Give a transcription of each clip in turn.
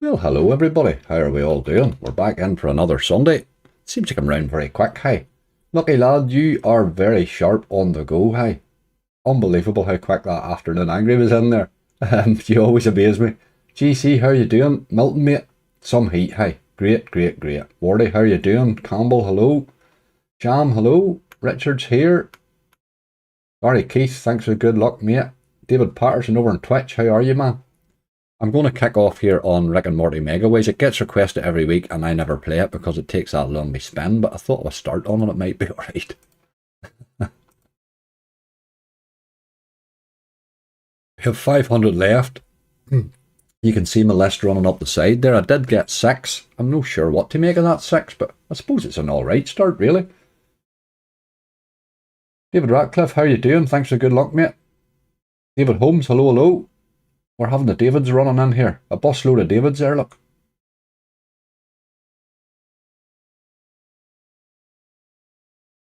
Well, hello everybody. How are we all doing? We're back in for another Sunday. Seems to come round very quick, hey. Lucky lad, you are very sharp on the go, hey. Unbelievable how quick that afternoon angry was in there. You always amaze me. GC, how you doing? Milton, mate? Some heat, hey. Great. Wardy, how you doing? Campbell, hello. Jam, hello. Richard's here. Barry Keith, thanks for good luck, mate. David Patterson over on Twitch, how are you, man? I'm going to kick off here on Rick and Morty Megaways. It gets requested every week and I never play it because it takes that long to spin, but I thought if I start on it might be alright. We have 500 left. You can see my list running up the side there. I did get 6. I'm not sure what to make of that 6, but I suppose it's an alright start, really. David Ratcliffe, how you doing? Thanks for good luck, mate. David Holmes, hello. We're having the Davids running in here. A bus load of Davids there, look.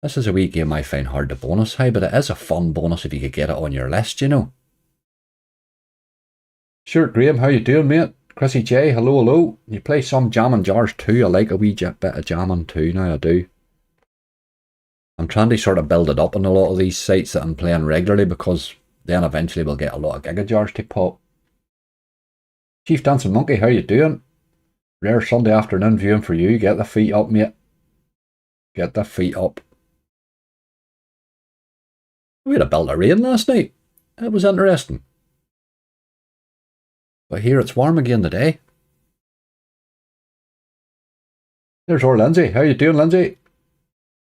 This is a wee game I find hard to bonus high, but it is a fun bonus if you could get it on your list, you know. Sure, Graham, how you doing, mate? Chrissy J, hello. You play some jamming jars too. I like a wee bit of jamming too, now I do. I'm trying to sort of build it up on a lot of these sites that I'm playing regularly because then eventually we'll get a lot of giga jars to pop. Chief Dancing Monkey, how you doing? Rare Sunday afternoon viewing for you. Get the feet up, mate. Get the feet up. We had a belt of rain last night. It was interesting. But here it's warm again today. There's our Lindsay. How you doing, Lindsay?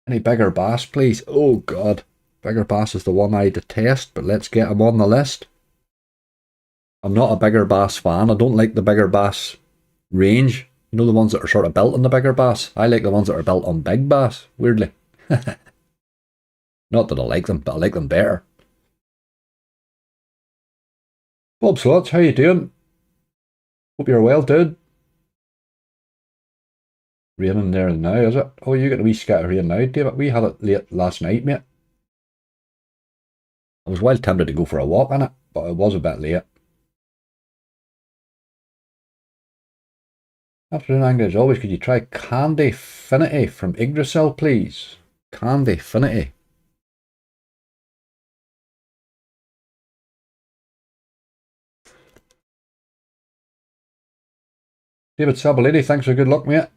Any bigger bass, please? Oh, God. Bigger bass is the one I detest, but let's get him on the list. I'm not a bigger bass fan. I don't like the bigger bass range. You know, the ones that are sort of built on the bigger bass. I like the ones that are built on big bass, weirdly. Not that I like them, but I like them better. Bob Slots, how you doing? Hope you're well, dude. Raining there now, is it? Oh, you got a wee scat of rain now, David. We had it late last night, mate. I was well tempted to go for a walk in it, but it was a bit late. Afternoon angry as always, could you try Candy Finity from Yggdrasil, please? Candy Finity. David Sabalini, thanks for good luck, mate.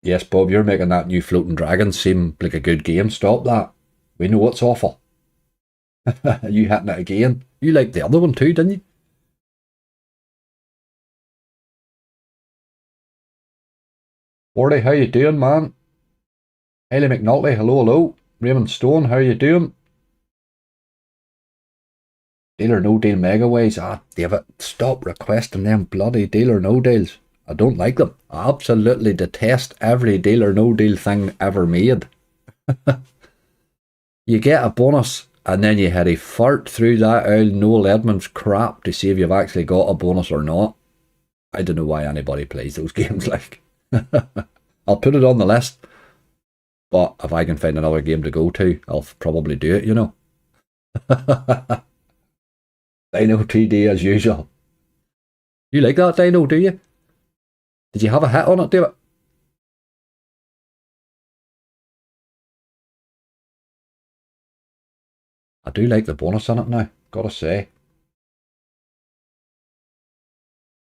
Yes, Bob, you're making that new Floating Dragon seem like a good game. Stop that. We know it's awful. You hitting it again. You liked the other one too, didn't you? Wardy, how you doing, man? Hayley McNulty, hello. Raymond Stone, how you doing? Deal or no deal megaways. Ah, David, stop requesting them bloody deal or no deals. I don't like them. I absolutely detest every deal or no deal thing ever made. You get a bonus and then you had to fart through that old Noel Edmonds crap to see if you've actually got a bonus or not. I don't know why anybody plays those games like. I'll put it on the list, but if I can find another game to go to, I'll probably do it, you know. Dino TD as usual. You like that Dino, do you? Did you have a hit on it, David? I do like the bonus on it now, gotta say.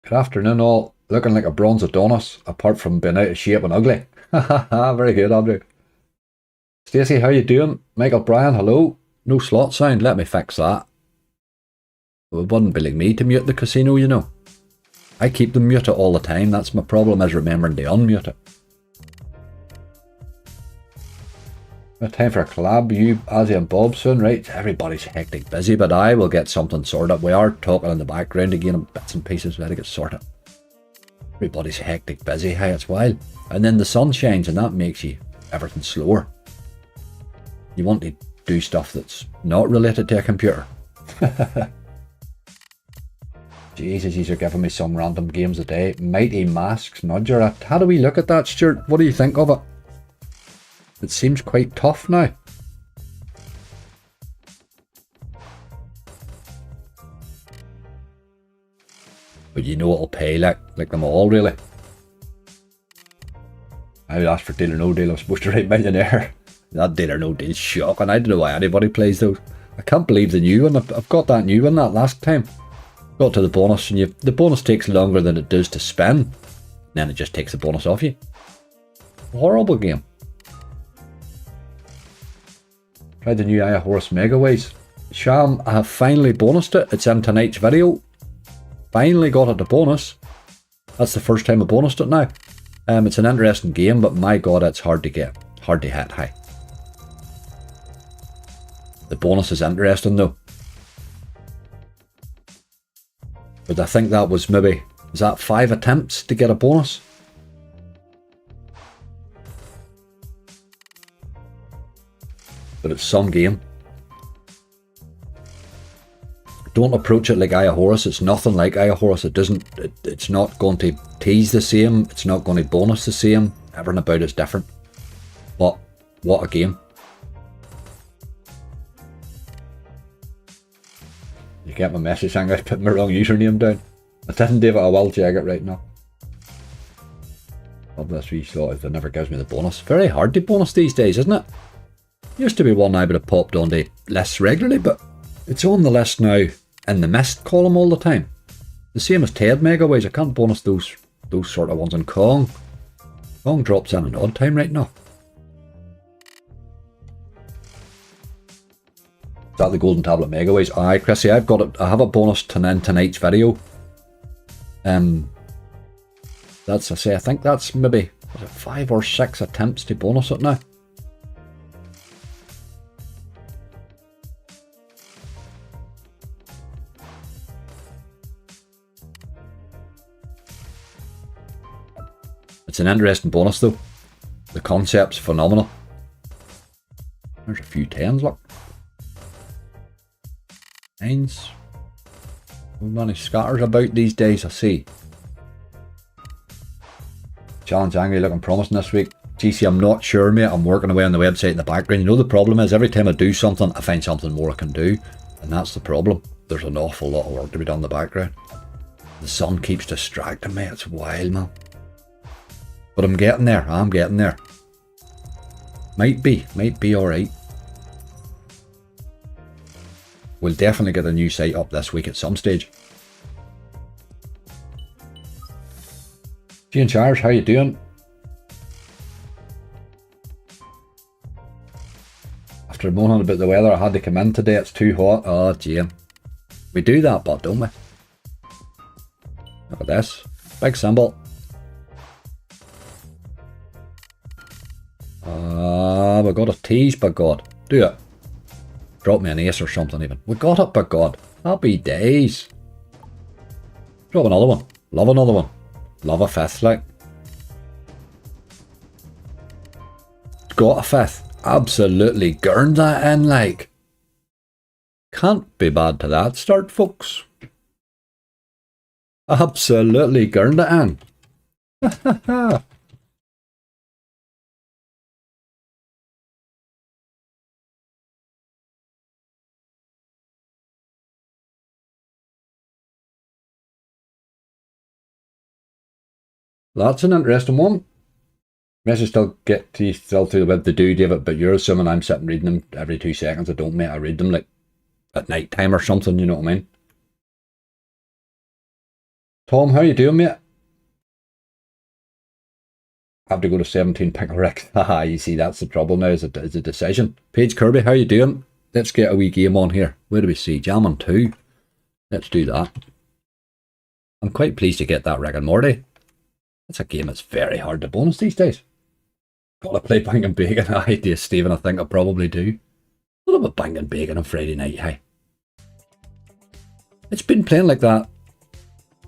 Good afternoon all. Looking like a bronze Adonis, apart from being out of shape and ugly. Very good, Andrew. Stacey, how you doing? Michael Bryan, hello. No slot sound, let me fix that. It wouldn't be like me to mute the casino, you know. I keep them muted all the time. That's my problem, is remembering to unmute it. Time for a collab, you, Azzy and Bob soon, right? Everybody's hectic busy, but I will get something sorted. We are talking in the background again, bits and pieces, let it get sorted. Everybody's hectic busy, hey, it's wild. And then the sun shines and that makes you everything slower. You want to do stuff that's not related to a computer. Jesus, these are giving me some random games a day. Mighty Masks, Nudger. How do we look at that, Stuart? What do you think of it? It seems quite tough now. But you know it'll pay like them all, really. I asked for Deal or No Deal. I was supposed to write Millionaire. That Deal or No Deal's shocking. I don't know why anybody plays those. I can't believe the new one. I've got that new one that last time. Got to the bonus, and the bonus takes longer than it does to spin. And then it just takes the bonus off you. Horrible game. Tried the new Aya Horus Megaways. Sham, I have finally bonused it. It's in tonight's video. Finally got it to bonus. That's the first time I bonused it now. It's an interesting game, but my god, it's hard to get. Hard to hit high. The bonus is interesting though. But I think that was maybe, is that 5 attempts to get a bonus? But it's some game. Don't approach it like Aya Horus. It's nothing like Aya Horus. It's not going to tease the same. It's not going to bonus the same. Everything about it's different. But what a game. You get my message saying I put my wrong username down. I didn't, David. I will check it right now. Love this wee slot if it never gives me the bonus. Very hard to bonus these days, isn't it? Used to be one I would have popped onto lists regularly, but it's on the list now in the missed column all the time. The same as Ted Megaways. I can't bonus those sort of ones in Kong. Kong drops in an odd time right now. Is that the Golden Tablet Megaways? Aye, Chrissy, I've got it. I have a bonus in tonight's video. That's, I think that's maybe, was it 5 or 6 attempts to bonus it now? It's an interesting bonus though. The concept's phenomenal. There's a few 10s, look. 9s. How many scatters about these days, I see. Challenge angry looking promising this week. GC, I'm not sure, mate. I'm working away on the website in the background. You know the problem is every time I do something, I find something more I can do. And that's the problem. There's an awful lot of work to be done in the background. The sun keeps distracting me. It's wild, man. But I'm getting there. I'm getting there. Might be alright. We'll definitely get a new site up this week at some stage. Jane Shires, how you doing? After moaning about the weather, I had to come in today. It's too hot. Oh, Jane. We do that, but don't we? Look at this. Big symbol. We got a tease, by God. Do it. Drop me an ace or something even. We got it, by God. Happy days. Drop another one. Love another one. Love a 5th, like. Got a 5th. Absolutely gurned that in, like. Can't be bad to that start, folks. Absolutely gurned it in. Ha ha ha. That's an interesting one. Messages still get to still through the web. They do, David, but you're assuming I'm sitting reading them every 2 seconds. I don't, mate. I read them like at night time or something, you know what I mean? Tom, how you doing, mate? I have to go to 17 Pickle Rick. Haha, you see, that's the trouble now, is a decision. Paige Kirby, how you doing? Let's get a wee game on here. Where do we see? Jam on 2. Let's do that. I'm quite pleased to get that Rick and Morty. It's a game that's very hard to bonus these days. Gotta play Bang and Bacon. Aye, dear Stephen, I think I probably do. What about Bang and Bacon on Friday night, hey? It's been playing like that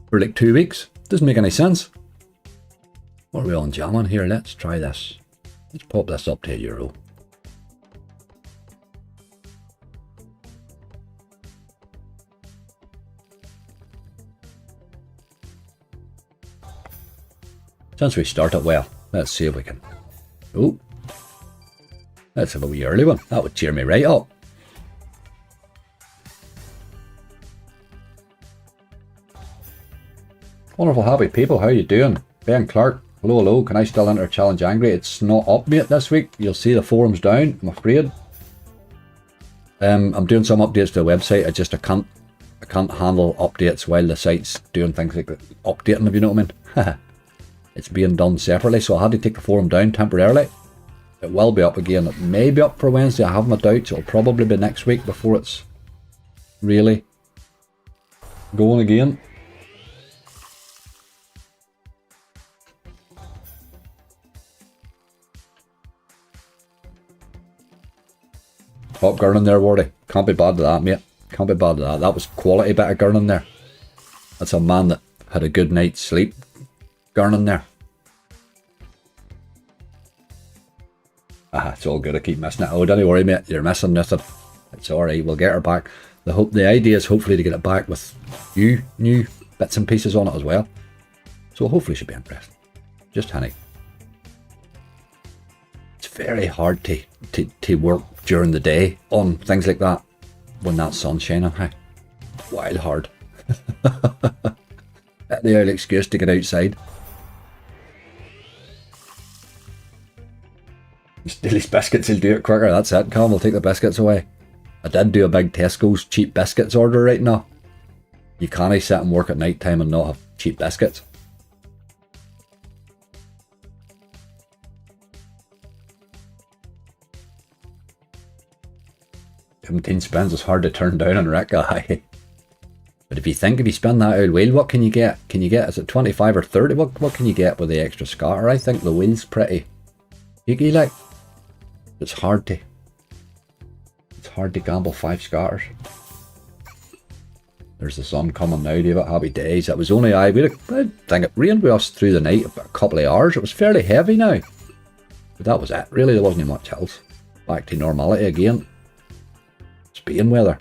for like 2 weeks. Doesn't make any sense. What are we on jam on here? Let's try this. Let's pop this up to €1. Since we started well, let's see if we can. Oh, let's have a wee early one. That would cheer me right up. Wonderful happy people, how you doing? Ben Clark, hello, hello. Can I still enter Challenge Angry? It's not up yet this week. You'll see the forums down, I'm afraid. I'm doing some updates to the website. I can't handle updates while the site's doing things like updating, if you know what I mean. It's being done separately, so I had to take the forum down temporarily. It will be up again. It may be up for Wednesday, I have my doubts. It'll probably be next week before it's really going again. Top gurning there, Wardy. Can't be bad to that, mate. Can't be bad to that. That was quality bit of gurning there. That's a man that had a good night's sleep gurning there. It's all good. I keep missing it. Oh, don't worry, mate. You're missing nothing. It's alright. We'll get her back. The idea is hopefully to get it back with new bits and pieces on it as well. So hopefully it should be interesting. Just honey. It's very hard to work during the day on things like that when that sun's shining. Hey, wild hard. The only excuse to get outside. Steely's biscuits will do it quicker. That's it, Cam. We'll take the biscuits away. I did do a big Tesco's cheap biscuits order right now. You can't sit and work at night time and not have cheap biscuits. 17 spins is hard to turn down on Rick. But if you spin that old wheel, what can you get? Is it 25 or 30? What can you get with the extra scatter? I think the wheel's pretty cheeky, like. It's hard to gamble 5 scatters. There's the sun coming now, David. Happy days. It was only I think it rained with us through the night a couple of hours. It was fairly heavy now. But that was it, really. There wasn't much else. Back to normality again. Spain weather.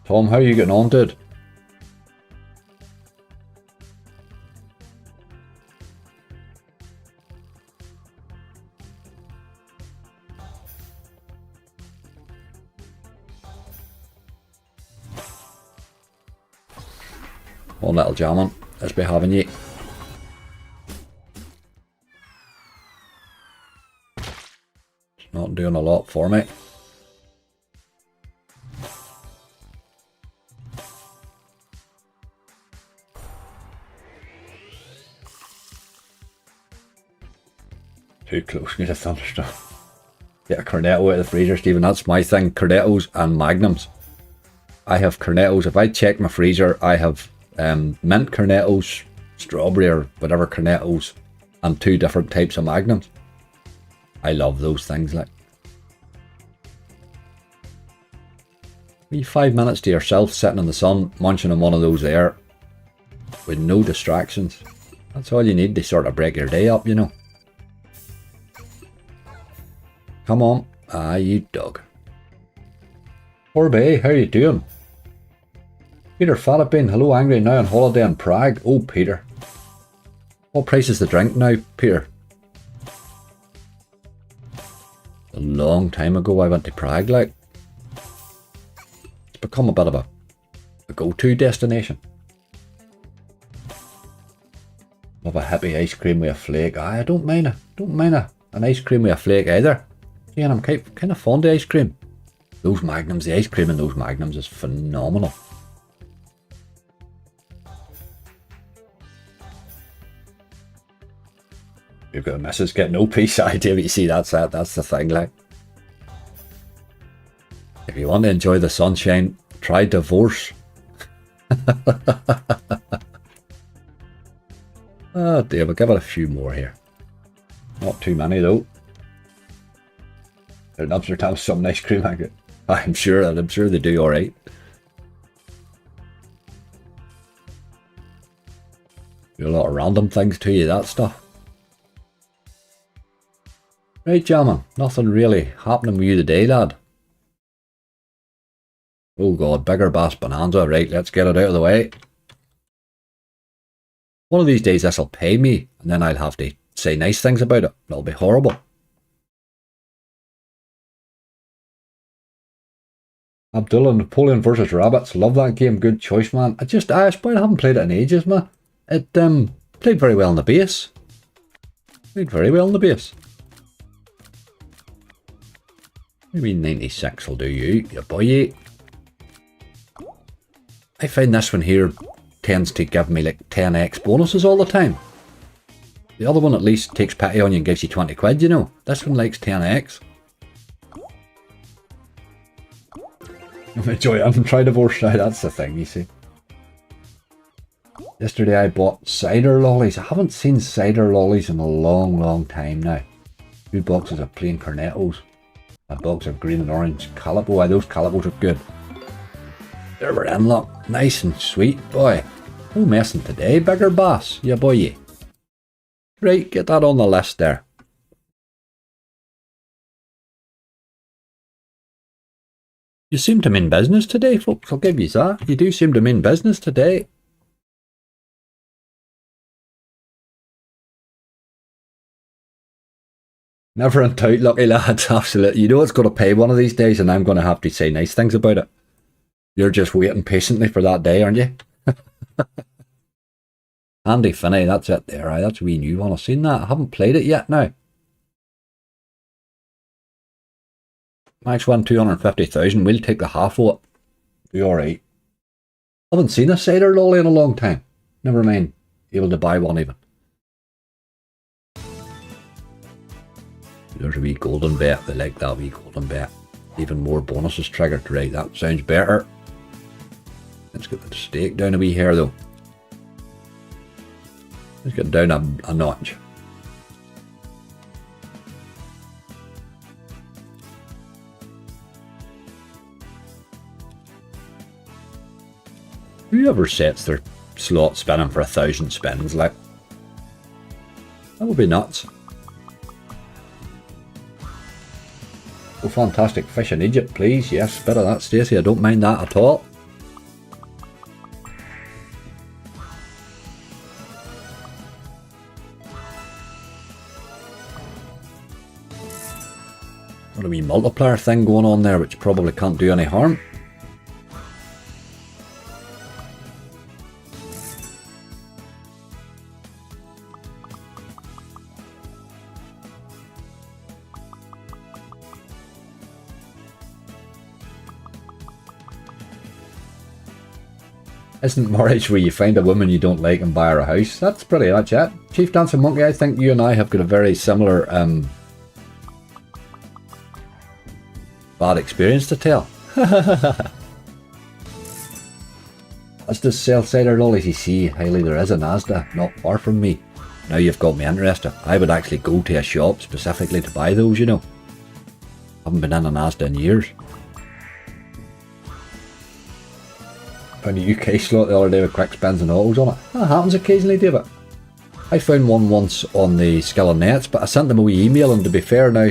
Tom, how are you getting on, dude? One little jamming. Let's be having you. It's not doing a lot for me. Too close to the thunderstorm. Get a cornetto out of the freezer, Stephen. That's my thing. Cornettos and magnums. I have cornettos. If I check my freezer, I have mint cornettos, strawberry or whatever cornettos, and 2 different types of magnums. I love those things, like. You 5 minutes to yourself sitting in the sun, munching on one of those there, with no distractions. That's all you need to sort of break your day up, you know. Come on. You dog. Poor Bay, how you doing? Peter Philippine, hello, angry now on holiday in Prague. Oh, Peter. What price is the drink now, Peter? A long time ago I went to Prague, like. It's become a bit of a go-to destination. Love a hippie ice cream with a flake. I don't mind an ice cream with a flake either. Yeah, and I'm kind of fond of ice cream. Those magnums, the ice cream in those magnums is phenomenal. You've got a missus get no peace idea, but you see that's the thing, like. If you want to enjoy the sunshine, try divorce. Oh dear, we'll give it a few more here. Not too many though. In Amsterdam, some ice cream I get. I'm sure they do alright. Do a lot of random things to you, that stuff. Right, gentlemen, nothing really happening with you today, lad. Oh god, bigger bass bonanza. Right, let's get it out of the way. One of these days this'll pay me, and then I'll have to say nice things about it. It'll be horrible. Abdullah Napoleon versus Rabbits. Love that game. Good choice, man. I haven't played it in ages, man. It played very well in the base. Played very well in the base. Maybe 96 will do you boy. I find this one here tends to give me like 10x bonuses all the time. The other one at least takes pity on you and gives you 20 quid, you know. This one likes 10x. Enjoy it and try divorce now, that's the thing, you see. Yesterday I bought cider lollies. I haven't seen cider lollies in a long time now. 2 boxes of plain cornettos. A box of green and orange Calabo. Why, those Calabos are good. There we're in, look. Nice and sweet, boy. No messing today, bigger boss. Yeah, boy, yeah. Right, get that on the list there. You seem to mean business today, folks. I'll give you that. You do seem to mean business today. Never in doubt, lucky lads. Absolutely. You know it's going to pay one of these days, and I'm going to have to say nice things about it. You're just waiting patiently for that day, aren't you? Andy Finney, that's it there. That's a wee new one. I've seen that. I haven't played it yet now. Max won 250,000. We'll take the half of it. Be alright. I haven't seen a cider lolly in a long time. Never mind. Able to buy one even. There's a wee golden bet. I like that wee golden bet. Even more bonuses triggered. Right, that sounds better. Let's get the stake down a wee here though. Let's get down a notch. Whoever sets their slot spinning for 1,000 spins, like, that would be nuts. Oh, fantastic fish in Egypt, please. Yes, bit of that, Stacey. I don't mind that at all. Got a wee multiplier thing going on there, which probably can't do any harm. Isn't marriage where you find a woman you don't like and buy her a house? That's pretty much it. Chief Dancing Monkey, I think you and I have got a very similar bad experience to tell. As does sell cider lollies, you see, Hayley, there is an Asda not far from me. Now you've got me interested. I would actually go to a shop specifically to buy those, you know. Haven't been in an Asda in years. Found a UK slot the other day with quick spins and autos on it. That happens occasionally, David. I found one once on the Skill and Nets, but I sent them a wee email, and to be fair now,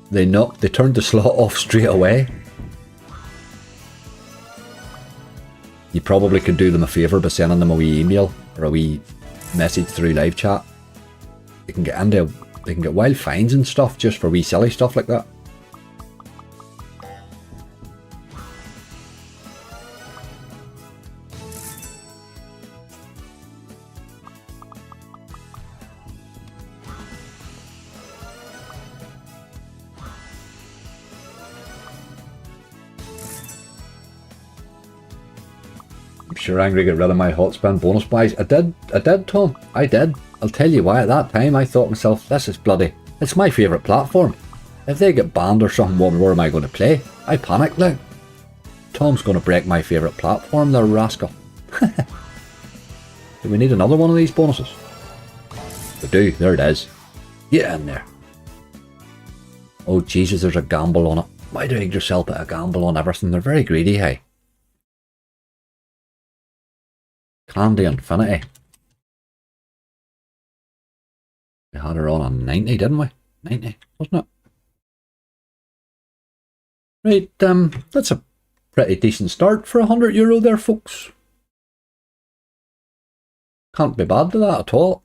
they turned the slot off straight away. You probably could do them a favour by sending them a wee email or a wee message through live chat. They can get wild fines and stuff just for wee silly stuff like that. Sure, angry, get rid of my hot spin bonus buys. I did, Tom. I did. I'll tell you why. At that time, I thought to myself, this is bloody. It's my favourite platform. If they get banned or something, where am I going to play? I panicked now. Tom's going to break my favourite platform, the rascal. Do we need another one of these bonuses? We do. There it is. Get in there. Oh, Jesus, there's a gamble on it. Why do you give yourself a gamble on everything? They're very greedy, hey. Candy Infinity. We had her on a 90, didn't we? 90, wasn't it? Right, that's a pretty decent start for €100 there, folks. Can't be bad to that at all.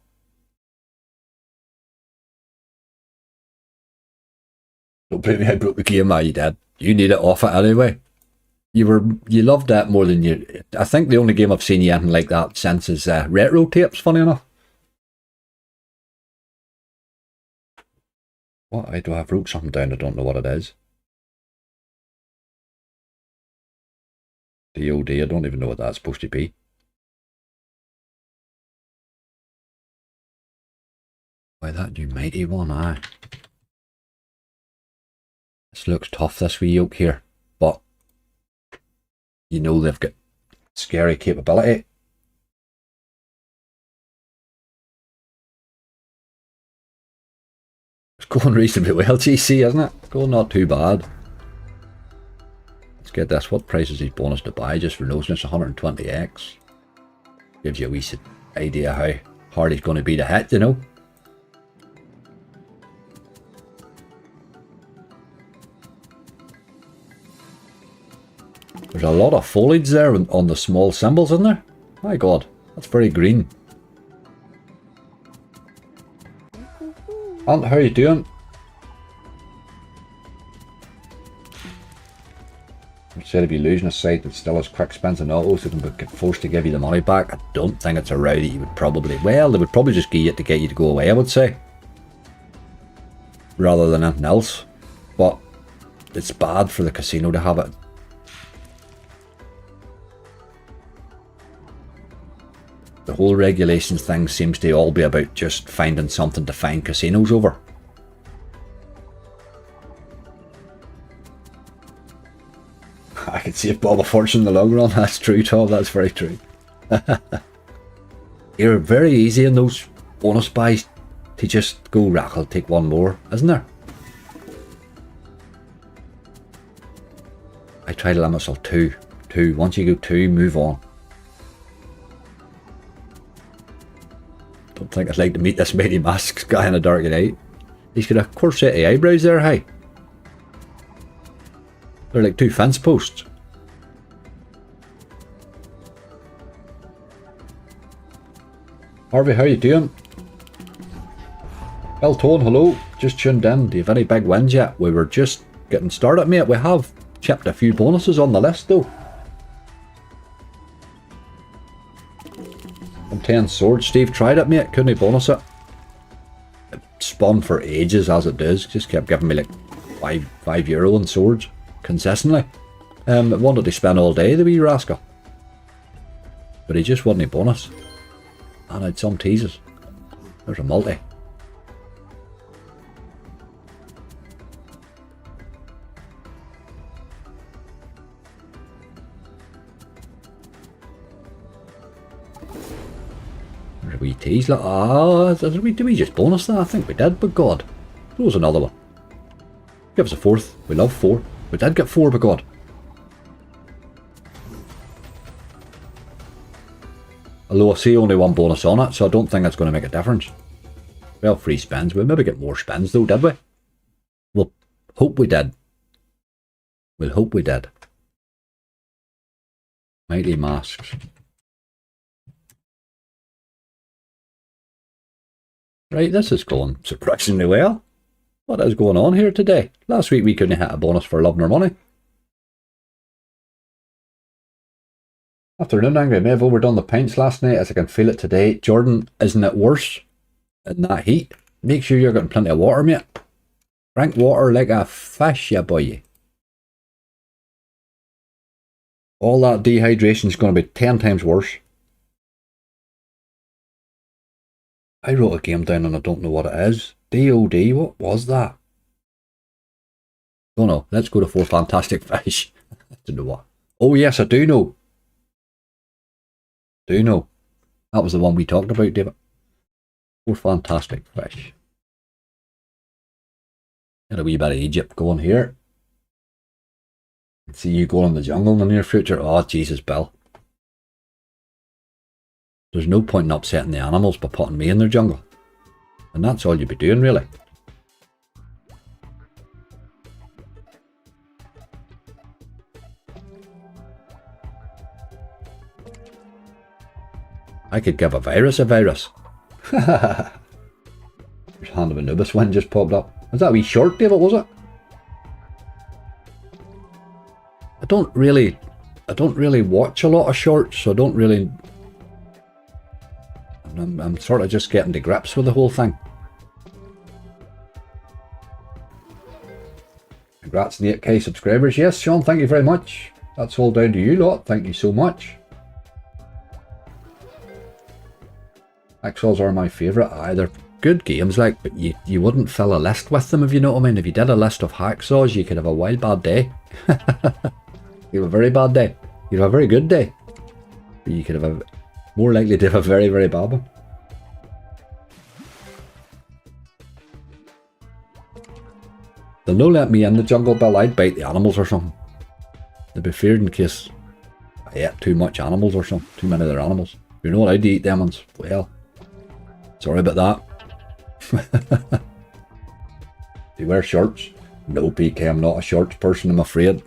Don't blame me, I broke the game, you did. You need it off it anyway. You loved that more than you. I think the only game I've seen you anything like that since is retro tapes. Funny enough. What? I do have wrote something down. I don't know what it is. DOD. I don't even know what that's supposed to be. Why, that new mighty one, aye. This looks tough, this wee yoke here, but you know they've got scary capability. It's going reasonably well, GC, isn't it? Going not too bad. Let's get this. What price is his bonus to buy? Just for nosiness, 120x. Gives you a wee idea how hard he's going to be to hit, you know. There's a lot of foliage there on the small symbols, isn't there? My god, that's very green. Aunt, how are you doing? Instead of you losing a site that still has quick spins and autos, so can get forced to give you the money back. I don't think it's a row that you would probably... Well, they would probably just give it to get you to go away, I would say. Rather than anything else. But it's bad for the casino to have it. The whole regulations thing seems to all be about just finding something to find casinos over. I could save Bob a fortune in the long run. That's true, Tom. That's very true. You're very easy in those bonus buys to just go, rack, I'll take one more, isn't there? I try to limit myself two. Once you go two, move on. Don't think I'd like to meet this mighty masks guy in a dark night. He's got a corset of eyebrows there, hey. They're like two fence posts. Harvey, how you doing? Well, Tone, hello. Just tuned in. Do you have any big wins yet? We were just getting started, mate. We have chipped a few bonuses on the list, though. I'm 10 swords. Steve tried it, mate. Couldn't he bonus it? It spun for ages as it does. Just kept giving me like €5 in swords consistently. It wanted to spend all day, the wee rascal. But he just wasn't a bonus. And I had some teases. There's a multi. There's a wee tease. Did we just bonus that? I think we did, but God. There was another one. Give us a fourth. We love 4. We did get 4, but God. Although I see only one bonus on it, so I don't think that's going to make a difference. Well, 3 spins. We'll maybe get more spins though, did we? We'll hope we did. We'll hope we did. Mighty masks. Right, this is going surprisingly well. What is going on here today? Last week we couldn't hit a bonus for love nor money. Afternoon, Angry Maeve. Overdone the pints last night as I can feel it today. Jordan, isn't it worse in that heat? Make sure you're getting plenty of water, mate. Drink water like a fish, ya boy. All that dehydration is going to be 10 times worse. I wrote a game down and I don't know what it is. DOD, what was that? Oh no, let's go to 4 Fantastic Fish. I don't know what. Oh yes, I do know. That was the one we talked about, David. 4 Fantastic Fish. Got a wee bit of Egypt going here. See you going in the jungle in the near future. Oh, Jesus, Bill. There's no point in upsetting the animals by putting me in their jungle. And that's all you'd be doing, really. I could give a virus a virus. There's Hand of Anubis one just popped up. Was that a wee short, David, was it? I don't really watch a lot of shorts, so I don't really. I'm sort of just getting to grips with the whole thing. Congrats on the 8k subscribers. Yes, Sean, thank you very much. That's all down to you lot. Thank you so much. Hacksaws are my favourite. They're good games, like, but you wouldn't fill a list with them, if you know what I mean. If you did a list of hacksaws, you could have a wild bad day. You have a very bad day. You'd have a very good day. But you could have a more likely to have a very, very bad one. They'll no let me in the jungle, Bill. I'd bite the animals or something. They'd be feared in case I ate too much animals or something. Too many of their animals. You're not allowed to eat them ones. Well, sorry about that. Do you wear shorts? No, PK, I'm not a shorts person, I'm afraid.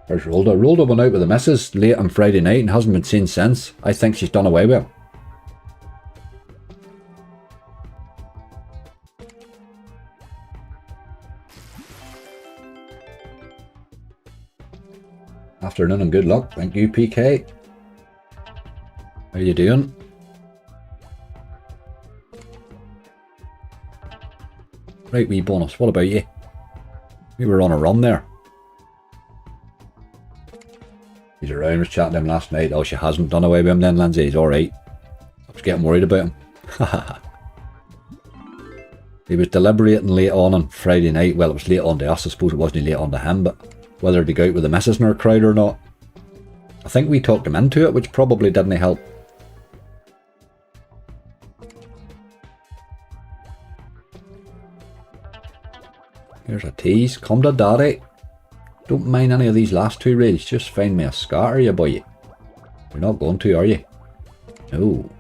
There's Rolda. Rolda went out with the missus late on Friday night and hasn't been seen since. I think she's done away with him. Afternoon and good luck. Thank you, PK. How you doing? Right, wee bonus. What about you? We were on a run there. He's around. I was chatting to him last night. Oh, she hasn't done away with him then, Lindsay. He's alright. I was getting worried about him. He was deliberating late on Friday night. Well, it was late on to us. I suppose it wasn't late on to him, but whether to go out with the missus in our crowd or not. I think we talked him into it, which probably didn't help. Here's a tease. Come to daddy. Don't mind any of these last two rails. Just find me a scatter, you boy. You're not going to, are you? No.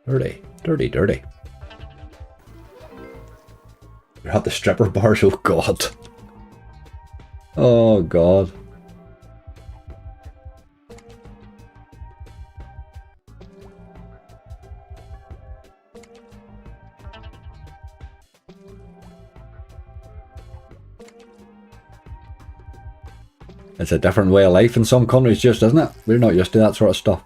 Dirty. Dirty, dirty. You're at the stripper bars. Oh, God. Oh, God. It's a different way of life in some countries, just, isn't it? We're not used to that sort of stuff.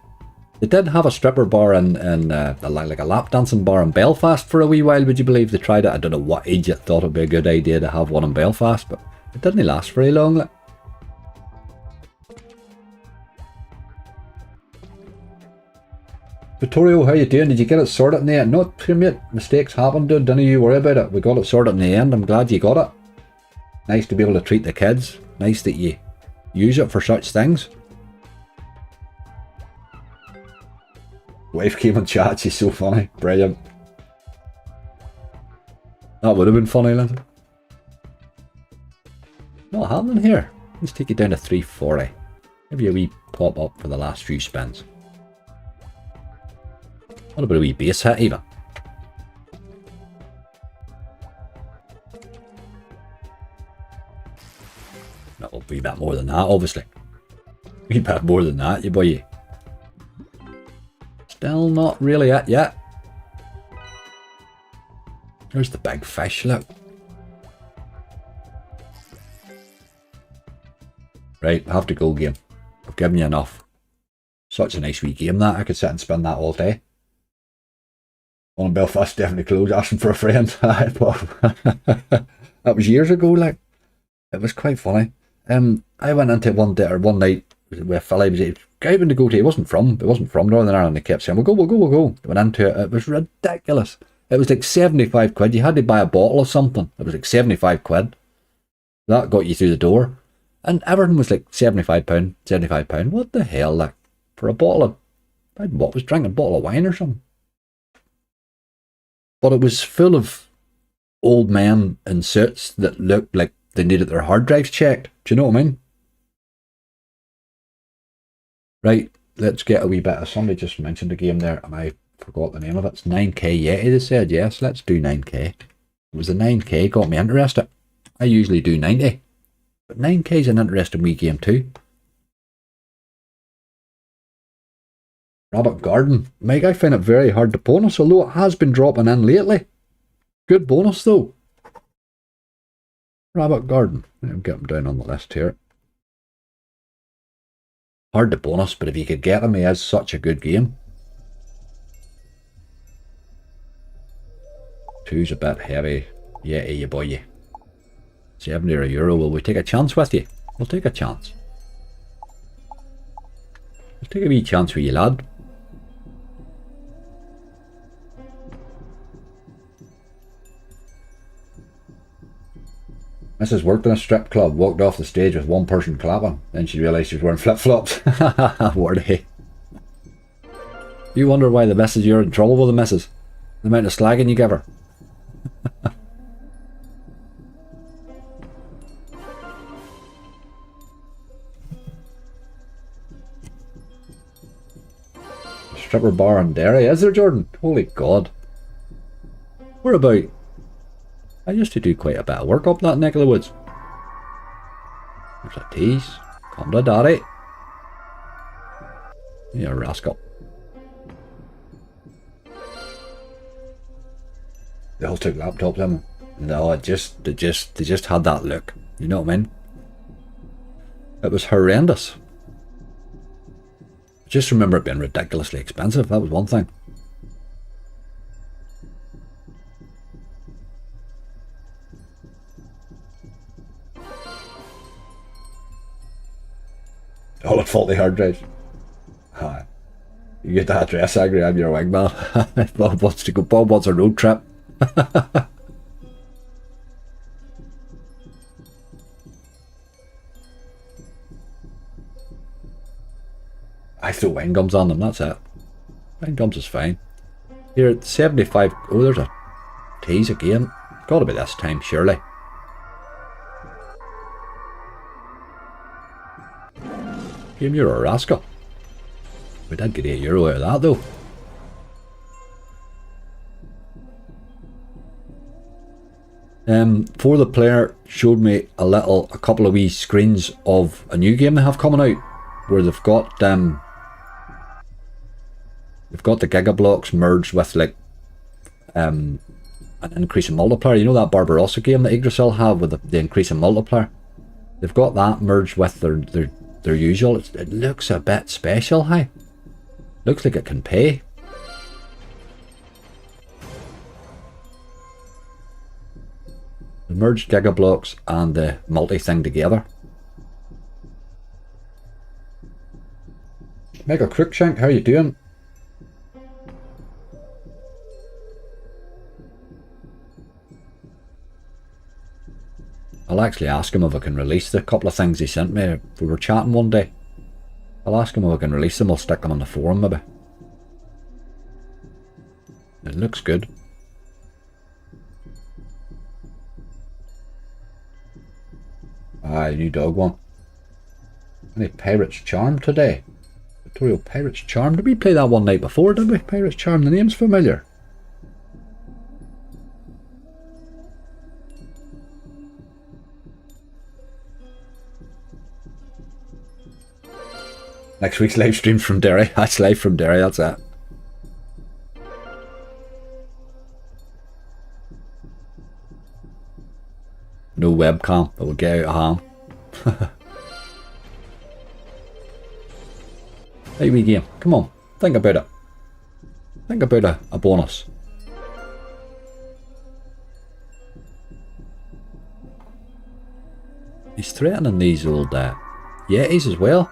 They did have a stripper bar in like a lap dancing bar in Belfast for a wee while, would you believe? They tried it. I don't know what idiot thought it would be a good idea to have one in Belfast, but it didn't last very long. Like. Vittorio, how you doing? Did you get it sorted in the end? No, mate, mistakes happen, dude. Don't you worry about it. We got it sorted in the end. I'm glad you got it. Nice to be able to treat the kids. Nice that you use it for such things. Wife came and chat. She's so funny. Brilliant. That would have been funny, Lindsay. Not happening here. Let's take it down to 340. Maybe a wee pop up for the last few spins. What about a wee base hit even? No, a wee bit more than that, obviously. A wee bit more than that, you boy. Still not really it yet. There's the big fish, look. Right, I have to go, game. I've given you enough. Such a nice wee game that. I could sit and spend that all day. One in Belfast definitely closed, asking for a friend. That was years ago, like. It was quite funny. I went into one night with a fella. He was driving to go to. It wasn't from Northern Ireland. They kept saying, we'll go. They went into it. It was ridiculous. It was like 75 quid. You had to buy a bottle of something. It was like 75 quid. That got you through the door. And everything was like £75, £75. What the hell, like, for a bottle of, what was drinking, a bottle of wine or something? But it was full of old men in suits that looked like they needed their hard drives checked. Do you know what I mean? Right, let's get a wee bit of, somebody just mentioned a game there and I forgot the name of it. It's 9k Yeti, they said. Yes, let's do 9k. It was the 9k got me interested. I usually do 90. But 9k is an interesting wee game too. Rabbit Garden. Mike, I find it very hard to bonus, although it has been dropping in lately. Good bonus though. Rabbit Garden. I'll get them down on the list here. Hard to bonus, but if you could get him, he is such a good game. 2's a bit heavy. Yeah, you boy, you. 70 or €1. Will we take a chance with you? We'll take a chance. We'll take a wee chance with you, lad. Mrs. worked in a strip club, walked off the stage with one person clapping. Then she realised she was wearing flip-flops. Wordy. You wonder why the missus, you're in trouble with the missus. The amount of slagging you give her. Stripper bar in Derry. Is there, Jordan? Holy God. Where about? I used to do quite a bit of work up that neck of the woods. There's a tease. Come to daddy. You rascal. They all took laptops in. No, they just had that look. You know what I mean? It was horrendous. I just remember it being ridiculously expensive. That was one thing. All at faulty hard drives. Hi. You get that address, angry, I'm your wingman. Bob wants to go. Bob wants a road trip. I throw wine gums on them, that's it. Wine gums is fine. Here at 75. Oh, there's a tease again. Gotta be this time, surely. Game, you're a rascal. We did get €8 out of that though. For the player showed me a couple of wee screens of a new game they have coming out, where they've got the Giga Blocks merged with like an increase in multiplier. You know that Barbarossa game that Yggdrasil have with the increase in multiplier? They've got that merged with their usual. It looks a bit special, hey? Looks like it can pay. The merged Giga Blocks and the multi thing together. Mega Crookshank, how you doing? I'll actually ask him if I can release the couple of things he sent me. We were chatting one day. I'll ask him if I can release them. I'll stick them on the forum maybe. It looks good. New dog one. Any Pirate's Charm today? Tutorial Pirate's Charm. Did we play that one night before, did we? Pirate's Charm, the name's familiar. Next week's live stream from Derry. That's live from Derry, that's it. No webcam, it will get out of hand. Hey wee game, come on, think about it. Think about a bonus. He's threatening these old Yetis as well.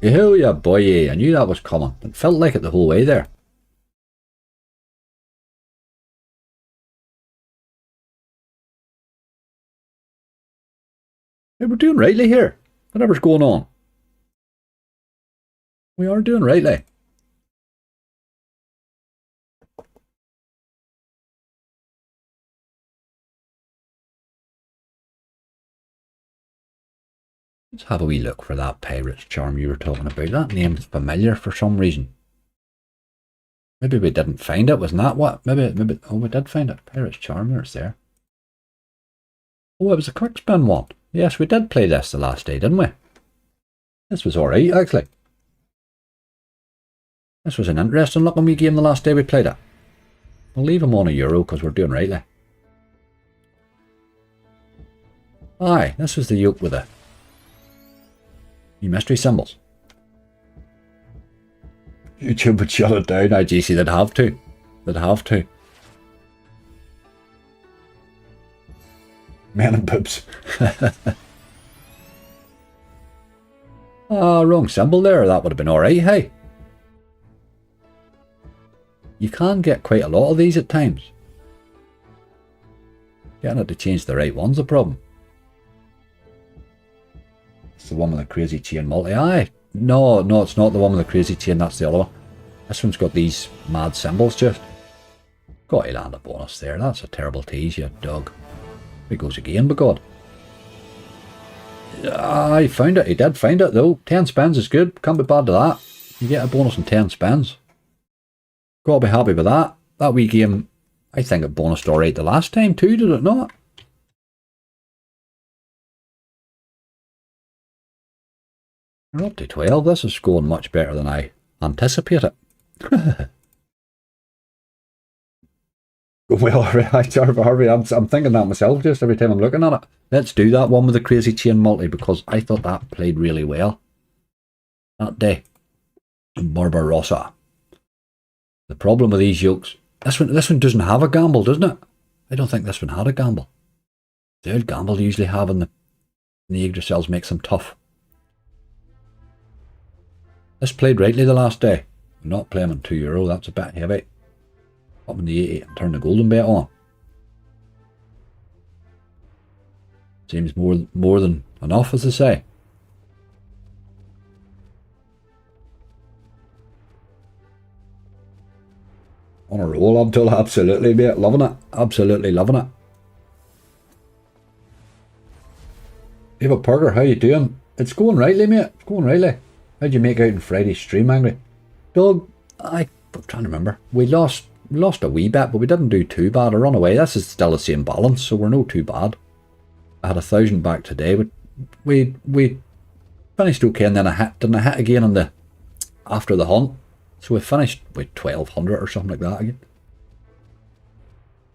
Hell yeah, boy, I knew that was coming. It felt like it the whole way there. Hey, we're doing rightly here. Whatever's going on. We are doing rightly. Let's have a wee look for that Pirate's Charm you were talking about. That name's familiar for some reason. Maybe we didn't find it, wasn't that what? Maybe, oh, we did find it. Pirate's Charm, it's there. Oh, it was a quick spin one. Yes, we did play this the last day, didn't we? This was alright, actually. This was an interesting looking wee game the last day we played it. We'll leave him on €1 because we're doing rightly. Aye, this was the yoke with the mystery symbols. YouTube would shut it down. I GC, they'd have to. They'd have to. Men and boobs. Ah, wrong symbol there. That would have been alright, hey. You can get quite a lot of these at times. Getting it to change the right one's a problem. It's the one with the crazy chain multi. Aye. No, it's not the one with the crazy chain. That's the other one. This one's got these mad symbols just. Got to land a bonus there. That's a terrible tease, you dog. Here goes again, by God. I found it. He did find it, though. 10 spins is good. Can't be bad to that. You get a bonus in 10 spins. Got to be happy with that. That wee game, I think it bonused alright the last time too, did it not? We're up to 12. This is going much better than I anticipated. Well, Harvey, I'm thinking that myself just every time I'm looking at it. Let's do that one with the crazy chain multi because I thought that played really well that day in Barbarossa. The problem with these yokes, this one doesn't have a gamble, doesn't it? I don't think this one had a gamble. The old gamble they usually have in the Yggdrasils makes them tough. This played rightly the last day. I'm not playing on €2, that's a bit heavy. Up in the 80 and turn the golden bet on. Seems more than enough, as they say. On a roll, Abdul, absolutely, mate. Loving it. Absolutely loving it. Eva Parker, how you doing? It's going rightly, mate. It's going rightly. How'd you make out in Friday's stream, Angry? Dog, I'm trying to remember. We lost a wee bit, but we didn't do too bad. I run away. This is still the same balance, so we're no too bad. I had 1,000 back today, but we finished okay, and then didn't I hit again on the after the hunt. So we finished with 1,200 or something like that again.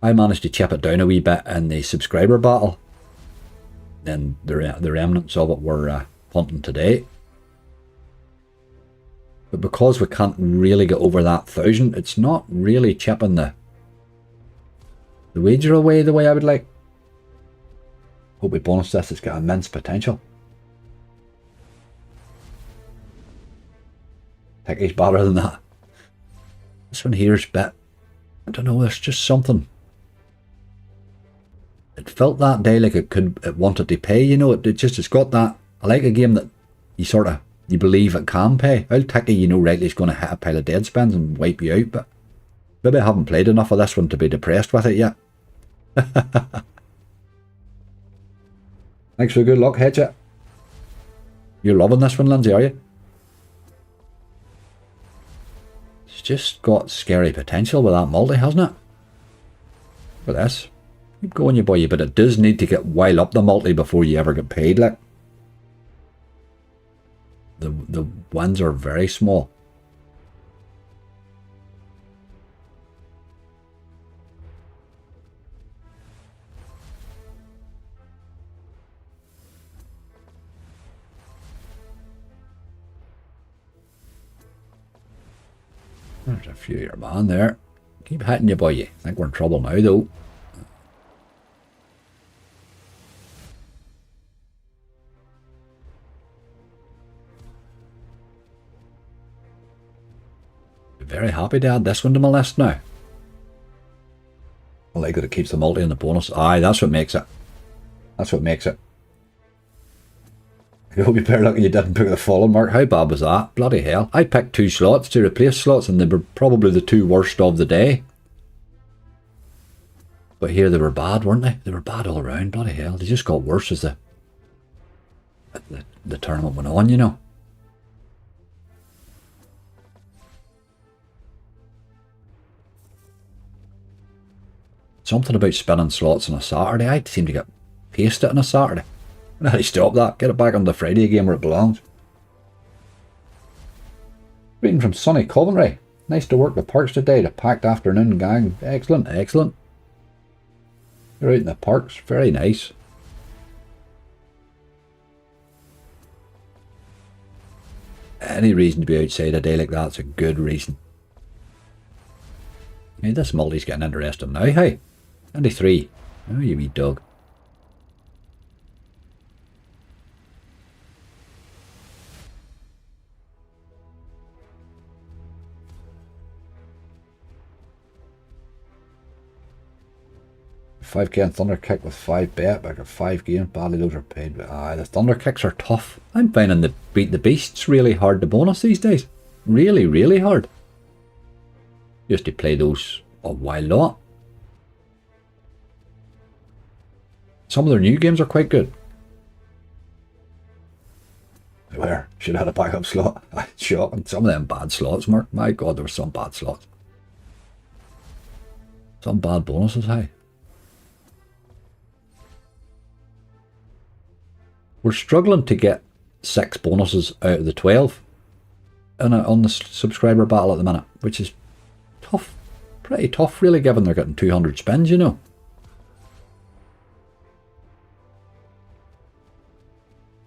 I managed to chip it down a wee bit in the subscriber battle. Then the remnants of it were hunting today. But because we can't really get over that 1,000, it's not really chipping the wager away the way I would like. Hope we bonus this, it's got immense potential. Ticky's better than that. This one here's a bit, I don't know, there's just something. It felt that day like it wanted to pay, you know, it's got that. I like a game that you believe it can pay. Old Ticky, you know rightly, is going to hit a pile of dead spins and wipe you out, but maybe I haven't played enough of this one to be depressed with it yet. Thanks for good luck, Hatchet. You're loving this one, Lindsay, are you? It's just got scary potential with that multi, hasn't it? Look at this. Keep going, you boy, but it does need to get wild up the multi before you ever get paid, like. The wins are very small. There's a few here, man, there. Keep hitting you, boy. I think we're in trouble now, though. Very happy to add this one to my list now. I like that it keeps the multi and the bonus. Aye, that's what makes it. That's what makes it. I hope you better lucky you didn't pick the fallen mark. How bad was that? Bloody hell. I picked 2 slots to replace slots and they were probably the 2 worst of the day. But here they were bad, weren't they? They were bad all around. Bloody hell. They just got worse as the tournament went on, you know. Something about spinning slots on a Saturday. I seem to get pasted on a Saturday. Now stop that. Get it back on the Friday game where it belongs. Reading from sunny Coventry. Nice to work the parks today. The packed afternoon gang. Excellent, excellent. You're out in the parks. Very nice. Any reason to be outside a day like that's a good reason. Hey, this multi's getting interesting now, hey. 23. Oh, you wee dog. $5k on Thunder Kick with 5 bet, but I got 5 games. Badly those are paid. But the Thunder Kicks are tough. I'm finding the Beat the Beasts really hard to bonus these days. Really, really hard. Used to play those a while lot. Some of their new games are quite good. They were. Should have had a backup slot. Shocking. Some of them bad slots, Mark. My God, there were some bad slots. Some bad bonuses, hey. We're struggling to get 6 bonuses out of the 12 on the subscriber battle at the minute, which is tough. Pretty tough, really, given they're getting 200 spins, you know.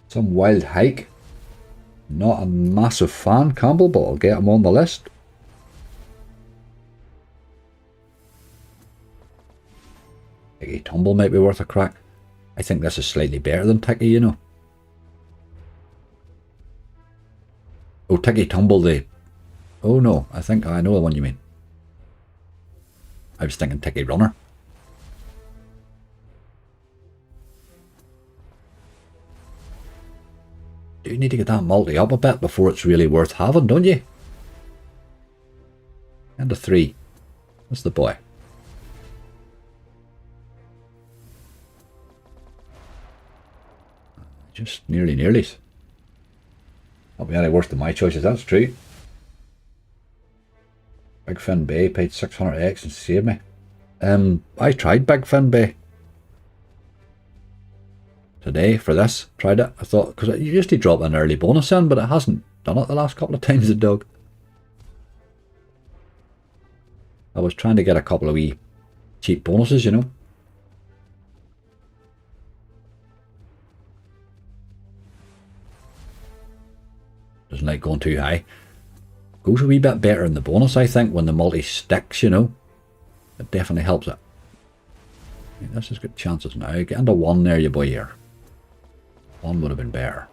Some Wild Hike. Not a massive fan, Campbell, but I'll get him on the list. Ticky Tumble might be worth a crack. I think this is slightly better than Ticky, you know. Oh, Ticky Tumble, oh no, I think I know the one you mean. I was thinking Ticky Runner. Do you need to get that multi up a bit before it's really worth having, don't you? And a 3. That's the boy. Just nearly. Not be any worse than my choices, that's true. Big Fin Bay paid 600x and saved me. I tried Big Fin Bay today for this. Tried it. I thought, because it used to drop an early bonus in, but it hasn't done it the last couple of times, the dog. I was trying to get a couple of wee cheap bonuses, you know. Doesn't like going too high. Goes a wee bit better in the bonus, I think, when the multi sticks, you know. It definitely helps it. Yeah, this has got chances now. Get into 1 there, you boy here. 1 would have been better.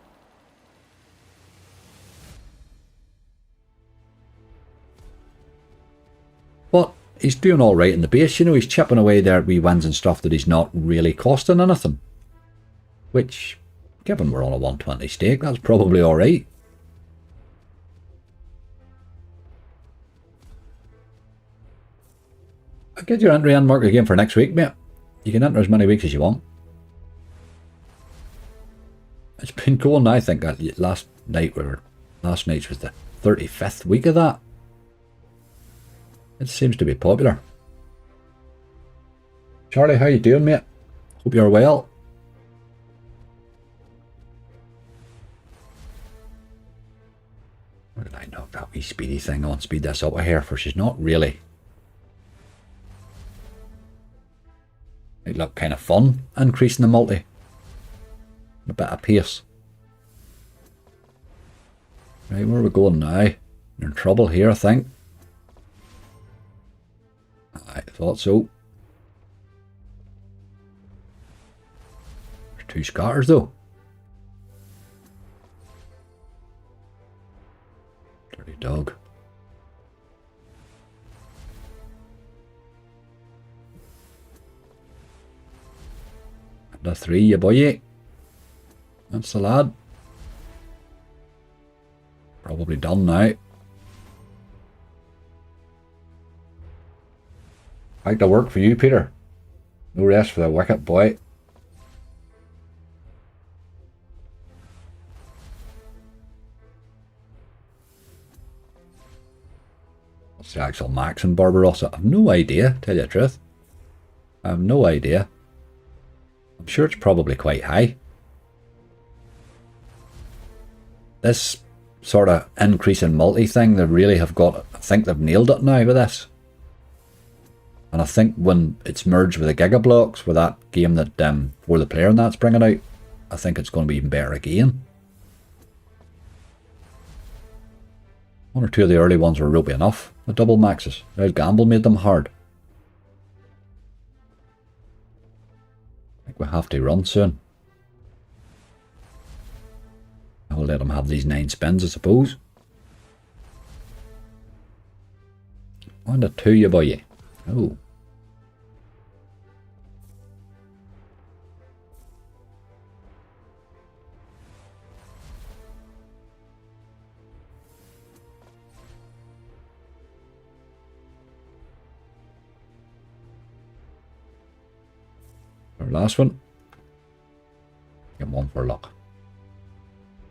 But he's doing alright in the base, you know. He's chipping away there at wee wins and stuff that he's not really costing anything. Which, given we're on a 120 stake, that's probably alright. I'll get your entry and mark again for next week, mate. You can enter as many weeks as you want. It's been going, I think, last night's was the 35th week of that. It seems to be popular. Charlie, how you doing, mate? Hope you're well. Where did I knock that wee speedy thing on? Speed this up a hair, for she's not really. It looked kind of fun, increasing the multi. A bit of pace. Right, where are we going now? You're in trouble here, I think. I thought so. There's 2 scatters though. Dirty dog. And a 3, you boy. That's the lad. Probably done now. Like to work for you, Peter. No rest for the wicket, boy. What's the actual max in Barbarossa? I have no idea, tell you the truth. I have no idea. I'm sure it's probably quite high. this sort of increase in multi thing, they really have got, I think they've nailed it now with this. And I think when it's merged with the Giga Blocks, with that game that For the Player and that's bringing out, I think it's going to be even better again. One or two of the early ones were ropey enough. The double maxes. Now Gamble made them hard. I think we have to run soon. I'll let them have these 9 spins, I suppose. 1 to 2 you boy. Oh. Our last one. Get 1 for luck.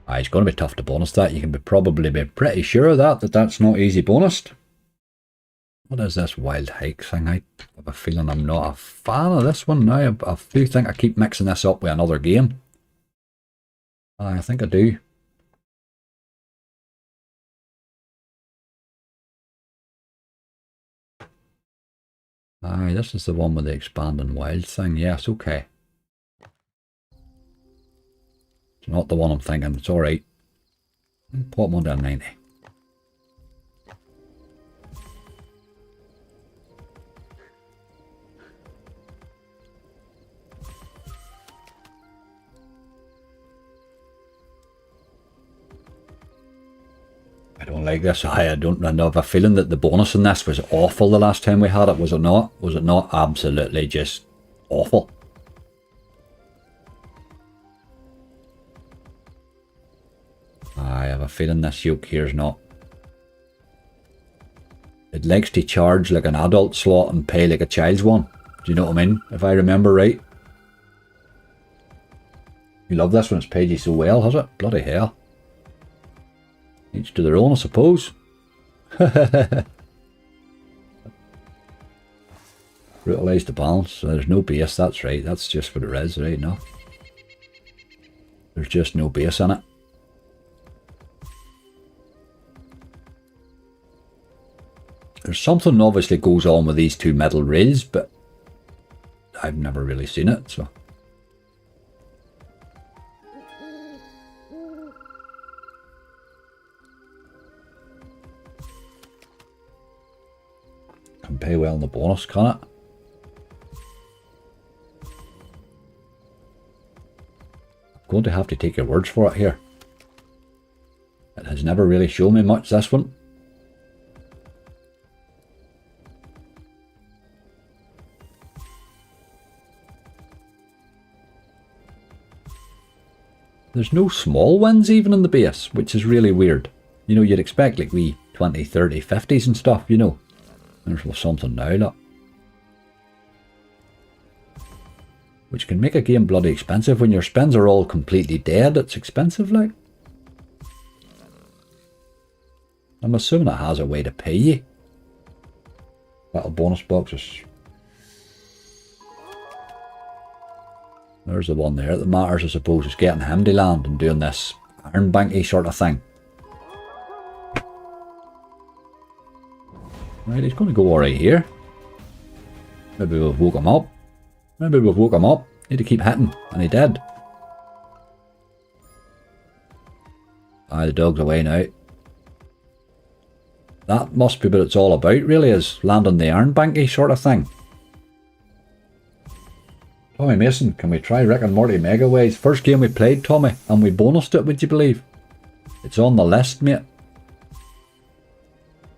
It's going to be tough to bonus that. You can probably be pretty sure of that that's not easy bonused. What is this wild hike thing? I have a feeling I'm not a fan of this one now. I do think I keep mixing this up with another game. I think I do. This is the one with the expanding wild thing. Yes, okay. It's not the one I'm thinking. It's alright. Put one down 90. I don't like this. I don't. I have a feeling that the bonus in this was awful the last time we had it. Was it not? Was it not absolutely just awful? I have a feeling this yoke here is not. It likes to charge like an adult slot and pay like a child's one. Do you know what I mean? If I remember right. You love this one. It's paid you so well, has it? Bloody hell. Each to their own, I suppose. Brutalise the balance. So there's no base, that's right. That's just what it is, right enough. There's just no base in it. There's something obviously goes on with these 2 metal rails, but I've never really seen it, so. Can pay well in the bonus, can it? I'm going to have to take your words for it here. It has never really shown me much, this one. There's no small wins even in the base, which is really weird. You know, you'd expect like wee 20, 30, 50s and stuff, you know. There's something now, look. Which can make a game bloody expensive. When your spins are all completely dead, it's expensive, like. I'm assuming it has a way to pay you. Little bonus boxes. There's the one there that matters, I suppose, is getting Handyland and doing this Iron Banky sort of thing. Right, he's going to go alright here. Maybe we've woke him up. Maybe we've woke him up. Need to keep hitting, and he did. The dog's away now. That must be what it's all about, really, is landing the Iron Banky sort of thing. Tommy Mason, can we try Rick and Morty Megaways? First game we played, Tommy, and we bonused it, would you believe? It's on the list, mate.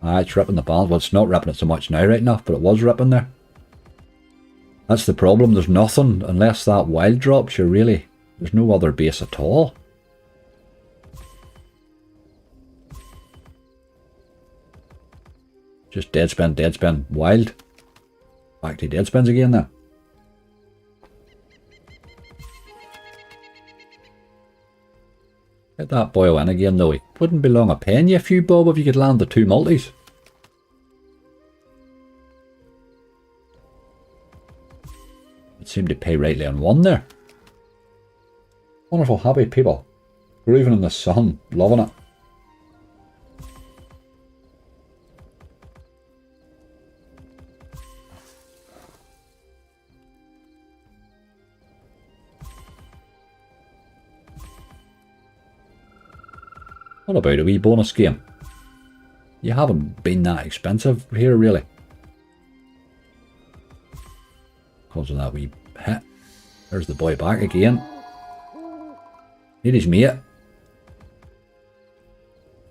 It's ripping the balance. Well, it's not ripping it so much now right enough, but it was ripping there. That's the problem. There's nothing, unless that wild drops, you're really... There's no other base at all. Just dead spin, wild. Back to dead spins again then. Get that boy in again though. It wouldn't be long a paying you a few bob if you could land the 2 multis. It seemed to pay rightly on 1 there. Wonderful, happy people. We're even in the sun, loving it. What about a wee bonus game? You haven't been that expensive here, really. Because of that wee hit. There's the boy back again. Need his mate.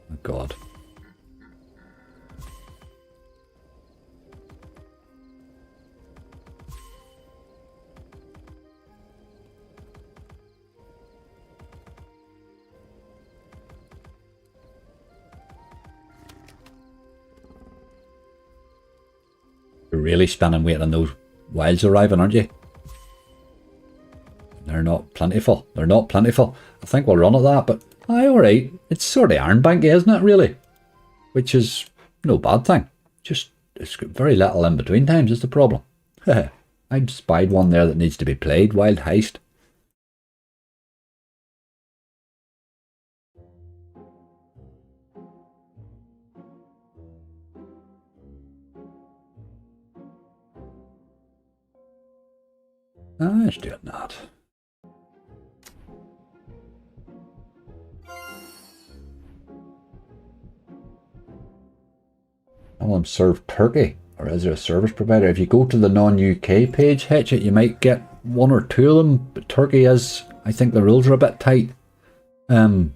Oh God. You're really spending waiting on those wilds arriving, aren't you? They're not plentiful. They're not plentiful. I think we'll run at that, but aye, alright. It's sort of iron banky, isn't it, really? Which is no bad thing. Just, it's got very little in between times is the problem. I spied one there that needs to be played. Wild Heist. Let's do it not. I want to serve turkey, or is there a service provider? If you go to the non-UK page, Hitch it, you might get one or two of them, but turkey is, I think the rules are a bit tight. Not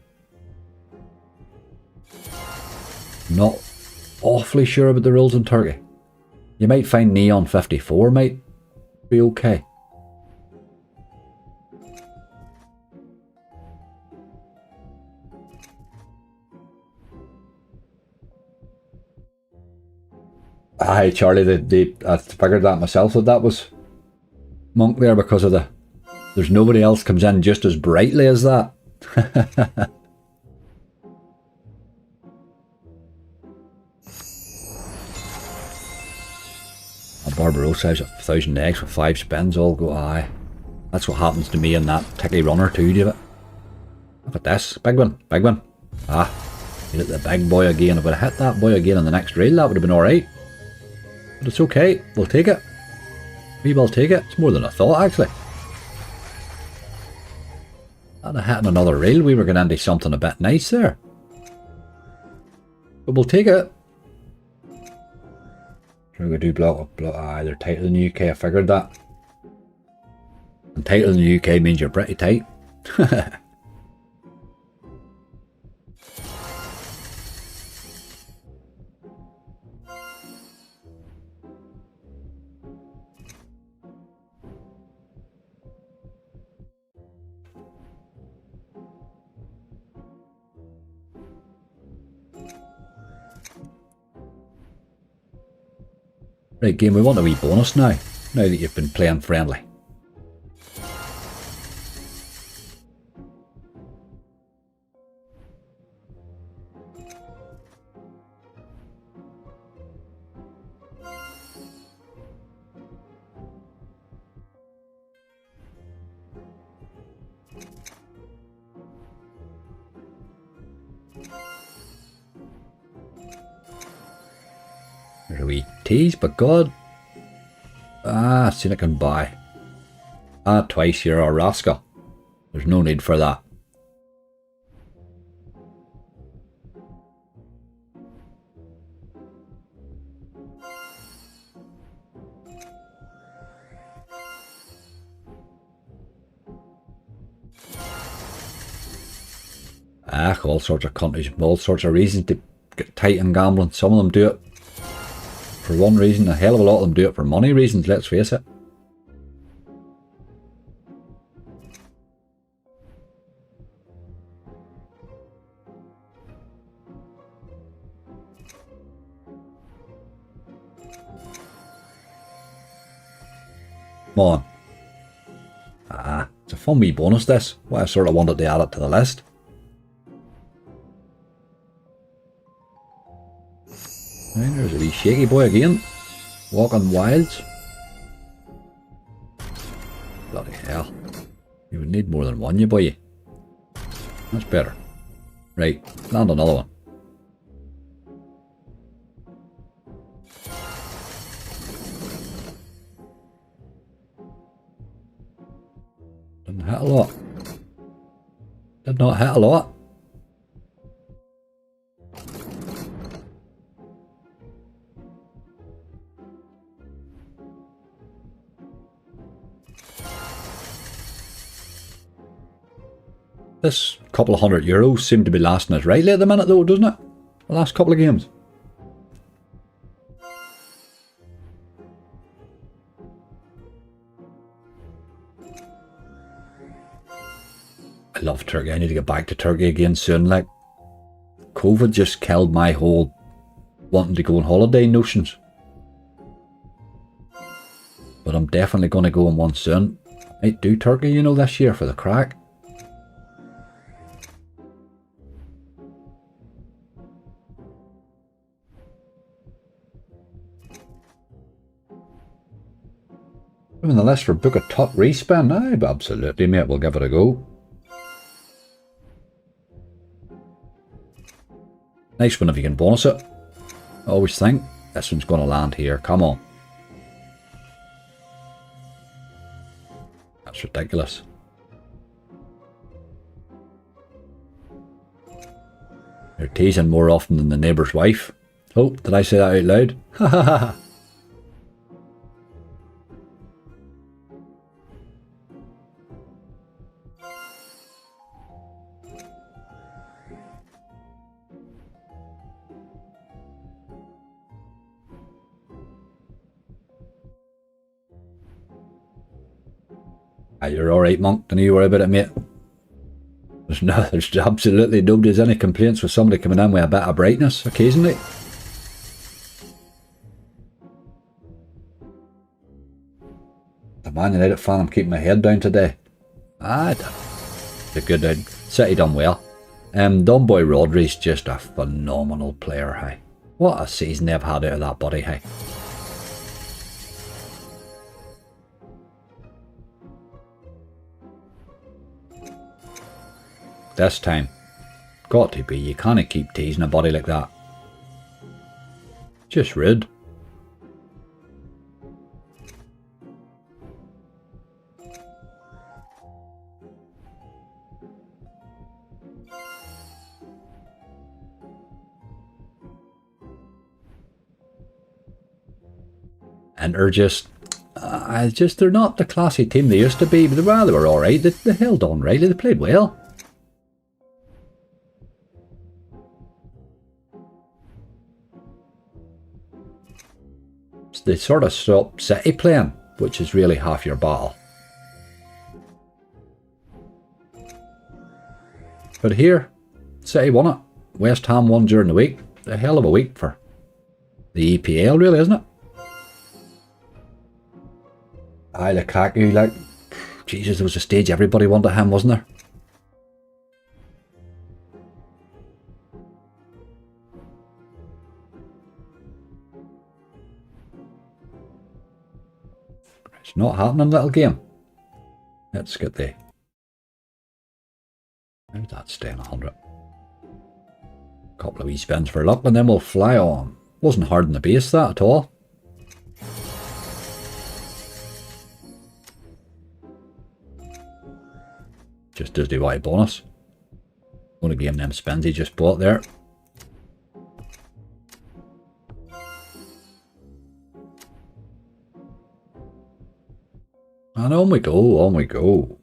awfully sure about the rules in Turkey. You might find Neon 54 might be okay. Aye, Charlie, I figured that myself that was Monk there because of there's nobody else comes in just as brightly as that. A Barbarossa has 1,000 eggs with 5 spins, all go aye. That's what happens to me in that tickly runner too, David. Look at this, big one, big one. Ah, hit the big boy again. If I'd hit that boy again on the next reel, that would have been alright. But it's okay, we'll take it. We will take it. It's more than I thought, actually. Had I hit another reel, we were going into something a bit nice there. But we'll take it. Sure, we do block. Aye, they're tighter in the UK, I figured that. And tighter in the UK means you're pretty tight. Right, game, we want a wee bonus now that you've been playing friendly. There's a wee tease, but God. Ah, seen it can buy. Ah, twice you're a rascal. There's no need for that. Ah, all sorts of countries, all sorts of reasons to get tight in gambling. Some of them do it for one reason, a hell of a lot of them do it for money reasons, let's face it. Come on. Ah, it's a fun wee bonus this. Well, I sort of wanted to add it to the list. Right, there's a wee shaky boy again. Walking wilds. Bloody hell. You would need more than one, you boy. That's better. Right, land another one. Didn't hit a lot. Did not hit a lot. This couple of €100 seem to be lasting us rightly at the minute though, doesn't it? The last couple of games. I love Turkey. I need to get back to Turkey again soon. Like, COVID just killed my whole wanting to go on holiday notions. But I'm definitely going to go on one soon. I might do Turkey, you know, this year for the crack. On the list for book a top respin. Aye, absolutely, mate. We'll give it a go. Nice one if you can bonus it. I always think this one's going to land here. Come on. That's ridiculous. You're teasing more often than the neighbour's wife. Oh, did I say that out loud? Ha ha ha. You're alright, monk. Don't you worry about it, mate. There's absolutely nobody's any complaints with somebody coming in with a bit of brightness occasionally. The Man United fan, I'm keeping my head down today. They're good. City done well. Don Boy Rodri's just a phenomenal player, hey. What a season they've had out of that buddy, hey. This time. Got to be. You can't keep teasing a body like that. Just rude. And they're just... they're not the classy team they used to be, but they were alright. They held on rightly. They played well. They sort of stopped City playing, which is really half your battle. But here, City won it. West Ham won during the week. A hell of a week for the EPL, really, isn't it? Aye, Lukaku, like, Jesus, there was a stage everybody wanted him, wasn't there? It's not happening, little game. Let's get the... How's that staying 100? Couple of wee spins for luck and then we'll fly on. Wasn't hard in the base, that at all. Just does the white bonus. Gonna give him them spins he just bought there. And on we go, on we go.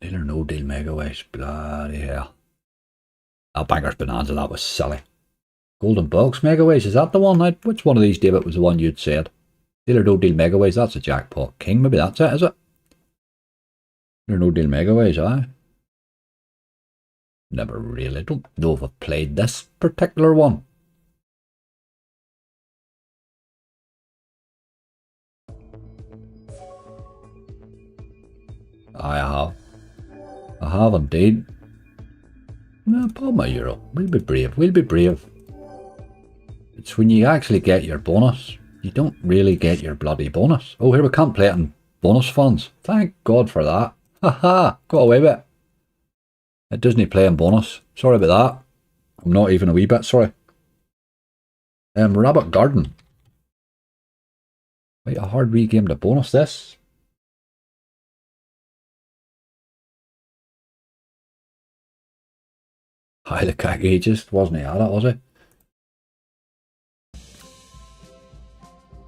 Deal or no deal mega waste, bloody hell. That banker's bonanza, that was silly. Golden box mega waste, is that the one? Which one of these, David, was the one you'd said? Deal or no deal mega waste, that's a jackpot king, maybe that's it, is it? Deal or no deal mega waste, aye. Never really, don't know if I've played this particular one. I have. I have indeed. No, pull my euro. We'll be brave. We'll be brave. It's when you actually get your bonus you don't really get your bloody bonus. Oh, here we can't play it in bonus funds. Thank God for that. Haha, got away with it. It doesn't play in bonus. Sorry about that. I'm not even a wee bit sorry. Rabbit Garden. Quite a hard wee game to bonus this. Hi, the cack just wasn't he at it, was he?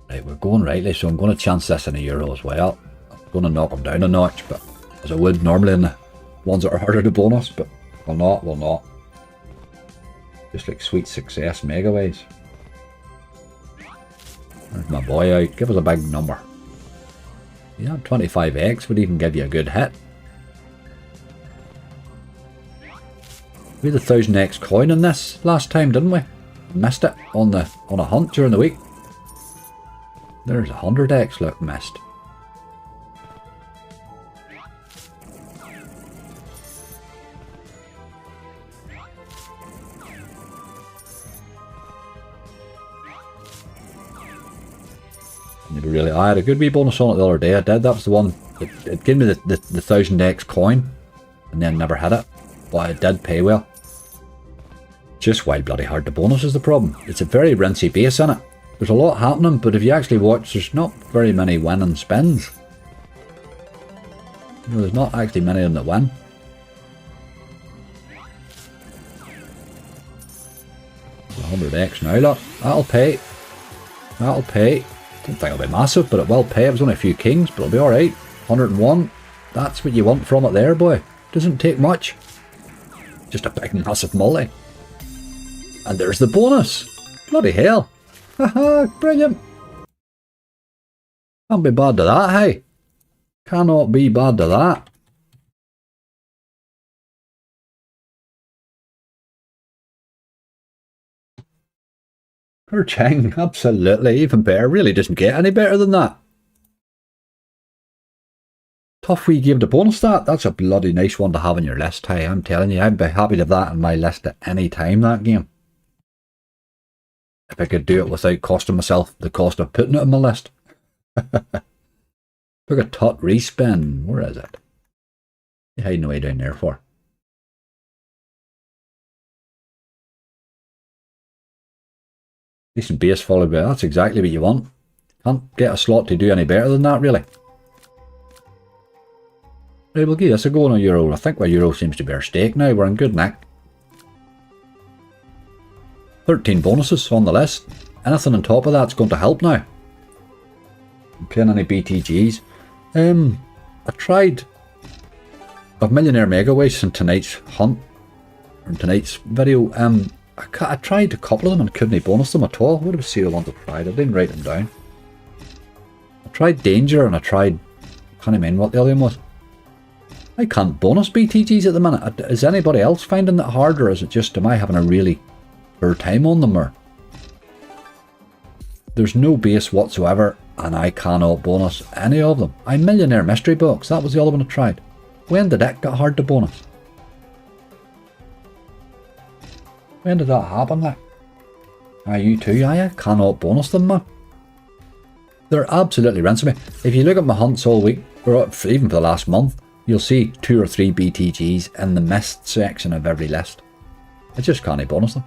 Right, we're going rightly, so I'm going to chance this in a euro as well. I'm going to knock him down a notch, but as I would normally in the ones that are harder to bonus, but will not. Just like sweet success megaways. There's my boy out. Give us a big number. Yeah, 25x would even give you a good hit. We had a 1000x coin in this last time, didn't we? Missed it on a hunt during the week. There's 100x, look, missed. Really, I had a good wee bonus on it the other day. I did. That was the one. It gave me the 1000x coin, and then never hit it. But it did pay well. Just wild bloody hard to bonus is the problem. It's a very rinsy base in it. There's a lot happening, but if you actually watch, there's not very many winning spins. You know, there's not actually many of them that win. There's 100x now, look. That'll pay. That'll pay. Don't think it'll be massive, but it will pay. It was only a few kings, but it'll be alright. 101. That's what you want from it there, boy. Doesn't take much. Just a big massive multi. And there's the bonus. Bloody hell. Haha, brilliant. Can't be bad to that, hey. Cannot be bad to that. Chang, absolutely, even better. Really doesn't get any better than that. Tough wee game to bonus that. That's a bloody nice one to have on your list. Hey, I'm telling you, I'd be happy to have that on my list at any time, that game. If I could do it without costing myself the cost of putting it on my list. Book a tot respin. Where is it? You're hiding away down there for. Decent base followed by that's exactly what you want. Can't get a slot to do any better than that, really. Right, we'll give this a go on a euro. I think my euro seems to be our stake now. We're in good nick. 13 bonuses on the list. Anything on top of that's going to help now. I'm playing any BTGs. I tried a millionaire megaways in tonight's hunt, or in tonight's video. I tried a couple of them and couldn't bonus them at all. What did I see the ones I tried? I didn't write them down. I tried Danger and I tried, I can't remember what the other one was. I can't bonus BTGs at the minute. Is anybody else finding that hard, or is it just, am I having a really poor time on them? Or there's no base whatsoever and I cannot bonus any of them. I Millionaire Mystery Box, that was the other one I tried. When did it get hard to bonus? When did that happen, like? You too, I cannot bonus them, man. They're absolutely rinsing me. If you look at my hunts all week, or even for the last month, you'll see 2 or 3 BTGs in the missed section of every list. I just can't bonus them.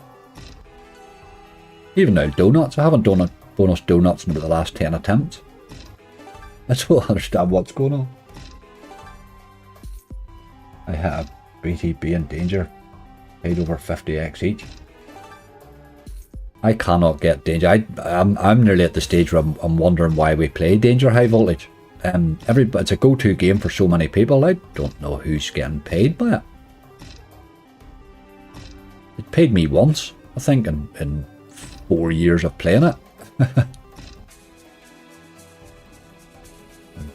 Even now, donuts. I haven't bonus donuts in about the last 10 attempts. I don't understand what's going on. I have BTB and Danger. Paid over 50x each. I cannot get Danger. I'm nearly at the stage where I'm wondering why we play Danger High Voltage. It's a go-to game for so many people. I don't know who's getting paid by it. It paid me once, I think, in 4 years of playing it. A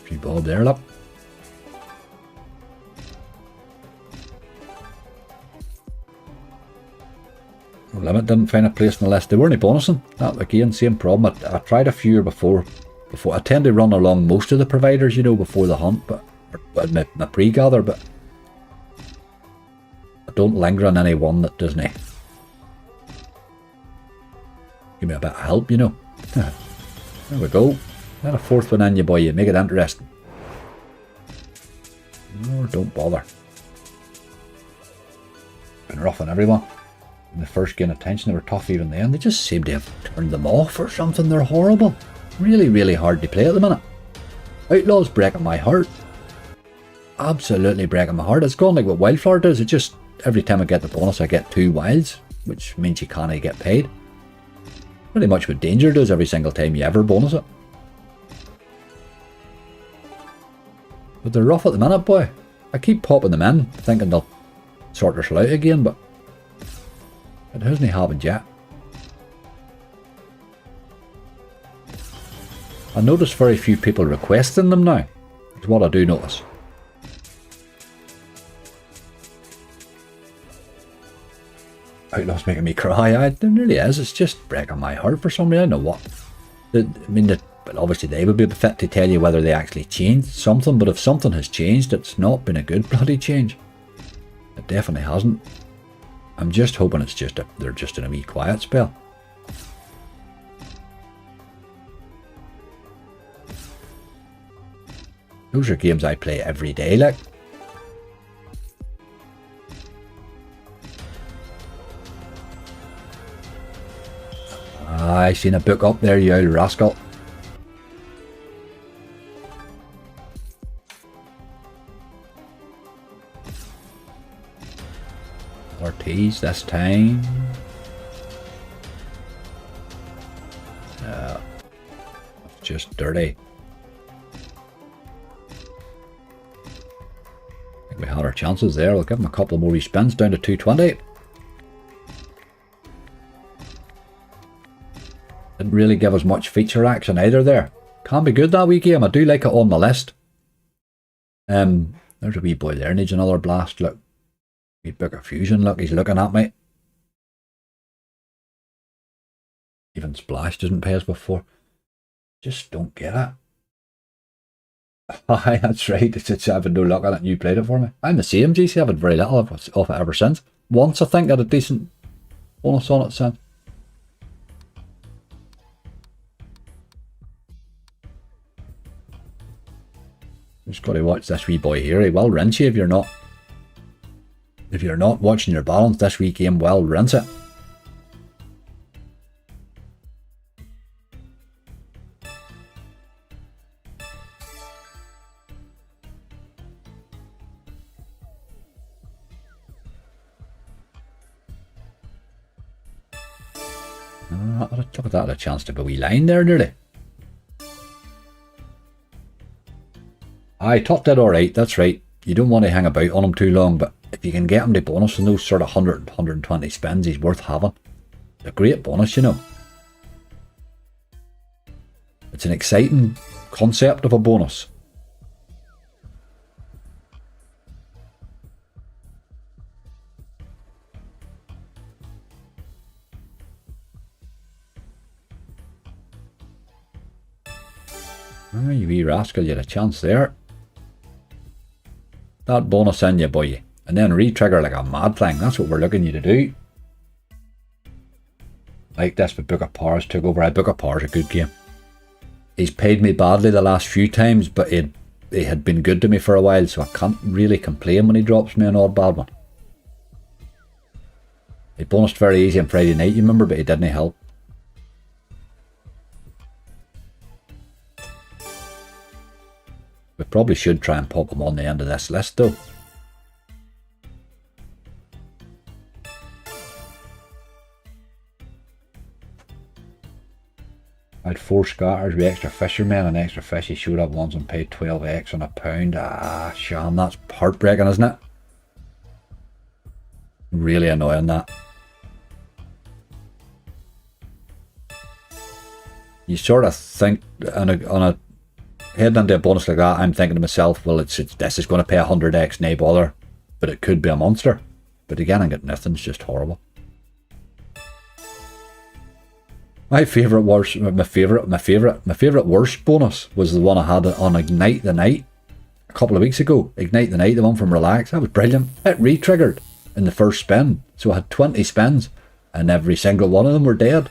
few bob there, look. Limit didn't find a place in the list. They weren't bonusing. That again, same problem. I tried a few before. I tend to run along most of the providers, you know, before the hunt, but my pre-gather, but I don't linger on any one that doesn't give me a bit of help, you know. There we go. Then a fourth one in you, boy. You make it interesting. No, don't bother. Been rough on everyone. In the first gain of tension, they were tough even then. They just seem to have turned them off or something. They're horrible. Really, really hard to play at the minute. Outlaw's breaking my heart. Absolutely breaking my heart. It's gone like what Wildflower does. It just, every time I get the bonus, I get 2 wilds, which means you can't get paid. Pretty much what Danger does every single time you ever bonus it. But they're rough at the minute, boy. I keep popping them in, thinking they'll sort their out again, but it hasn't happened yet. I notice very few people requesting them now. Is what I do notice. Outlaw's making me cry. It really is. It's just breaking my heart for some reason. I don't know what. But obviously they would be fit to tell you whether they actually changed something. But if something has changed, it's not been a good bloody change. It definitely hasn't. I'm just hoping it's just they're just in a wee quiet spell. Those are games I play every day, like. I seen a book up there, you old rascal. Ortiz this time. Just dirty. I think we had our chances there. We'll give him a couple more respins down to 220. Didn't really give us much feature action either there. Can be good that wee game. I do like it on my list. There's a wee boy there. Needs another blast. Look. Wee Book of Fusion. Look, he's looking at me. Even Splash doesn't pay us before. Just don't get it. Aye, that's right. It's having no luck on it and you played it for me. I'm the same, GC. I've had very little of it ever since. Once I think I had a decent bonus on it since. Just got to watch this wee boy here. He will rinse you if you're not. If you're not watching your balance, this wee game will rinse it. Look at that, a chance to go wee line there nearly. I topped it alright, that's right. You don't want to hang about on him too long, but if you can get him to bonus in those sort of 100, 120 spins, he's worth having. It's a great bonus, you know. It's an exciting concept of a bonus. Oh, you wee rascal, you had a chance there. That bonus in you, boy. And then re-trigger like a mad thing. That's what we're looking you to do. Like this, but Book of Powers took over. Book of Powers a good game. He's paid me badly the last few times, but he had been good to me for a while, so I can't really complain when he drops me an odd bad one. He bonused very easy on Friday night, you remember, but he didn't help. We probably should try and pop him on the end of this list though. I had 4 scatters with extra fishermen and extra fish. He showed up once and paid 12x on a pound. Ah, Sham, that's heartbreaking, isn't it? Really annoying, that. You sort of think on a heading into a bonus like that, I'm thinking to myself, well, this is going to pay 100x, no bother, but it could be a monster. But again, I get nothing. It's just horrible. My favourite worst bonus was the one I had on Ignite the Night a couple of weeks ago. Ignite the Night, the one from Relax. That was brilliant. It re-triggered in the first spin, so I had 20 spins, and every single one of them were dead.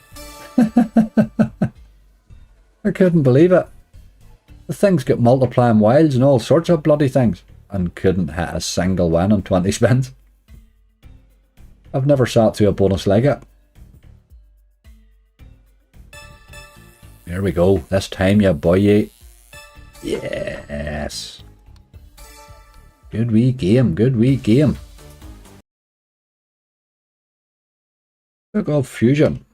I couldn't believe it. The things get multiplying wilds and all sorts of bloody things, and couldn't hit a single win on 20 spins. I've never sat through a bonus like it. Here we go. This time, you boy. Yes. Good wee game. Good wee game. Look of fusion.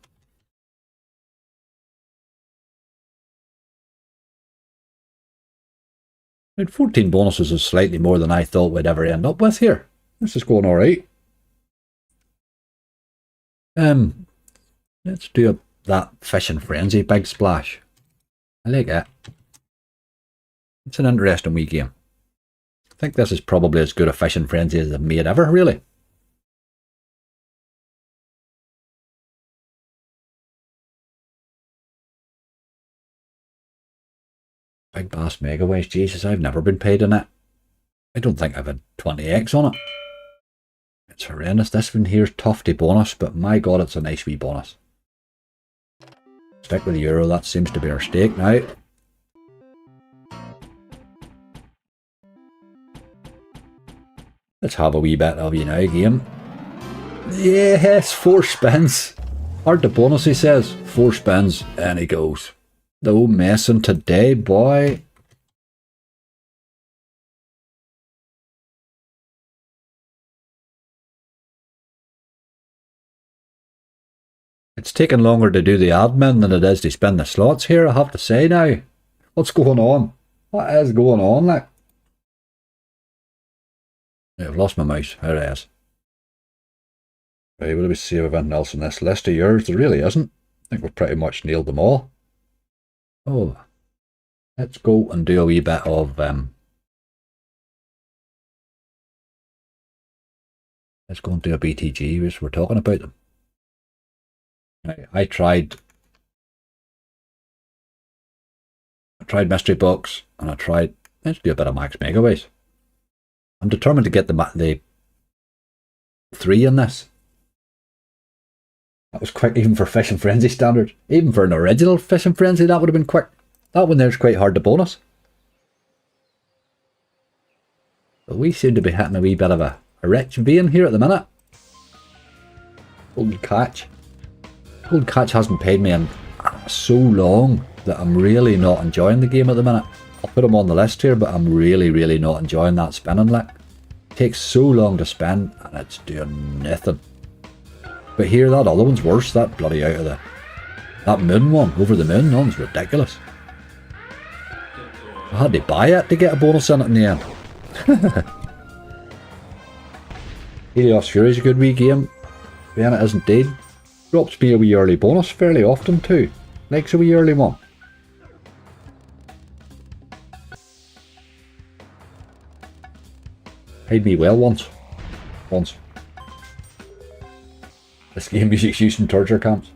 Right, 14 bonuses is slightly more than I thought we'd ever end up with here. This is going alright. Let's do that Fishing Frenzy big splash. I like it. It's an interesting wee game. I think this is probably as good a Fishing Frenzy as they've made ever, really. Big Bass Mega Waste, Jesus, I've never been paid in it. I don't think I've had 20x on it. It's horrendous. This one here's tough to bonus, but my god, it's a nice wee bonus. Stick with the euro, that seems to be our stake now. Let's have a wee bit of you now, game. Yes, 4 spins. Hard to bonus, he says. 4 spins, and he goes. No messing today, boy. It's taking longer to do the admin than it is to spin the slots here, I have to say now. What's going on? What is going on, like? Yeah, I've lost my mouse. There it is. Right, will we see if I've anything else on this list of yours? There really isn't. I think we've pretty much nailed them all. Oh, let's go and do a wee bit of let's go and do a BTG as we're talking about them. I tried Mystery Box, and let's do a bit of Max Megaways. I'm determined to get the 3 in this. That was quick even for Fishing Frenzy standards. Even for an original Fishing Frenzy, that would have been quick. That one there's quite hard to bonus. But we seem to be hitting a wee bit of a rich vein here at the minute. Golden Catch. Golden Catch hasn't paid me in so long that I'm really not enjoying the game at the minute. I'll put him on the list here, but I'm really not enjoying that spinning lick. It takes so long to spin, and it's doing nothing. But here, that other one's worse. That bloody out of the... That moon one, over the moon, that one's ridiculous. I had to buy it to get a bonus in it in the end. Helios Fury's a good wee game. Then it is indeed. Drops me a wee early bonus fairly often too. Likes a wee early one. Paid me well once. This game music's used in torture camps.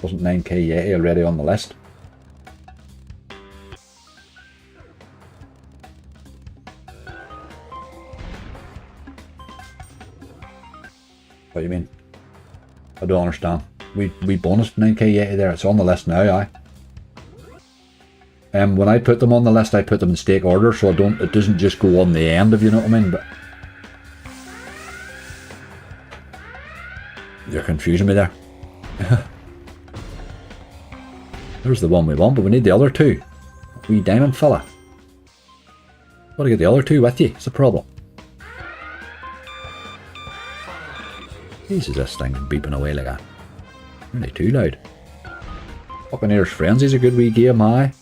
Wasn't 9k yet already on the list. What do you mean? I don't understand. We bonused 9k Yeti there. It's on the list now, aye. When I put them on the list, I put them in stake order, so it doesn't just go on the end, if you know what I mean. But you're confusing me there. There's the one we want, but we need the other 2. Wee diamond fella. Gotta get the other 2 with you. It's a problem. Jesus, this thing's beeping away like that. Really too loud. Buccaneers Frenzy's a good wee game, aye.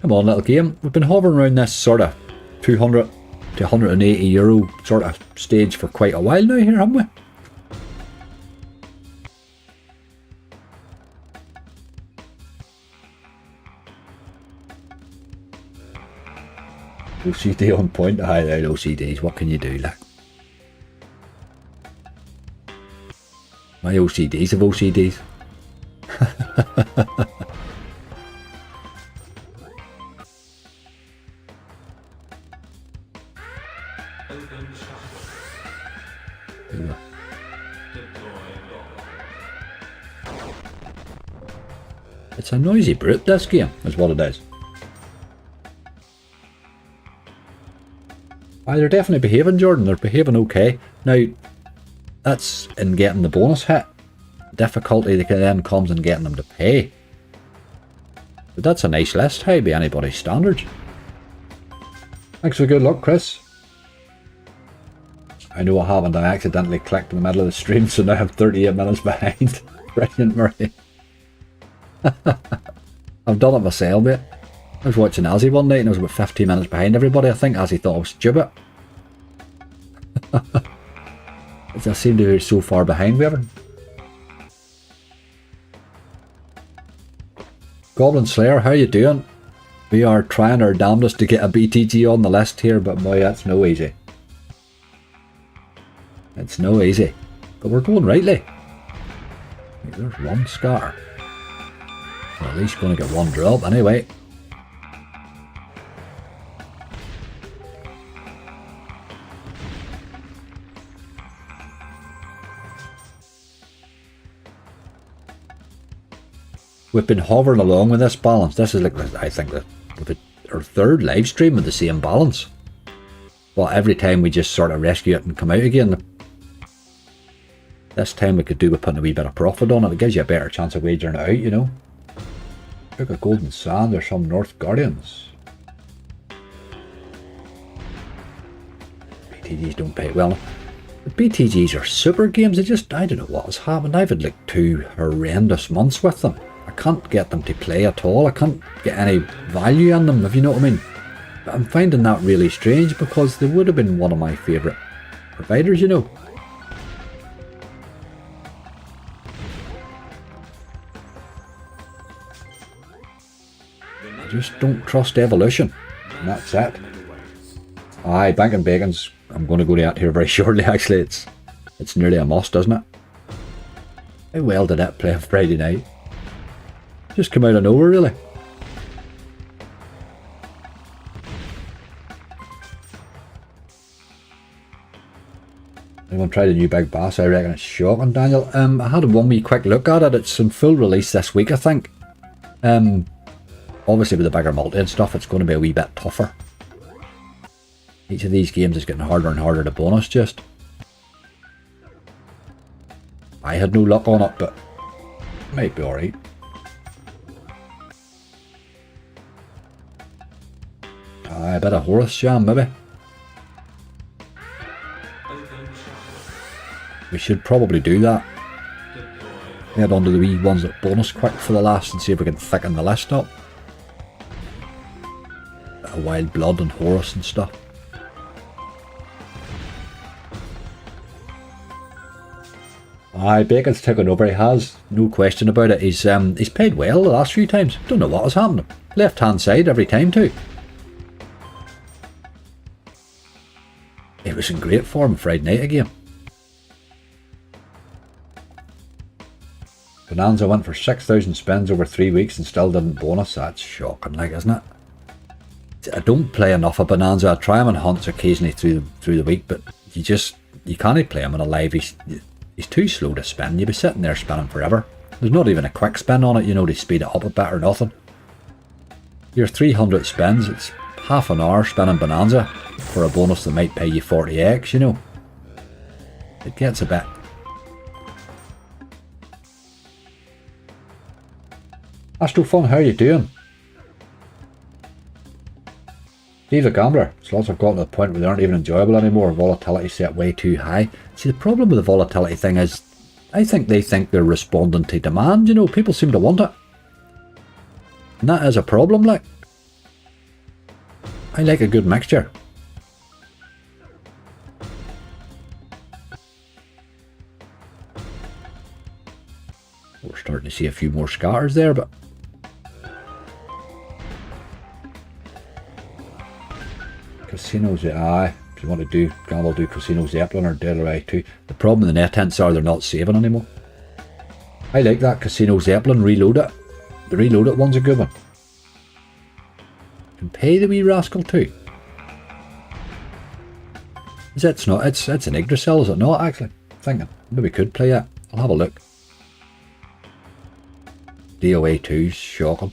Come on, little game. We've been hovering around this sort of 200 to 180 euro sort of stage for quite a while now here, haven't we? OCD on point. Aye, OCDs. What can you do, like? My OCDs have OCDs. It's a noisy brute, this game, is what it is. Aye, they're definitely behaving, Jordan. They're behaving okay. Now, that's in getting the bonus hit. Difficulty that then comes in getting them to pay. But that's a nice list, hey, by anybody's standards. Thanks for good luck, Chris. I know what happened. I accidentally clicked in the middle of the stream, so now I'm 38 minutes behind. Brilliant, Murray. I've done it myself, mate. I was watching Azzy one night and I was about 15 minutes behind everybody. I think Azzy thought I was stupid. I seem to be so far behind with everything. Goblin Slayer, how you doing? We are trying our damnedest to get a BTG on the list here, but boy, that's no easy. It's no easy. But we're going rightly. There's one scatter. Well, at least going to get one drop anyway. We've been hovering along with this balance. This is like, I think, our third live stream with the same balance. Well, every time we just sort of rescue it and come out again. This time we could do with putting a wee bit of profit on it. It gives you a better chance of wagering it out, you know. Look at Golden Sand. There's some North Guardians. BTGs don't pay well. The BTGs are super games. I don't know what has happened. I've had like 2 horrendous months with them. I can't get them to play at all. I can't get any value in them, if you know what I mean. But I'm finding that really strange because they would have been one of my favourite providers, you know. I just don't trust evolution. And that's it. Aye, Bank and Bacon's, I'm going to go to that here very shortly actually. It's nearly a must, isn't it? How well did it play on Friday night? Just come out of nowhere, really. Anyone tried a new Big Bass? I reckon it's shocking, Daniel. I had one wee quick look at it. It's in full release this week, I think. Obviously with the bigger multi and stuff, it's going to be a wee bit tougher. Each of these games is getting harder and harder to bonus, just. I had no luck on it, but it might be alright. A bit of Horus Jam, maybe. We should probably do that. Head on to the wee ones that bonus quick for the last and see if we can thicken the list up. Bit of Wild Blood and Horus and stuff. Aye, Bacon's taken over, he has. No question about it. He's played well the last few times. Don't know what has happened. Left hand side every time too. He was in great form Friday night again. Bonanza went for 6,000 spins over 3 weeks and still didn't bonus. That's shocking, like, isn't it? I don't play enough of Bonanza. I try him in hunts occasionally through the week, but you can't play him in a live. He's too slow to spin. You'll be sitting there spinning forever. There's not even a quick spin on it, you know, to speed it up a bit or nothing. Your 300 spins, it's half an hour spinning Bonanza for a bonus that might pay you 40x, you know. It gets a bit. Astro Fun, how are you doing? Steve the Gambler, slots have gotten to the point where they aren't even enjoyable anymore. Volatility set way too high. See, the problem with the volatility thing is, I think they think they're responding to demand, you know, people seem to want it. And that is a problem, like. I like a good mixture. We're starting to see a few more scatters there, but Casinos, aye. If you want to do gamble, do Casino Zeppelin or Delray too. The problem with the net hints are they're not saving anymore. I like that Casino Zeppelin, reload it. The reload it one's a good one. You can pay the wee rascal too. It's not, it's an Yggdrasil, is it not actually? I'm thinking, maybe we could play it. I'll have a look. DOA 2's shocking.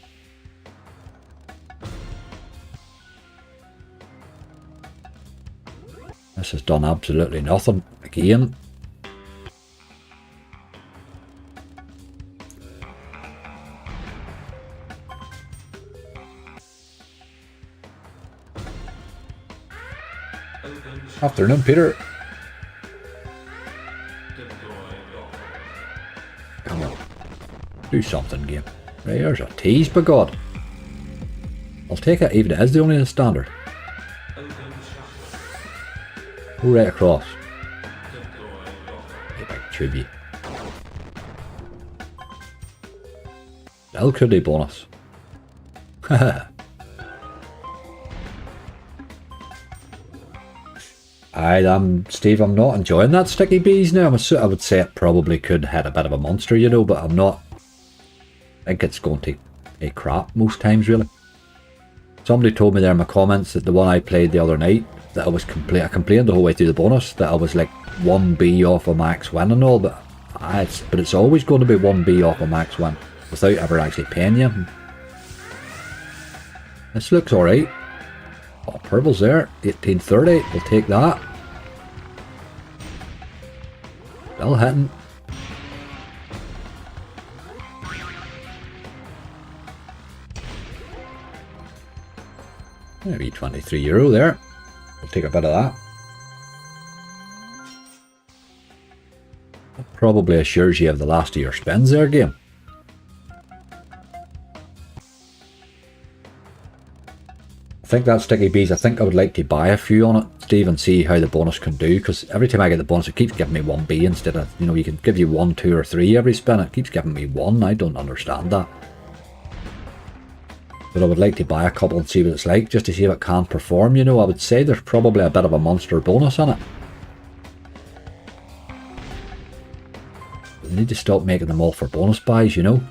This has done absolutely nothing again. Afternoon, Peter. Come on. Do something, game. Right, there's a tease, by God. I'll take it even as the only standard. Go right across. Hey, big tubey. Still could be bonus. Haha. Steve, I'm not enjoying that sticky bees now. I would say it probably could hit a bit of a monster, you know, but I'm not. I think it's going to take crap most times, really. Somebody told me there in my comments that the one I played the other night, that I complained the whole way through the bonus, that I was like 1B off a max win and all, but it's always going to be 1B off a max win without ever actually paying you. This looks alright. Oh, purple's there. 1830. We'll take that. Still hitting. Maybe €23 there. We'll take a bit of that. That probably assures you of the last of your spins there, game. I think that sticky bees, I think I would like to buy a few on it, Steve, and see how the bonus can do, because every time I get the bonus it keeps giving me 1B instead of, you know, you can give you 1, 2 or 3 every spin. It keeps giving me 1. I don't understand that. But I would like to buy a couple and see what it's like, just to see if it can perform, you know. I would say there's probably a bit of a monster bonus in it. They need to stop making them all for bonus buys, you know.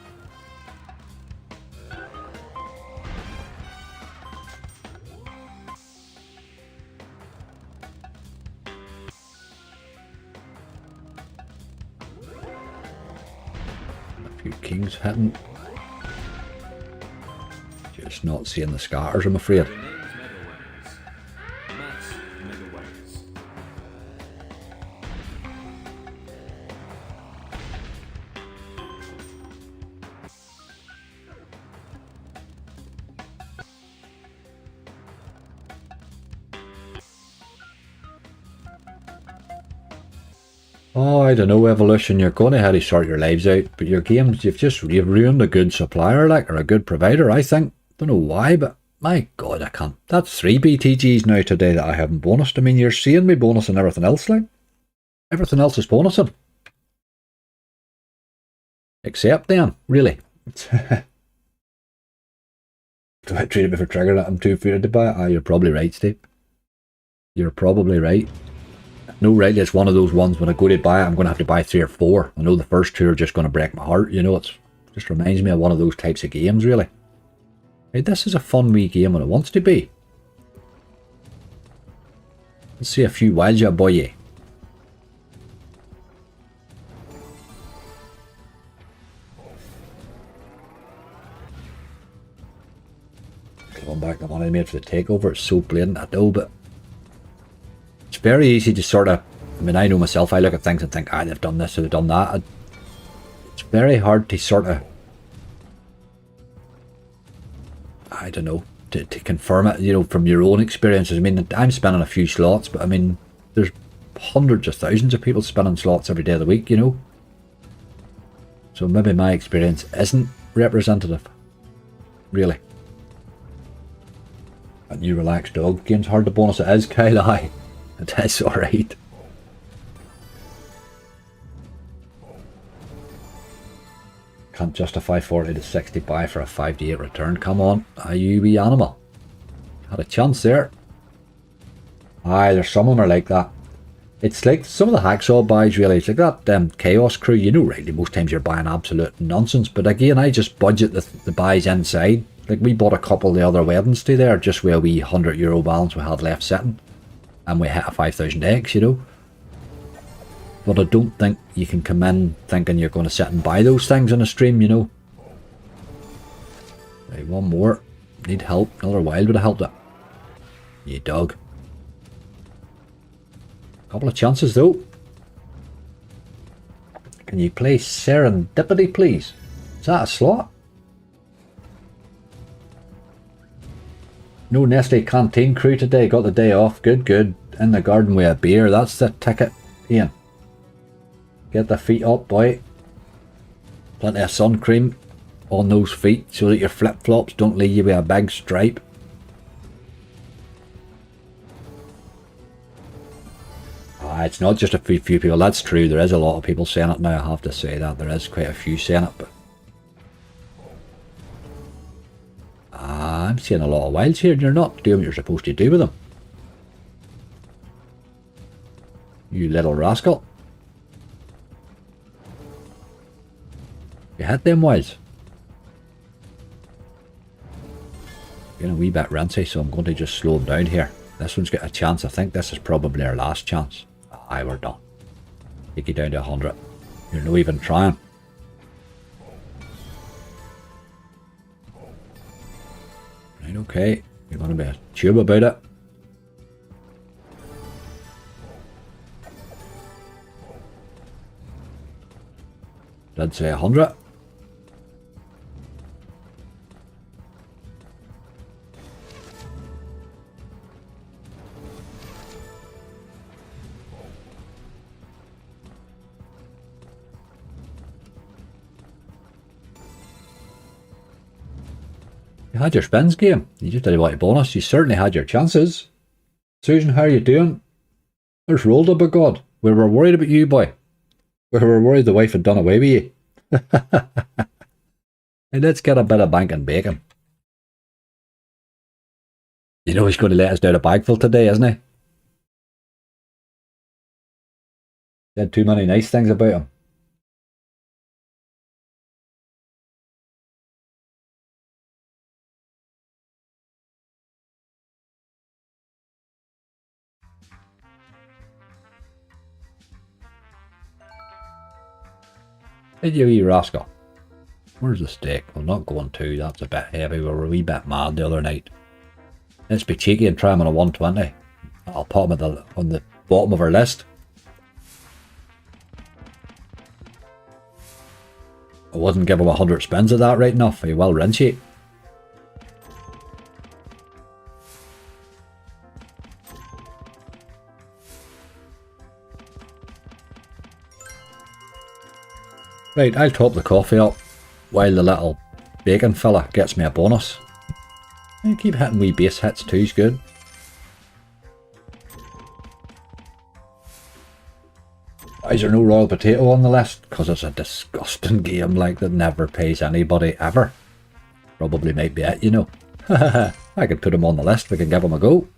Kings hitting. Just not seeing the scatters, I'm afraid. Oh, I don't know, Evolution, you're going to have to sort your lives out, but your games, you've ruined a good supplier, like, or a good provider, I think. Don't know why, but my God, I can't. That's 3 BTGs now today that I haven't bonused. I mean, you're seeing me bonusing everything else, like. Everything else is bonusing. Except them, really. Do I treat it before trigger that I'm too afraid to buy it? Ah, you're probably right, Steve. You're probably right. No, really, it's one of those ones when I go to buy it, I'm going to have to buy 3 or 4. I know the first 2 are just going to break my heart, you know, it just reminds me of one of those types of games, really. Hey, this is a fun wee game when it wants to be. Let's see a few wilds, ya boy. Going back the money I made for the takeover, it's so blatant, I know, but it's very easy to sort of, I mean, I know myself, I look at things and think, ah, they've done this or they've done that. It's very hard to sort of, I don't know, to confirm it, you know, from your own experiences. I mean, I'm spinning a few slots, but I mean, there's hundreds of thousands of people spinning slots every day of the week, you know. So maybe my experience isn't representative, really. A new relaxed dog game's hard to bonus. It is, Kyle. Aye. It is alright. Can't justify 40 to 60 buy for a 5 to 8 return. Come on, are you wee animal? Had a chance there. Aye, there's some of them are like that. It's like some of the hacksaw buys, really. It's like that Chaos Crew. You know, rightly, most times you're buying absolute nonsense. But again, I just budget the buys inside. Like, we bought a couple the other Wednesday there, just with a wee €100 balance we had left sitting. And we hit a 5,000X, you know. But I don't think you can come in thinking you're going to sit and buy those things on a stream, you know. one more. Need help. Another wild would have helped it. You dog. Couple of chances though. Can you play Serendipity, please? Is that a slot? No Nestle canteen crew today. Got the day off. Good, good. In the garden with a beer. That's the ticket, Ian. Get the feet up, boy. Plenty of sun cream on those feet so that your flip-flops don't leave you with a big stripe. It's not just a few people. That's true. There is a lot of people saying it now. I have to say that. There is quite a few saying it, but I'm seeing a lot of wilds here and you're not doing what you're supposed to do with them. You little rascal. You hit them wilds. Getting a wee bit rancy, so I'm going to just slow them down here. This one's got a chance. I think this is probably our last chance. Aye, we're done. Take you down to 100. You're no even trying. Right, okay. You're going to be a tube about it. Did say 100. You had your spins, game. You just didn't want a bonus. You certainly had your chances. Susan, how are you doing? There's Rolda, by God. We were worried about you, boy. We were worried the wife had done away with you. Hey, let's get a bit of bank and bacon. You know he's going to let us down a bagful today, isn't he? Said too many nice things about him. Did you, wee rascal? Where's the steak? Well, not going to. That's a bit heavy. We were a wee bit mad the other night. Let's be cheeky and try him on a 120. I'll put him on the bottom of our list. I wouldn't give him 100 spins at that right enough. He will rinse you. Right, I'll top the coffee up while the little bacon fella gets me a bonus. And keep hitting wee base hits too is good. Why is there no Royal Potato on the list? Because it's a disgusting game like that never pays anybody ever. Probably might be it, you know. I could put him on the list, we can give him a go.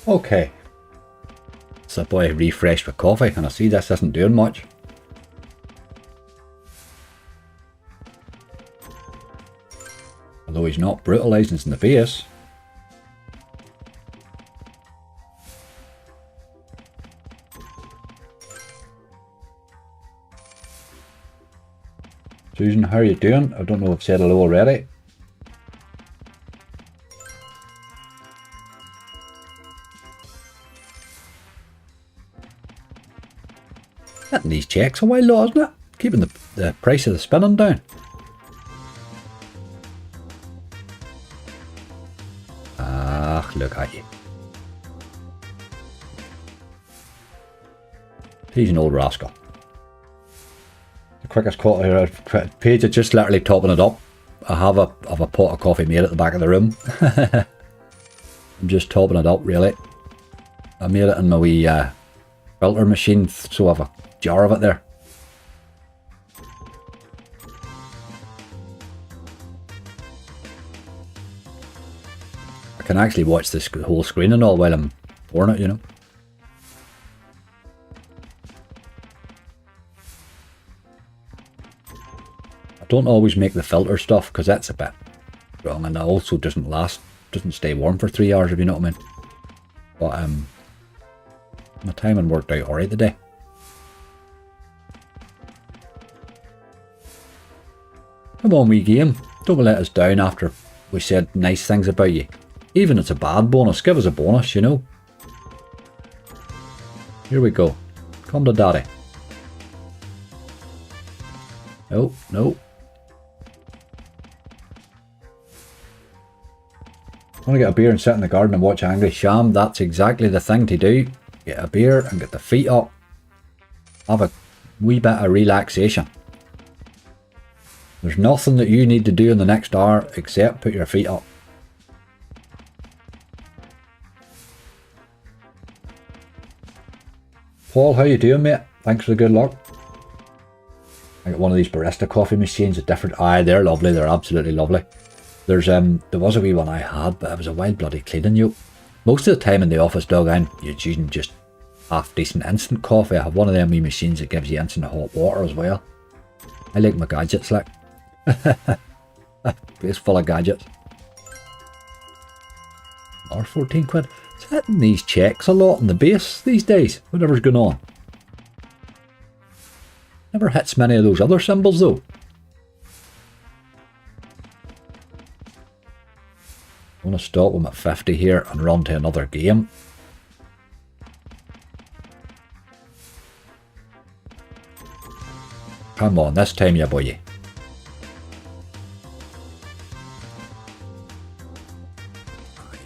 Okay. So boy refreshed with coffee and I see this isn't doing much. Although he's not brutalising us in the face. Susan, how are you doing? I don't know if I've said hello already. Getting these checks a while though, isn't it? keeping the price of the spinning down. Ah, look at you. He's an old rascal. The quickest page is just literally topping it up. I have a pot of coffee made at the back of the room. I'm just topping it up, really. I made it in my wee filter machine, so I have a jar of it there. I can actually watch this whole screen and all while I'm pouring it, you know. I don't always make the filter stuff because that's a bit strong, and it also doesn't stay warm for 3 hours, if you know what I mean. But my timing worked out alright today. Come on, wee game. Don't let us down after we said nice things about you. Even if it's a bad bonus, give us a bonus, you know. Here we go. Come to daddy. No, no. I want to get a beer and sit in the garden and watch Angry Sham. That's exactly the thing to do. Get a beer and get the feet up. Have a wee bit of relaxation. There's nothing that you need to do in the next hour except put your feet up. Paul, how you doing, mate? Thanks for the good luck. I got one of these barista coffee machines, a different... Aye, they're lovely. They're absolutely lovely. There's there was a wee one I had, but it was a wild bloody cleaning you. Most of the time in the office, dog, I'm using just half decent instant coffee. I have one of them wee machines that gives you instant hot water as well. I like my gadgets, like. Place full of gadgets. Or 14 quid. It's hitting these checks a lot in the base these days, whatever's going on. Never hits many of those other symbols though. I'm going to stop them at 50 here and run to another game. Come on, this time you boy. You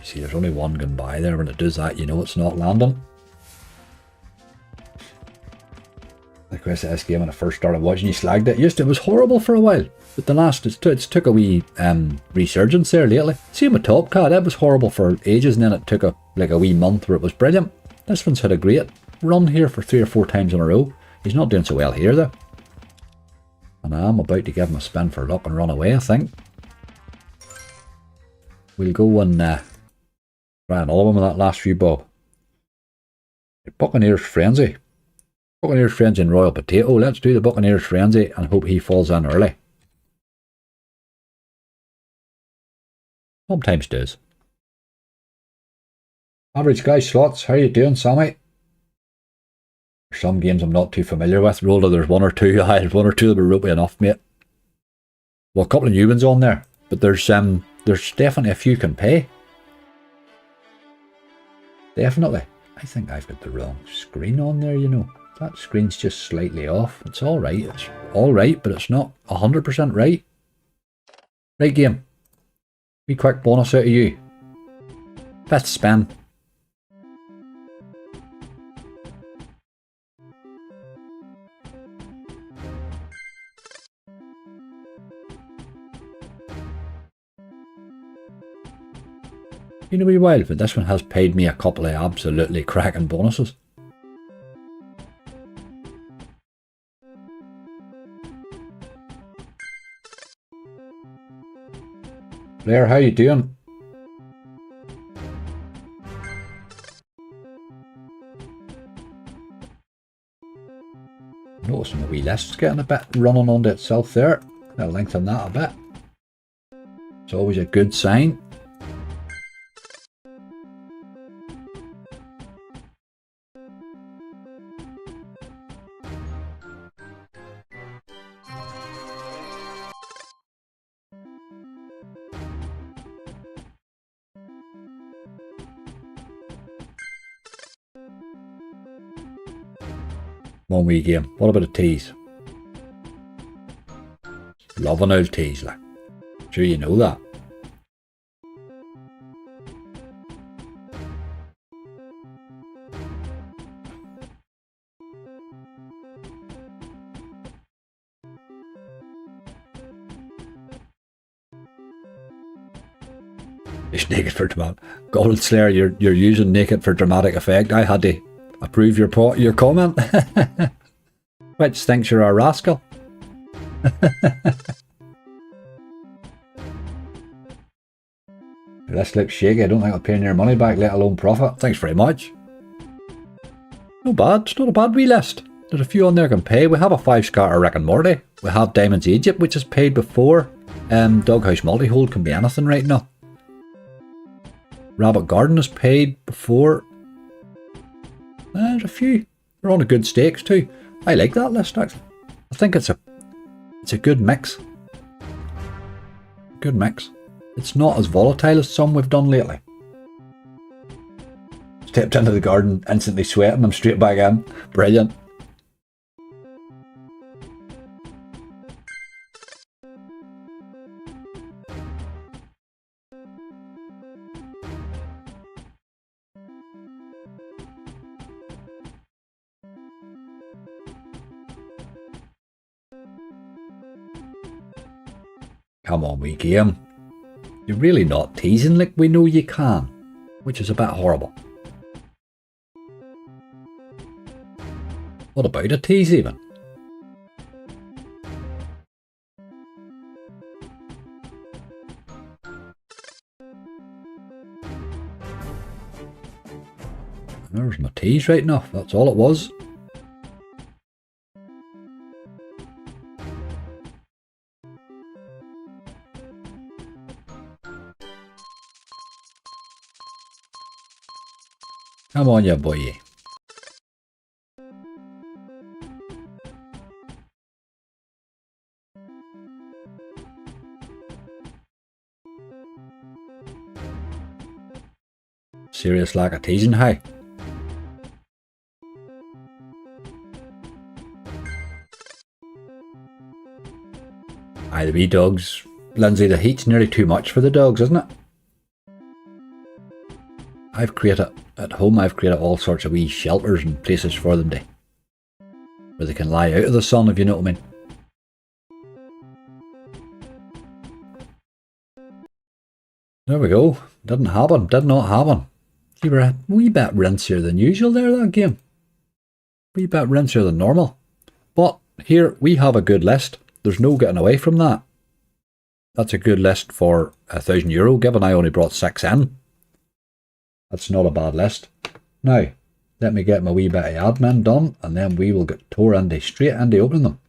see there's only one going by there. When it does that, you know it's not landing. Like I said, this game when I first started watching, you slagged it. It was horrible for a while. But the last, it's took a wee resurgence there lately. Same with Top Cat, it was horrible for ages and then it took like a wee month where it was brilliant. This one's had a great run here for 3 or 4 times in a row. He's not doing so well here though. And I'm about to give him a spin for luck and run away, I think. We'll go and try another one with that last few bob. Buccaneers Frenzy. Buccaneers Frenzy and Royal Potato. Let's do the Buccaneers Frenzy and hope he falls in early. Sometimes does. Average Guy Slots, how you doing, Sammy? There's some games I'm not too familiar with. Roller, there's one or two. I had one or two that were ropey enough, mate. Well, a couple of new ones on there, but there's definitely a few can pay. Definitely. I think I've got the wrong screen on there, you know. That screen's just slightly off. It's alright. It's alright, but it's not 100% right. Right, game. Wee quick bonus out of you. 5th spin. Been a wee while, but this one has paid me a couple of absolutely cracking bonuses. Blair, how you doing? Noticing the wee list's getting a bit running onto itself there. I'll lengthen that a bit. It's always a good sign. One wee game. What about a tease? Love an old tease, like. Sure you know that. It's naked for dramatic. Golden Slayer, you're using naked for dramatic effect. I had to approve your comment. Which thinks you're a rascal. This looks shaky. I don't think I'll pay your money back, let alone profit. Thanks very much. No bad. It's not a bad wee list. There's a few on there can pay. We have a 5-scatter Rick and Morty. We have Diamonds Egypt, which is paid before. Doghouse Multi-Hold can be anything right now. Rabbit Garden is paid before. There's a few. They're on a good stakes too. I like that list actually. I think it's a good mix. Good mix. It's not as volatile as some we've done lately. Stepped into the garden, instantly sweating. I'm straight back in. Brilliant. Come on, wee game. You're really not teasing like we know you can, which is a bit horrible. What about a tease even? There's my tease right enough, that's all it was. Come on, you boy. Serious lack of teasing, hey? Aye, the wee dogs. Lindsay, the heat's nearly too much for the dogs, isn't it? At home I've created all sorts of wee shelters and places for them to where they can lie out of the sun, if you know what I mean. There we go. Didn't happen. Did not happen. You were a wee bit rincier than usual there, that game. Wee bit rincier than normal. But here we have a good list. There's no getting away from that. That's a good list for €1,000, given I only brought 6 in. That's not a bad list. Now, let me get my wee bit of admin done, and then we will get straight into opening them.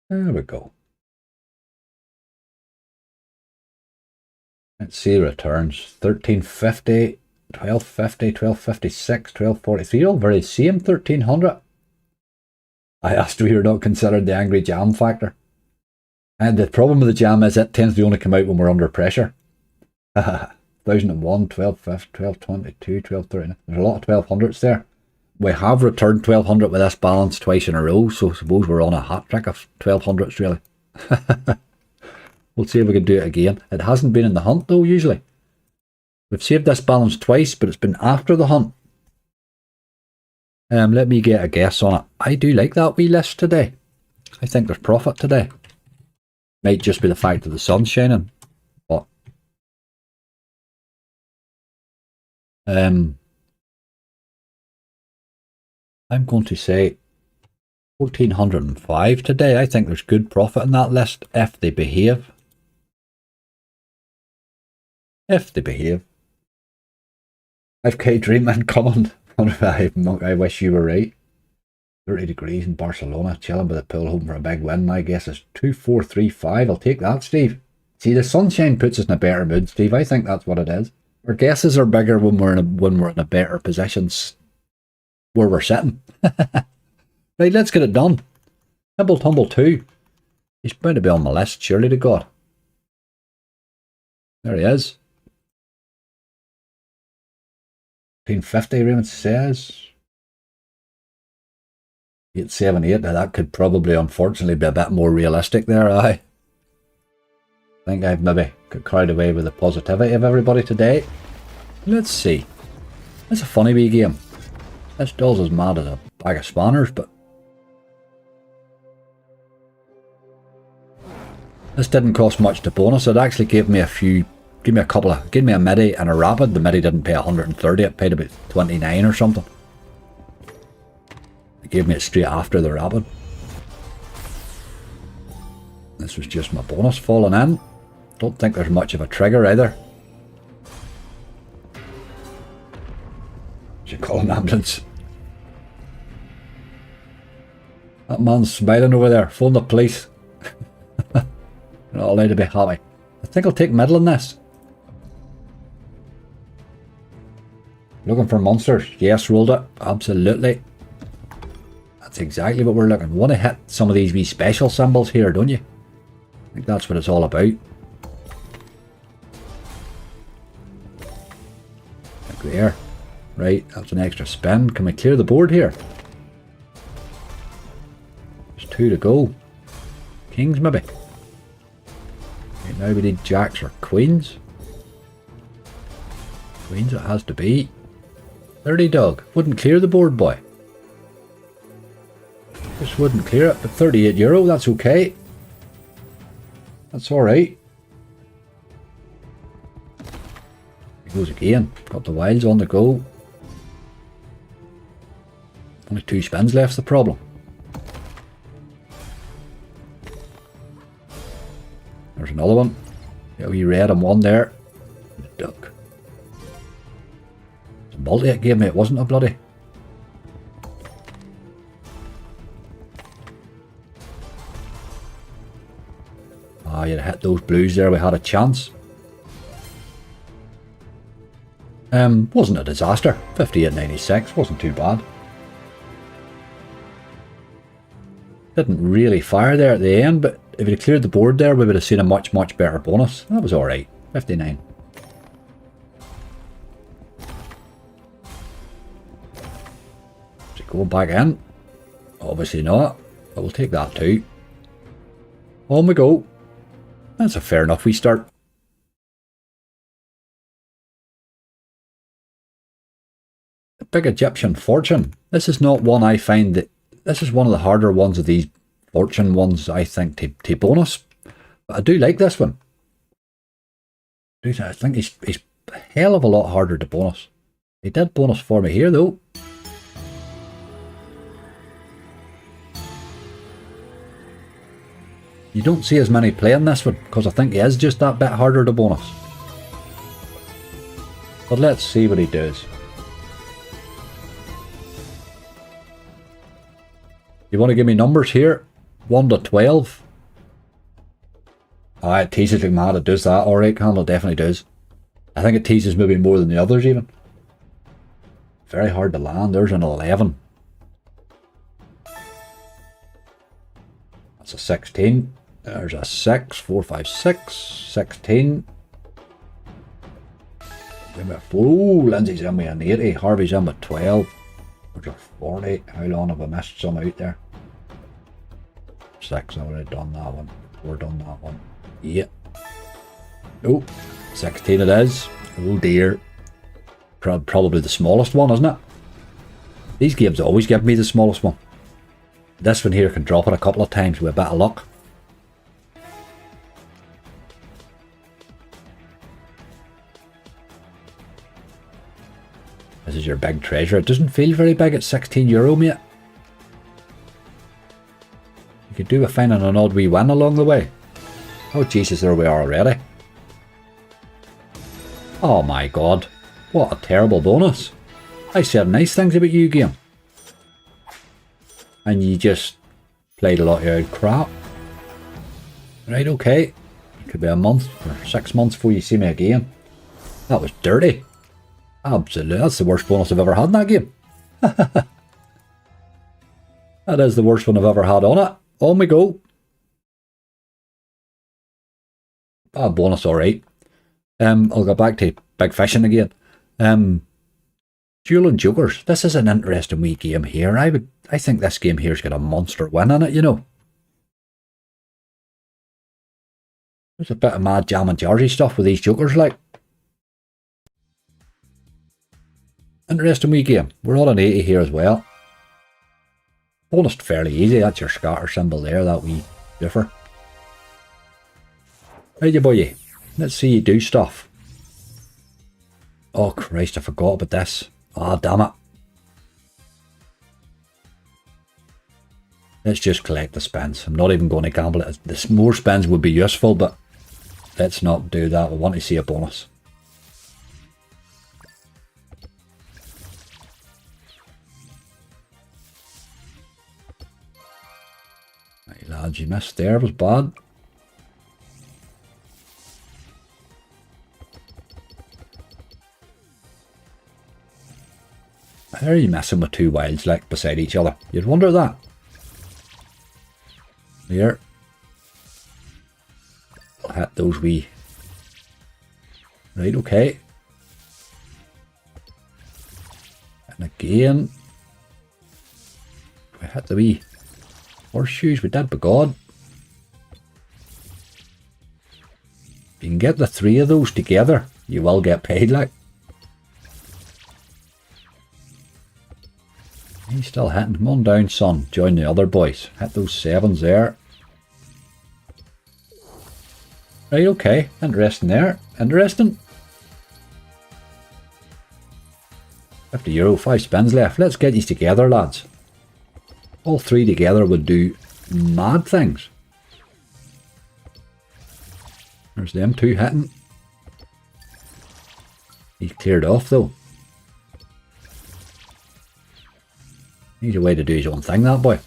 There we go. Let's see the returns. 1350. 1250, 1256, 1243, all very same, 1300. I asked we were not considered the angry jam factor. And the problem with the jam is it tends to only come out when we're under pressure. 1001, 1250, 1222, 1230. There's a lot of 1200s there. We have returned 1200 with this balance twice in a row, so I suppose we're on a hat trick of 1200s really. We'll see if we can do it again. It hasn't been in the hunt though, usually. We've saved this balance twice, but it's been after the hunt. Let me get a guess on it. I do like that wee list today. I think there's profit today. Might just be the fact that the sun's shining. But I'm going to say 1405 today. I think there's good profit in that list if they behave. If they behave. I've K-Dreamman coming. I wish you were right. 30 degrees in Barcelona, chilling by the pool, hoping for a big win. My guess is 2435. I'll take that, Steve. See, the sunshine puts us in a better mood, Steve. I think that's what it is. Our guesses are bigger when we're in a better positions where we're sitting. Right, let's get it done. Nimble Tumble 2. He's bound to be on my list, surely to God. There he is. 1550, Raymond says. 878. Now that could probably, unfortunately, be a bit more realistic there, I think I've maybe got carried away with the positivity of everybody today. Let's see. It's a funny wee game. This does as mad as a bag of spanners, but this didn't cost much to bonus. It actually gave me a midi and a rapid. The midi didn't pay 130, it paid about 29 or something. It gave me it straight after the rapid. This was just my bonus falling in. Don't think there's much of a trigger either. Should call an ambulance. That man's smiling over there. Phone the police. You're not allowed to be happy. I think I'll take middle in this. Looking for monsters. Yes, rolled it. Absolutely. That's exactly what we're looking. Want to hit some of these wee special symbols here, don't you? I think that's what it's all about. Like there. Right, that's an extra spin. Can we clear the board here? There's 2 to go. Kings maybe. Right, now we need jacks or queens. Queens it has to be. 30 dog. Wouldn't clear the board, boy. Just wouldn't clear it, but €38, that's okay. That's alright. He goes again. Got the wilds on the go. Only 2 spins left's the problem. There's another one. Yeah, we red and 1 there. Duck. It's a multi it gave me, it wasn't a bloody. Ah, you'd hit those blues there, we had a chance. Wasn't a disaster. 58.96, wasn't too bad. Didn't really fire there at the end, but if he'd cleared the board there, we would have seen a much, much better bonus. That was alright. 59. Is it going back in? Obviously not. But we'll take that too. On we go. That's a fair enough wee start. The Big Egyptian Fortune. This is not one I find that... This is one of the harder ones of these fortune ones, I think, to bonus. But I do like this one. I think he's a hell of a lot harder to bonus. He did bonus for me here, though. You don't see as many playing this one, because I think he is just that bit harder to bonus. But let's see what he does. You want to give me numbers here? 1 to 12. Ah, it teases like mad, it does that. Alright, Candle definitely does. I think it teases maybe more than the others even. Very hard to land. There's an 11. That's a 16. There's a 6. 4, 5, 6. 16. Oh, Lindsay's in with an 80. Harvey's in with 12. There's a 40. How long have I missed some out there? 6. I would have done that one. 4 done that one. 8. Oh, 16 it is. Oh dear. Probably the smallest one, isn't it? These games always give me the smallest one. This one here can drop it a couple of times with a bit of luck. This is your big treasure. It doesn't feel very big at €16, mate. You could do with finding an odd wee win along the way. Oh Jesus, there we are already. Oh my god. What a terrible bonus. I said nice things about you, game. And you just played a lot of your crap. Right, okay. Could be a month or 6 months before you see me again. That was dirty. Absolutely, that's the worst bonus I've ever had in that game. That is the worst one I've ever had on it. On we go. Bonus alright. I'll go back to big fishing again. Dueling Jokers. This is an interesting wee game here. I think this game here's got a monster win in it, you know. There's a bit of mad jam and Jersey stuff with these Jokers, like. Interesting wee game. We're on an 80 here as well. Bonus fairly easy. That's your scatter symbol there, that wee differ. Right, you boy. Let's see you do stuff. Oh Christ, I forgot about this. Ah, oh, damn it. Let's just collect the spins. I'm not even going to gamble it. The more spins would be useful, but let's not do that. We want to see a bonus. Right, lads, you missed there. It was bad. How are you messing with two wilds like beside each other? You'd wonder that. Here. I'll hit those wee. Right, okay. And again. We hit the wee horseshoes. We did, by God. If you can get the three of those together, you will get paid, like. He's still hitting. Come on down, son. Join the other boys. Hit those sevens there. Right, okay. Interesting there. Interesting. €50. 5 spins left. Let's get these together, lads. All three together would do mad things. There's them two hitting. He's cleared off, though. He's a way to do his own thing, that boy.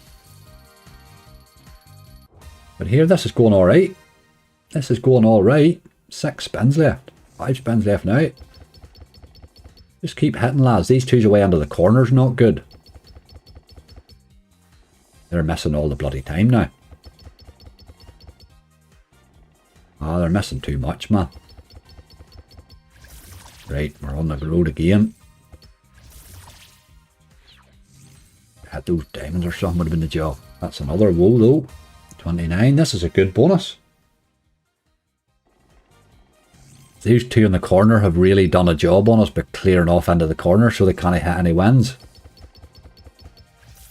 But here, this is going alright. This is going alright. 6 spins left. 5 spins left now. Just keep hitting, lads. These two's away under the corner's not good. They're missing all the bloody time now. Ah, they're missing too much, man. Right, we're on the road again. Had those diamonds or something would have been the job. That's another woe though. 29. This is a good bonus. These two in the corner have really done a job on us by clearing off into the corner so they can't hit any wins.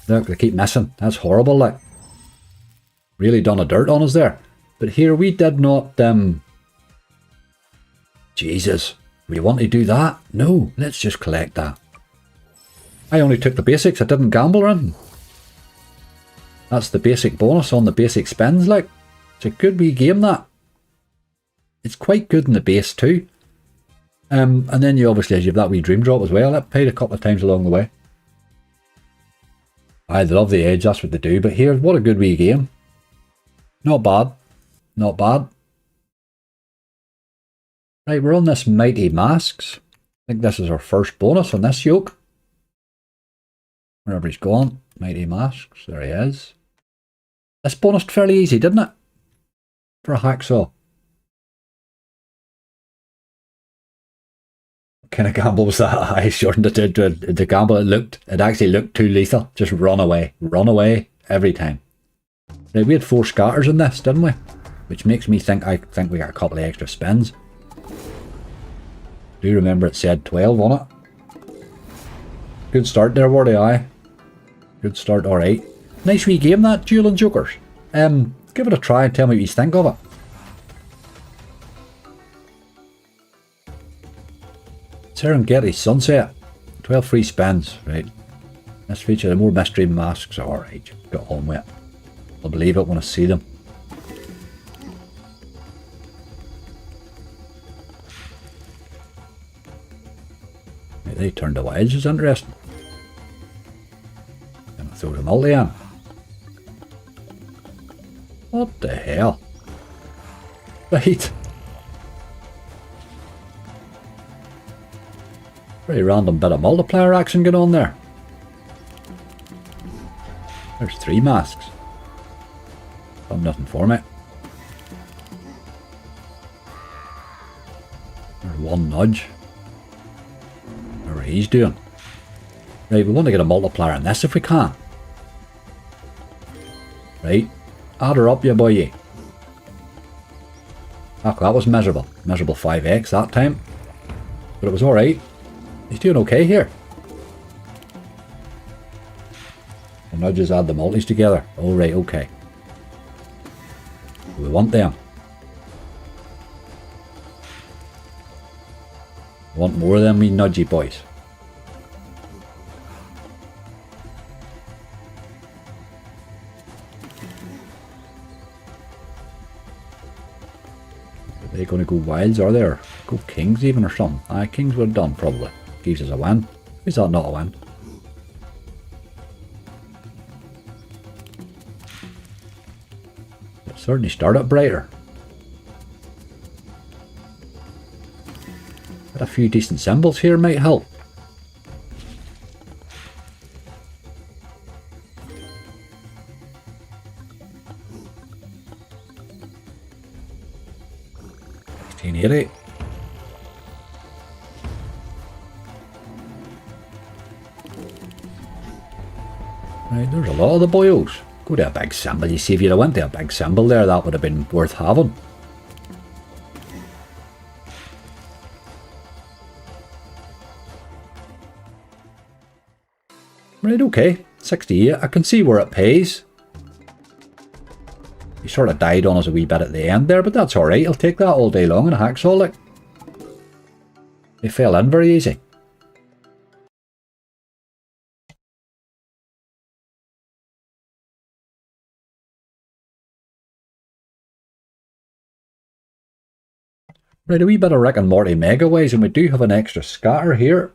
Look, they keep missing. That's horrible, like. Really done a dirt on us there. But here we did not, Jesus. We want to do that? No, let's just collect that. I only took the basics, I didn't gamble or anything. That's the basic bonus on the basic spins, like. It's a good wee game, that. It's quite good in the base too. And then you obviously have that wee dream drop as well. That paid a couple of times along the way. I love the edge, that's what they do. But here, what a good wee game. Not bad. Not bad. Right, we're on this Mighty Masks. I think this is our first bonus on this yoke. Wherever he's gone. Mighty Masks. There he is. This bonus fairly easy, didn't it? For a hacksaw. What kind of gamble was that? I shortened it to the gamble. It actually looked too lethal. Just run away. Run away every time. Right, we had 4 scatters in this, didn't we? Which makes me think I think we got a couple of extra spins. Do you remember it said 12 on it? Good start there, Wardy, aye. Good start, alright. Nice wee game, that, Dueling Jokers. Give it a try and tell me what you think of it. Serengeti Sunset. 12 free spins, right. This feature the more mystery masks. Alright, got on with it. I'll believe it when I see them. Right, they turned the wilds, is interesting. Gonna throw the multi in. What the hell? Right. Pretty random bit of multiplier action going on there. There's 3 masks. Done nothing for me. one nudge. Whatever he's doing. Right, we want to get a multiplier on this if we can. Right, add her up, you boy. Oh, that was miserable. Miserable 5x that time. But it was alright. He's doing okay here. The nudges add the multis together. Alright, okay. We want them. We want more of them, we nudgy boys. Are they going to go wilds, are they? Or go kings even or something? Aye, kings would have done probably. Gives us a win. Is that not a win? It certainly started brighter. But a few decent symbols here might help. $16.80. Right, there's a lot of the boyos. Go to a big symbol. You see, if you'd have went to a big symbol there, that would have been worth having. Right, okay. 68. I can see where it pays. He sort of died on us a wee bit at the end there, but that's alright. I'll take that all day long in a hacksaw, like. They fell in very easy. Right, a wee bit of Rick and Morty megaways, and we do have an extra scatter here.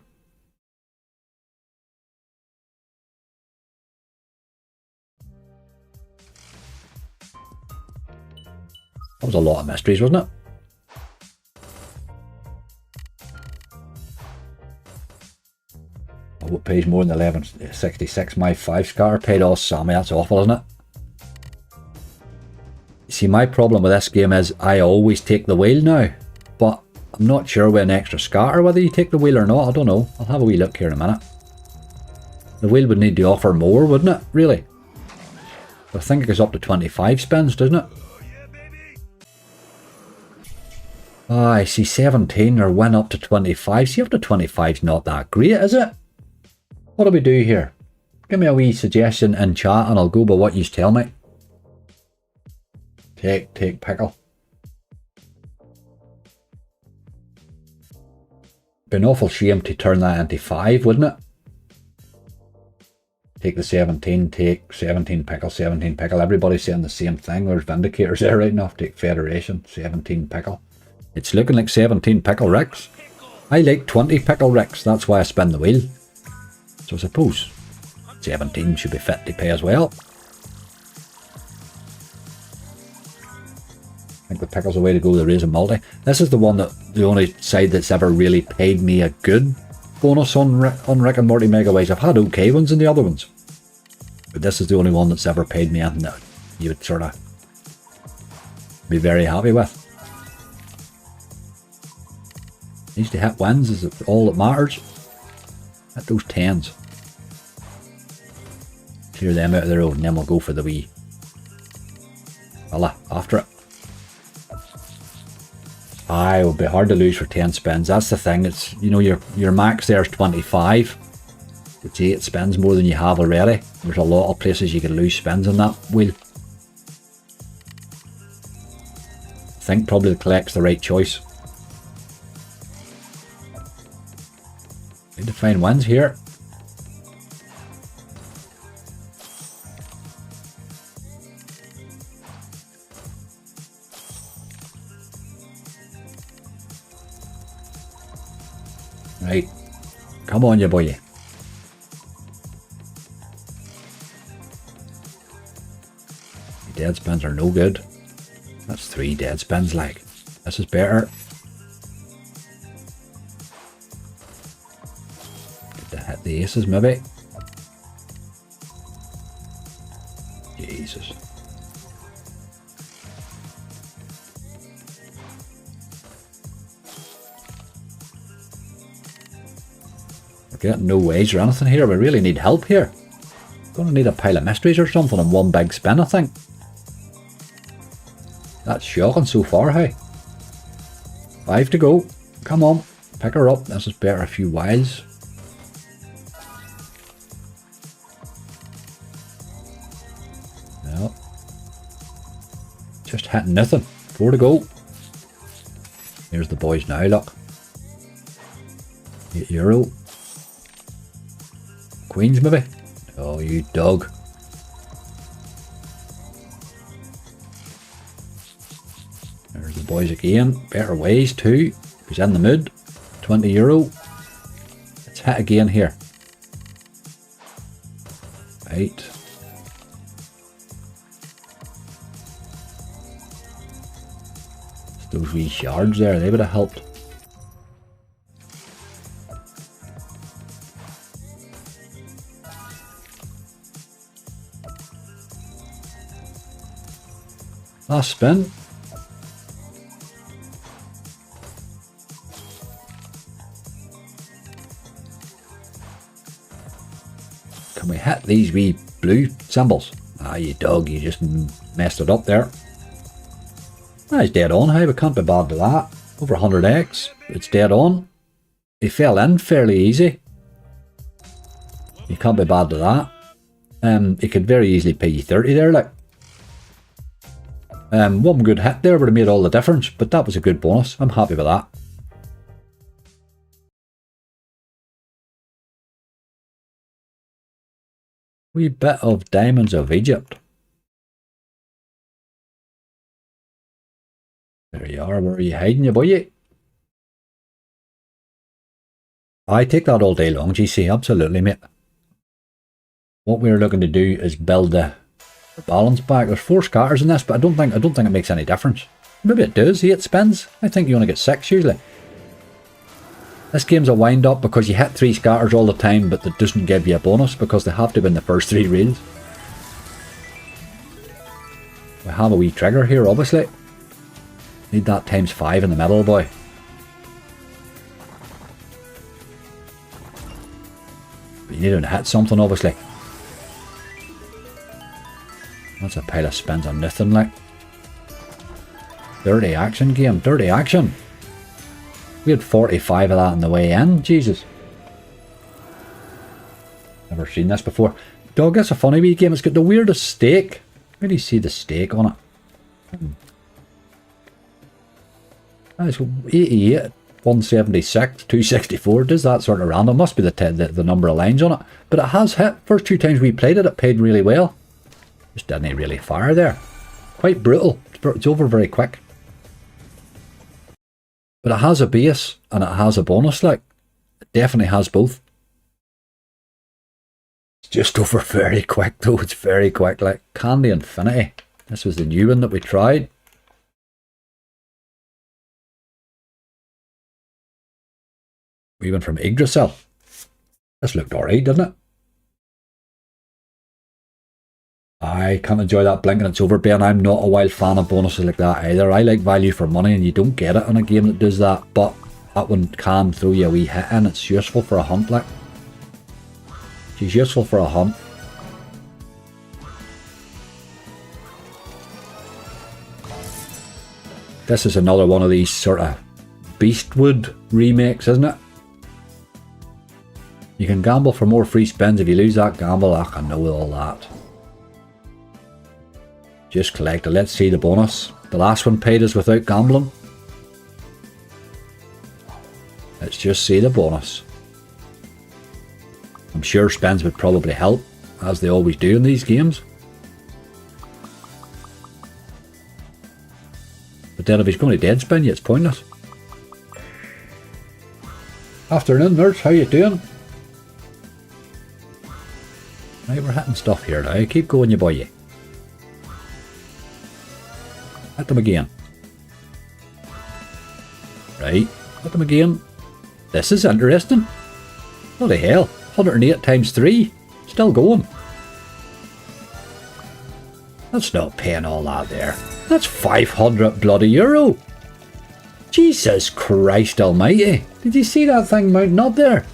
That was a lot of mysteries, wasn't it? Oh, it pays more than 1166. My 5 scatter paid off Sammy. That's awful, isn't it? See, my problem with this game is I always take the wheel now. But I'm not sure with an extra scatter whether you take the wheel or not. I don't know. I'll have a wee look here in a minute. The wheel would need to offer more, wouldn't it? Really? I think it goes up to 25 spins, doesn't it? Ah, I see 17 or win up to 25. See, up to 25 is not that great, is it? What do we do here? Give me a wee suggestion in chat and I'll go by what you tell me. Take pickle. Be an awful shame to turn that into 5, wouldn't it? Take the 17, take 17 pickle, 17 pickle. Everybody's saying the same thing. There's Vindicators there right now. Take Federation, 17 pickle. It's looking like 17 pickle Ricks. I like 20 pickle Ricks. That's why I spin the wheel. So I suppose 17 should be fit to pay as well. I think the pickle's the way to go. There is a multi. This is the one that the only side that's ever really paid me a good bonus on Rick and Morty Megaways. I've had okay ones in the other ones, but this is the only one that's ever paid me anything that you would sort of be very happy with. Needs to hit wins is all that matters. Hit those 10s. Clear them out of the road and then we'll go for the wee fella after it. Aye, it would be hard to lose for 10 spins. That's the thing. It's, you know, your max there is 25. It's 8 spins more than you have already. There's a lot of places you can lose spins on that wheel. I think probably the collect's the right choice. Need to find wins here. Right, come on you boy. The dead spins are no good. That's 3 dead spins like. This is better. Get to hit the aces maybe. Jesus. We're getting no ways or anything here. We really need help here. Gonna need a pile of mysteries or something in one big spin, I think. That's shocking so far, hey. 5 to go. Come on, pick her up. This is better a few whiles. No. Just hitting nothing. 4 to go. Here's the boys now, look. €8. Queens, maybe? Oh, you dog. There's the boys again. Better ways too. He's in the mood. €20. Let's hit again here. Right. Those wee shards there, they would have helped. Last spin. Can we hit these wee blue symbols? Ah, you dog, you just messed it up there. That's dead on, hey, we can't be bad to that. Over 100x, it's dead on. He fell in fairly easy. You can't be bad to that. He could very easily pay you 30 there, like. One good hit there would have made all the difference, but that was a good bonus. I'm happy with that. Wee bit of Diamonds of Egypt. There you are. Where are you hiding, you boy? I take that all day long, GC. Absolutely, mate. What we're looking to do is build the balance back. There's 4 scatters in this, but I don't think it makes any difference. Maybe it does. 8 spins. I think you only get 6 usually. This game's a wind up because you hit 3 scatters all the time, but that doesn't give you a bonus because they have to be in the first 3 reels. We have a wee trigger here, obviously. Need that times 5 in the middle, boy. But you need to hit something, obviously. That's a pile of spins on nothing, like. Dirty action game, dirty action. We had 45 of that on the way in, Jesus. Never seen this before. Dog, that's a funny wee game. It's got the weirdest stake. Where do you see the stake on it? That's 88, 176, 264. Does that sort of random? Must be the number of lines on it. But it has hit. First 2 times we played it, it paid really well. Just didn't really fire there. Quite brutal. It's over very quick. But it has a base and it has a bonus, like. It definitely has both. It's just over very quick though. It's very quick, like. Candy Infinity. This was the new one that we tried. We went from Yggdrasil. This looked alright, didn't it? I can't enjoy that blinking it's over, Ben. I'm not a wild fan of bonuses like that either. I like value for money and you don't get it in a game that does that, but that one can throw you a wee hit in. It's useful for a hunt, like. She's useful for a hunt. This is another one of these sort of Beastwood remakes, isn't it? You can gamble for more free spins. If you lose that gamble, I can know all that. Just collect it. Let's see the bonus. The last one paid us without gambling. Let's just see the bonus. I'm sure spins would probably help, as they always do in these games. But then if he's going to dead spin you, it's pointless. Afternoon, nerds. How you doing? Right, we're hitting stuff here now. Keep going, you boy. Hit them again. Right, hit them again. This is interesting. Bloody hell. 108 times 3. Still going. That's not paying all that there. That's 500 bloody euro. Jesus Christ almighty. Did you see that thing mounting up there?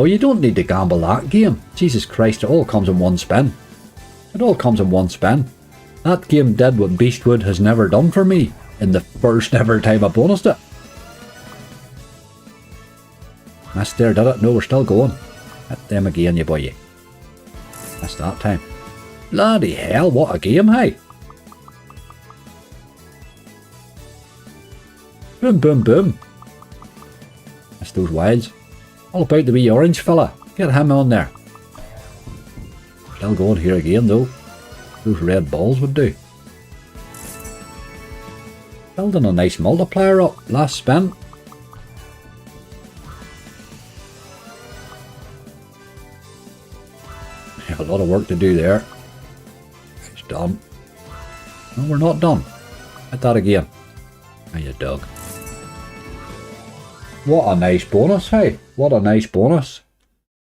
Oh, you don't need to gamble that game. Jesus Christ, it all comes in one spin. It all comes in one spin. That game did what Beastwood has never done for me in the first ever time I bonused it. Missed there, did it? No, we're still going. Hit them again, you boy. Missed that time. Bloody hell, what a game, hey? Boom, boom, boom. Missed those wilds. All about the wee orange fella. Get him on there. Still going here again though. Those red balls would do. Building a nice multiplier up. Last spin. A lot of work to do there. It's done. No, we're not done. Hit that again. Oh, you dog. What a nice bonus, hey? What a nice bonus.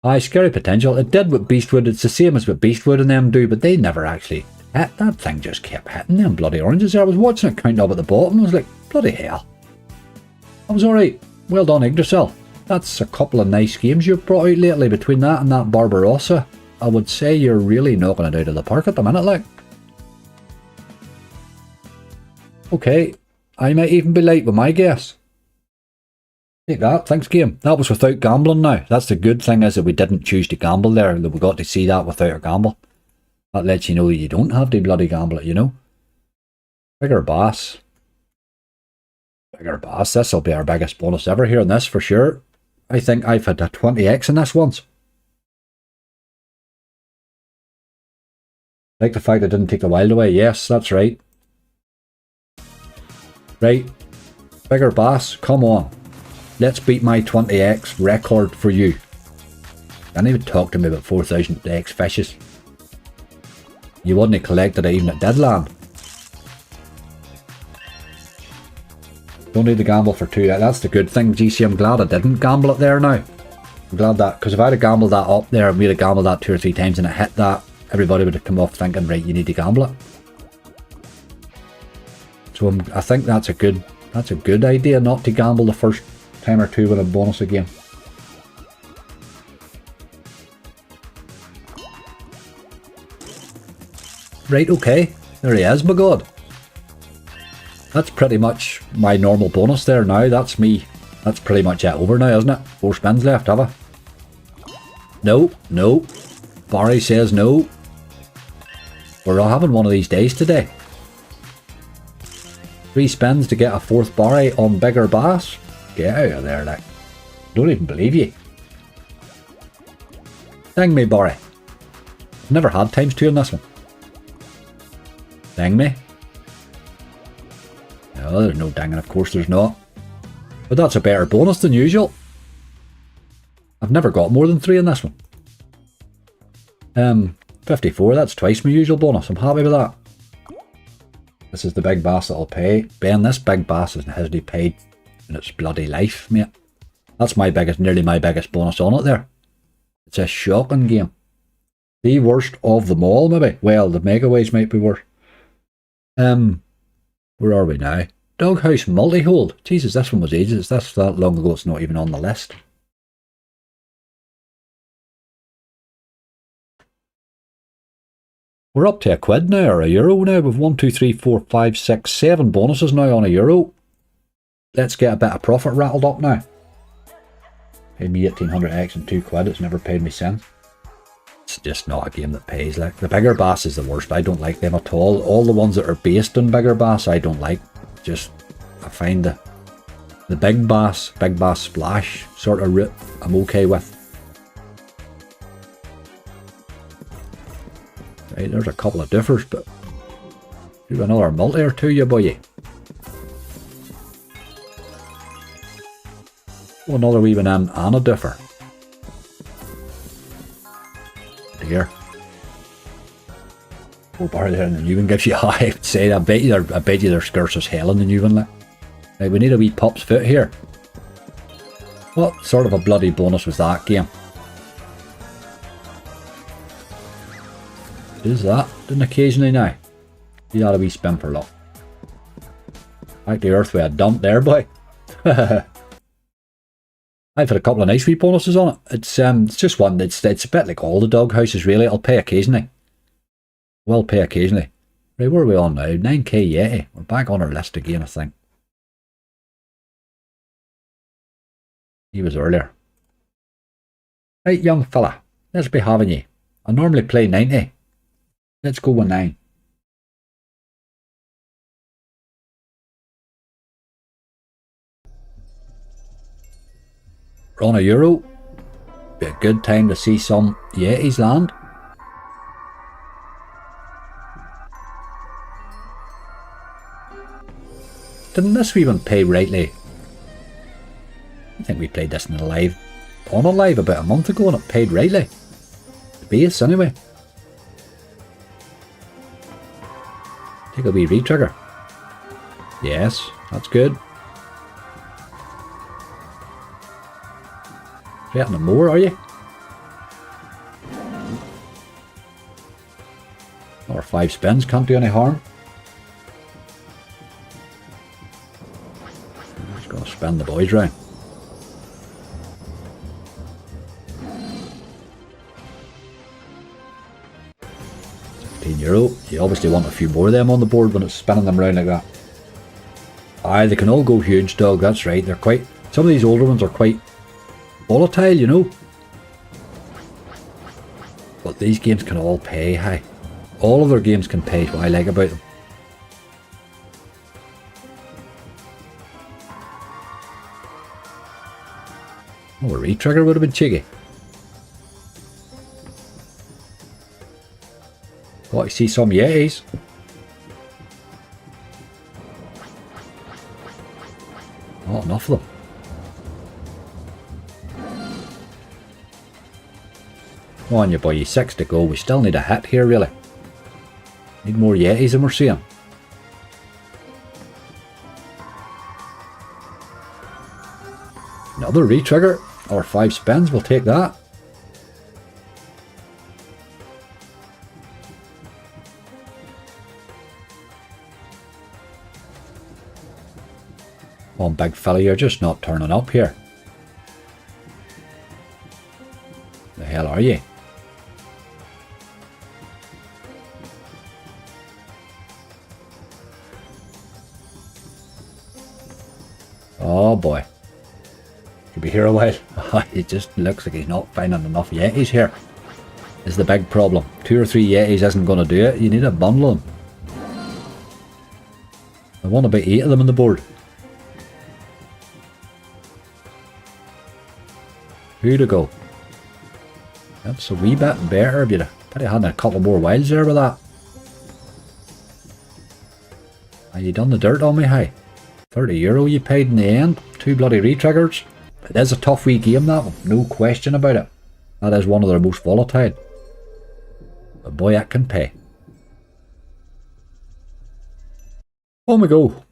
Aye, scary potential. It did what Beastwood, it's the same as what Beastwood and them do, but they never actually hit. That thing just kept hitting them bloody oranges there. I was watching it count up at the bottom, I was like, bloody hell. I was alright. Well done, Yggdrasil. That's a couple of nice games you've brought out lately. Between that and that Barbarossa, I would say you're really knocking it out of the park at the minute, like. Okay, I might even be late with my guess. Take that, thanks game. That was without gambling now. That's the good thing, is that we didn't choose to gamble there, that we got to see that without a gamble. That lets you know you don't have to bloody gamble it, you know. Bigger bass. Bigger bass, this'll be our biggest bonus ever here in this for sure. I think I've had a 20x in this once. Like the fact I didn't take the wild away, yes, that's right. Right, bigger bass, come on. Let's beat my 20x record for you. Can't even talk to me about 4000x fishes. You wouldn't have collected it even at Deadland. Don't need to gamble for 2. That's the good thing, GC. I'm glad I didn't gamble it there now. I'm glad that, because if I'd have gambled that up there and we'd have gambled that 2 or 3 times and it hit that, everybody would have come off thinking, right, you need to gamble it. So I think that's a good idea not to gamble the first time or two with a bonus again. Right, okay. There he is, my god. That's pretty much my normal bonus there now. That's me. That's pretty much it over now, isn't it? 4 spins left, have I? No, no. Barry says no. We're having one of these days today. 3 spins to get a 4th Barry on bigger bass. Get out of there, like. Don't even believe you. Dang me, Barry. I've never had ×2 in this one. Dang me. No, there's no danging, of course there's not. But that's a better bonus than usual. I've never got more than 3 in this one. 54, that's twice my usual bonus. I'm happy with that. This is the big bass that'll pay. Ben, this big bass hasn't paid in its bloody life, mate. That's my biggest, nearly my biggest bonus on it there. It's a shocking game. The worst of them all, maybe. Well, the Megaways might be worse. Where are we now? Doghouse Multi-Hold. Jesus, this one was ages. That's that long ago, it's not even on the list. We're up to £1 now, or €1 now. We've 1, 2, 3, 4, 5, 6, 7 bonuses now on €1. Let's get a bit of profit rattled up now. Paid me 1800x and £2. It's never paid me since. It's just not a game that pays. Like, the bigger bass is the worst. I don't like them at all. All the ones that are based on bigger bass, I don't like. Just, I find the big bass splash sort of route I'm okay with. Right, there's a couple of differs, but do another multi or two, you boy. Oh, another wee one and a differ. Dear. Oh, bar there, and the new one gives you high. I would say, I bet you they're scarce as hell in the new one. Like. Right, we need a wee pup's foot here. What sort of a bloody bonus was that game? Is that? Didn't occasionally now. You got a wee spin for luck. Back to earth with a dump there, boy. I've had a couple of nice wee bonuses on it. It's just one. It's a bit like all the dog houses really. It'll pay occasionally. Will pay occasionally. Right, where are we on now? 9k Yeti. We're back on our list again, I think. He was earlier. Right, young fella. Let's be having you. I normally play 90. Let's go with 9. We're on a euro. Be a good time to see some Yetis land. Didn't this wee one pay rightly? I think we played this in a live, on a live about a month ago and it paid rightly. The base anyway. Take a wee re-trigger. Yes, that's good. Getting more, are you? Or 5 spins, can't do any harm. I'm just going to spin the boys round. €15. You obviously want a few more of them on the board when it's spinning them round like that. Aye, they can all go huge, dog, that's right. They're quite, some of these older ones are quite volatile, you know. But these games can all pay, hey. All of their games can pay, what I like about them. Oh, a re-trigger would have been cheeky. Oh, I see some Yetis. Not enough of them. Come on, you boy, you 6 to go. We still need a hit here, really. Need more Yetis than we're seeing. Another re-trigger, or 5 spins, we'll take that. Come on, big fella, you're just not turning up here. The hell are you? Oh boy. Could be here a while. It just looks like he's not finding enough Yetis here. Is the big problem. 2 or 3 Yetis isn't going to do it. You need a bundle of them. I want about 8 of them on the board. Who to go? That's a wee bit better. But I had a couple more wilds there with that. Have you done the dirt on me, hey? €30 you paid in the end. 2 bloody re-triggers. It is a tough wee game, that one. No question about it. That is one of their most volatile. But boy, that can pay. On we go.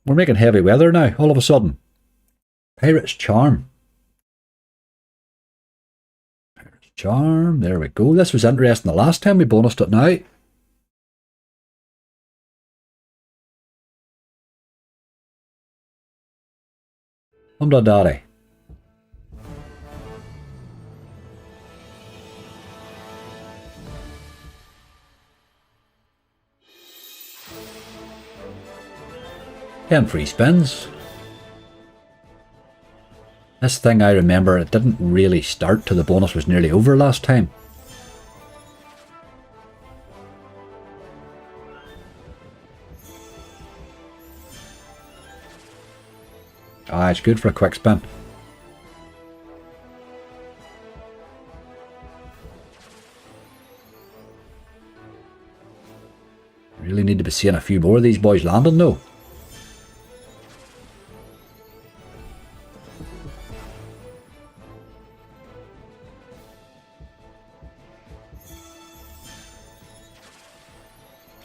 We're making heavy weather now, all of a sudden. Pirate's Charm. Pirate's Charm. There we go. This was interesting the last time we bonused it now. $100. Ten free spins. This thing, I remember, it didn't really start till the bonus was nearly over last time. Ah, it's good for a quick spin. Really need to be seeing a few more of these boys landing though.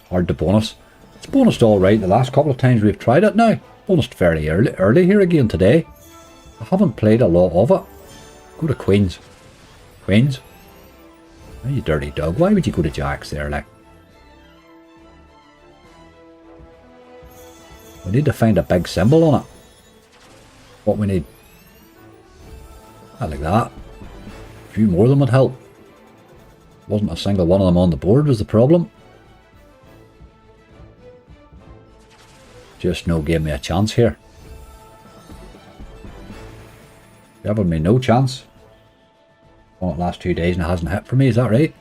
Hard to bonus. It's bonused alright the last couple of times we've tried it now. Bonused fairly early here again today. I haven't played a lot of it. Go to Queens. Queens? Oh, you dirty dog. Why would you go to Jacks there, like? We need to find a big symbol on it. What we need. I like that. A few more of them would help. Wasn't a single one of them on the board was the problem. Just no gave me a chance here. Giving me no chance. On the last 2 days and it hasn't hit for me, is that right?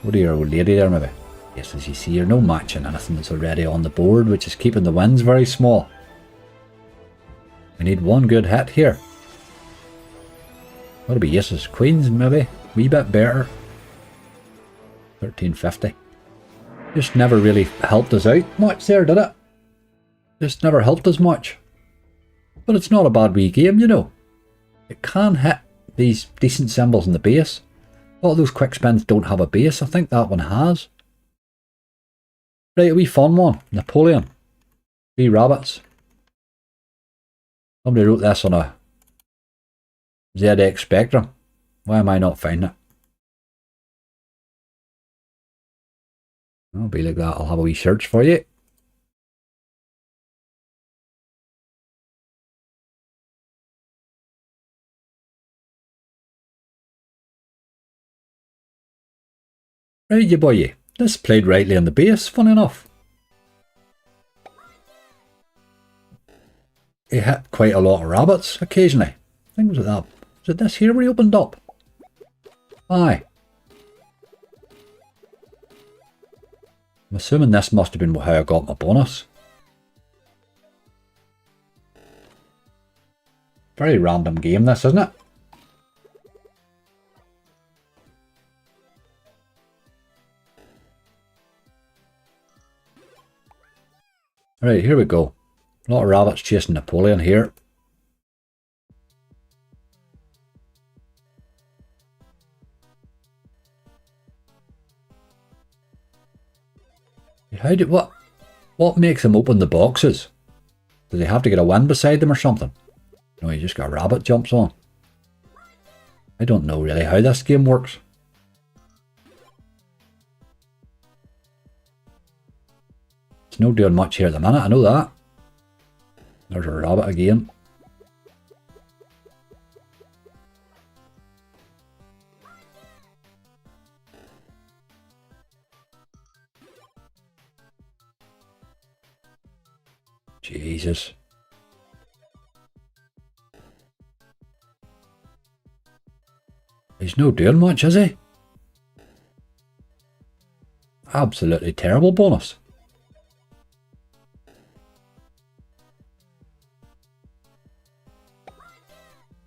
What are your old lady there maybe? Yes, as you see, you're no matching anything that's already on the board, which is keeping the wins very small. We need one good hit here. That'll be aces, queens maybe. Wee bit better. 1350. Just never really helped us out much there, did it? Just never helped us much. But it's not a bad wee game, you know. It can hit these decent symbols in the base. A lot of those quick spins don't have a base. I think that one has. Right, a wee fun one. Napoleon. Wee rabbits. Somebody wrote this on a ZX Spectrum. Why am I not finding it? I'll be like that. I'll have a wee search for you. Right, you boy. This played rightly on the base, funny enough. He hit quite a lot of rabbits occasionally. I think was it that. Was it this here where he opened up? Aye. I'm assuming this must have been how I got my bonus. Very random game this, isn't it? Right, here we go. A lot of rabbits chasing Napoleon here. What makes him open the boxes? Does he have to get a win beside them or something? No, he just got a rabbit jumps on. I don't know really how this game works. It's no doing much here at the minute, I know that. There's a rabbit again. Jesus. He's no doing much, is he? Absolutely terrible bonus.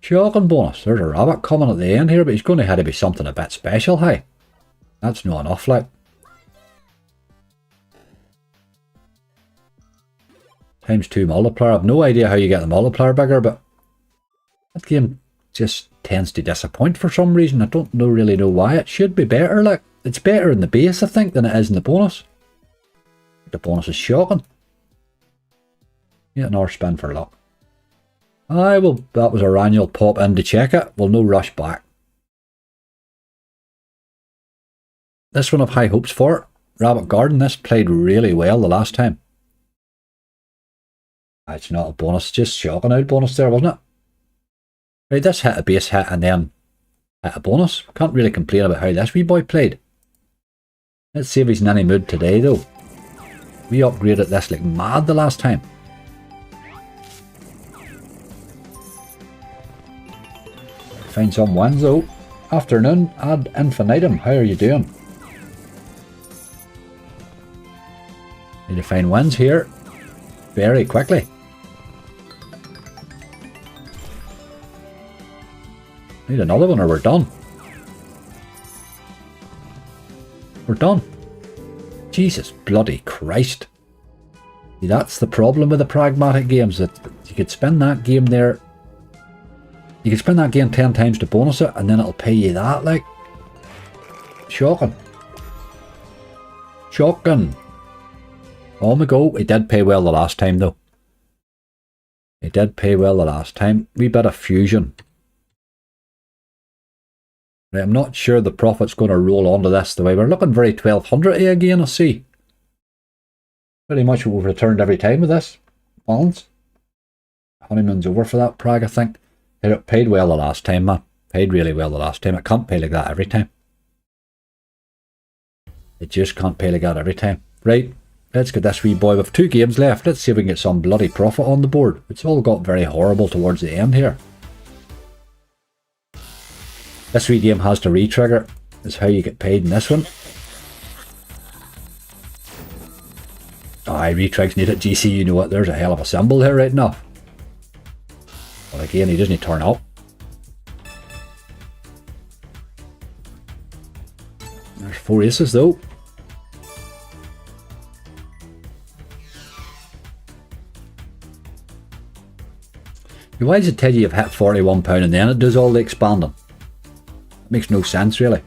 Shocking bonus. There's a rabbit coming at the end here, but he's going to have to be something a bit special, hey? That's not enough, like. ×2 multiplier. I've no idea how you get the multiplier bigger, but that game just tends to disappoint for some reason. I don't really know why. It should be better. Like, it's better in the base, I think, than it is in the bonus. The bonus is shocking. Yeah, another spin for luck. Aye, well, that was our annual pop in to check it. We'll no rush back. This one I've high hopes for. Rabbit Garden. This played really well the last time. It's not a bonus, just shocking out bonus there, wasn't it? Right, this hit a base hit and then hit a bonus. Can't really complain about how this wee boy played. Let's see if he's in any mood today though. We upgraded this like mad the last time. Find some wins though. Afternoon, ad infinitum, how are you doing? Need to find wins here very quickly. Need another one or we're done. We're done. Jesus bloody Christ. See, that's the problem with the pragmatic games, that you could spend that game there. You could spend that game 10 times to bonus it and then it'll pay you that, like. Shocking. Shocking. On we go. It did pay well the last time though. It did pay well the last time. Wee bit of fusion. Right, I'm not sure the profit's going to roll onto this the way we're looking very 1200 again, I see. Pretty much what we've returned every time with this balance. Honeymoon's over for that Prague, I think. It paid well the last time, man. Paid really well the last time. It can't pay like that every time. It just can't pay like that every time. Right, let's get this wee boy with 2 games left. Let's see if we can get some bloody profit on the board. It's all got very horrible towards the end here. This wee game has to re-trigger. That's how you get paid in this one. Aye, re-trigs need it. GC, you know what? There's a hell of a symbol here right now. Well, again, he doesn't turn up. There's 4 aces though. Why does it tell you you've hit £41 and then it does all the expanding? It makes no sense really.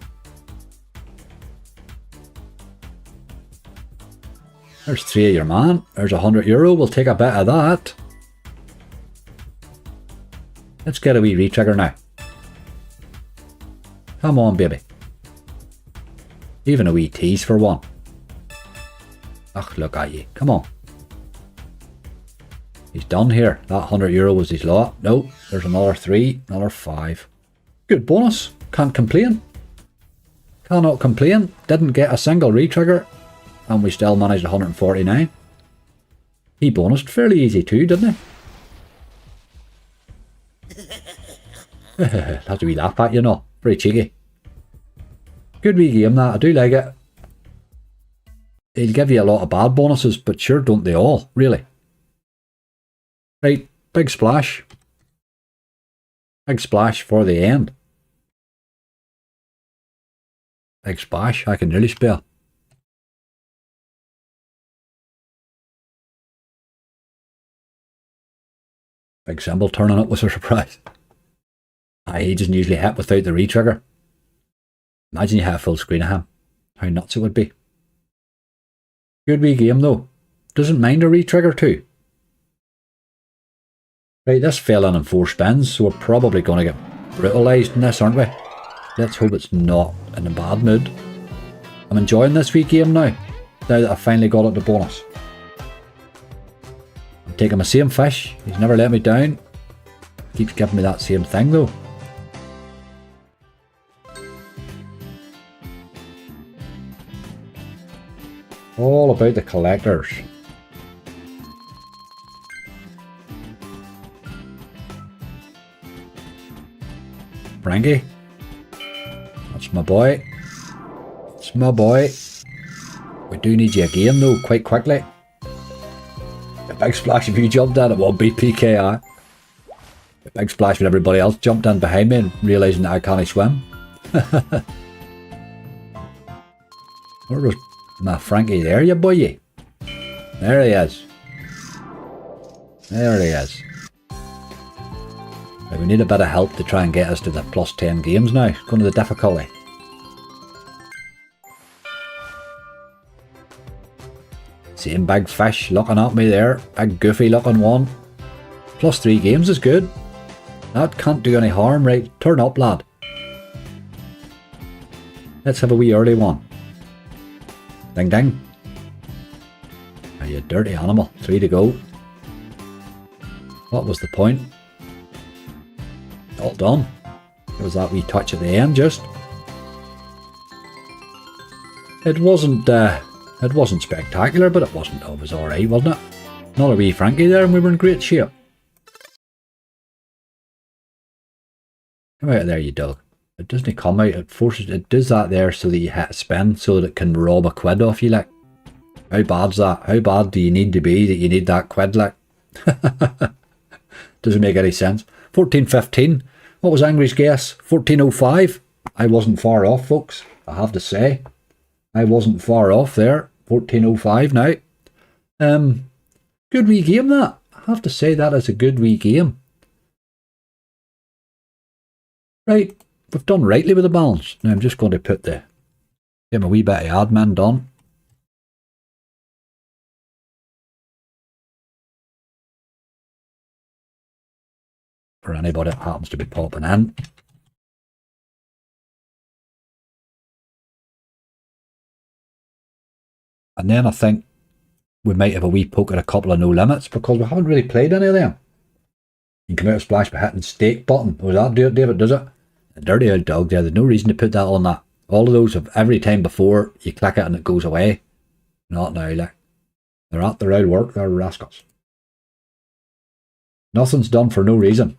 There's 3 of your man. There's €100. We'll take a bit of that. Let's get a wee re-trigger now. Come on, baby. Even a wee tease for one. Ugh, look at you. Come on. He's done here. That €100 was his lot. Nope. There's another 3. Another 5. Good bonus. Can't complain. Cannot complain. Didn't get a single re-trigger. And we still managed 149. He bonused fairly easy too, didn't he? That's a wee laugh at, you know. Very cheeky. Good wee game that. I do like it. He'll give you a lot of bad bonuses, but sure don't they all, really. Right, big splash. Big splash for the end. Big splash, I can really spell. Big symbol turning up was a surprise. Aye, he doesn't usually hit without the re-trigger. Imagine you had a full screen of him. How nuts it would be. Good wee game though. Doesn't mind a re-trigger too. Right, this fell in 4 spins, so we're probably going to get brutalised in this, aren't we? Let's hope it's not in a bad mood. I'm enjoying this wee game now that I finally got it to bonus. I'm taking my same fish. He's never let me down. Keeps giving me that same thing though. All about the collectors. Frankie. That's my boy. It's my boy. We do need you again though, quite quickly. The big splash if you jumped in, it won't be PKI. The big splash when everybody else jumped in behind me and realising that I can't swim. Where was my Frankie there, you boy? There he is. There he is. Right, we need a bit of help to try and get us to the plus 10 games now. Going to the difficulty. Same big fish looking at me there. Big goofy looking one. Plus 3 games is good. That can't do any harm, right? Turn up, lad. Let's have a wee early one. Ding ding. Oh, you dirty animal. 3 to go. What was the point? All done. It was that wee touch at the end just. It wasn't spectacular, but it was alright, wasn't it? Another wee Frankie there and we were in great shape. Come out of there, you dog. It doesn't come out, it does that there so that you hit a spin so that it can rob a quid off you, like. How bad's that? How bad do you need to be that you need that quid, like? Doesn't make any sense. 14.15. What was Angry's guess? 14.05. I wasn't far off, folks. I have to say. I wasn't far off there. 14.05 now. Good wee game that. I have to say that is a good wee game. Right. We've done rightly with the balance. Now I'm just going to put get my wee bit of admin done. For anybody that happens to be popping in. And then I think we might have a wee poke at a couple of no limits because we haven't really played any of them. You can come out of splash by hitting stake button. Oh, that do it, David, does it? A dirty old dog there. There's no reason to put that on that. All of those have every time before you click it and it goes away. Not now, like. They're at their old work, they're rascals. Nothing's done for no reason.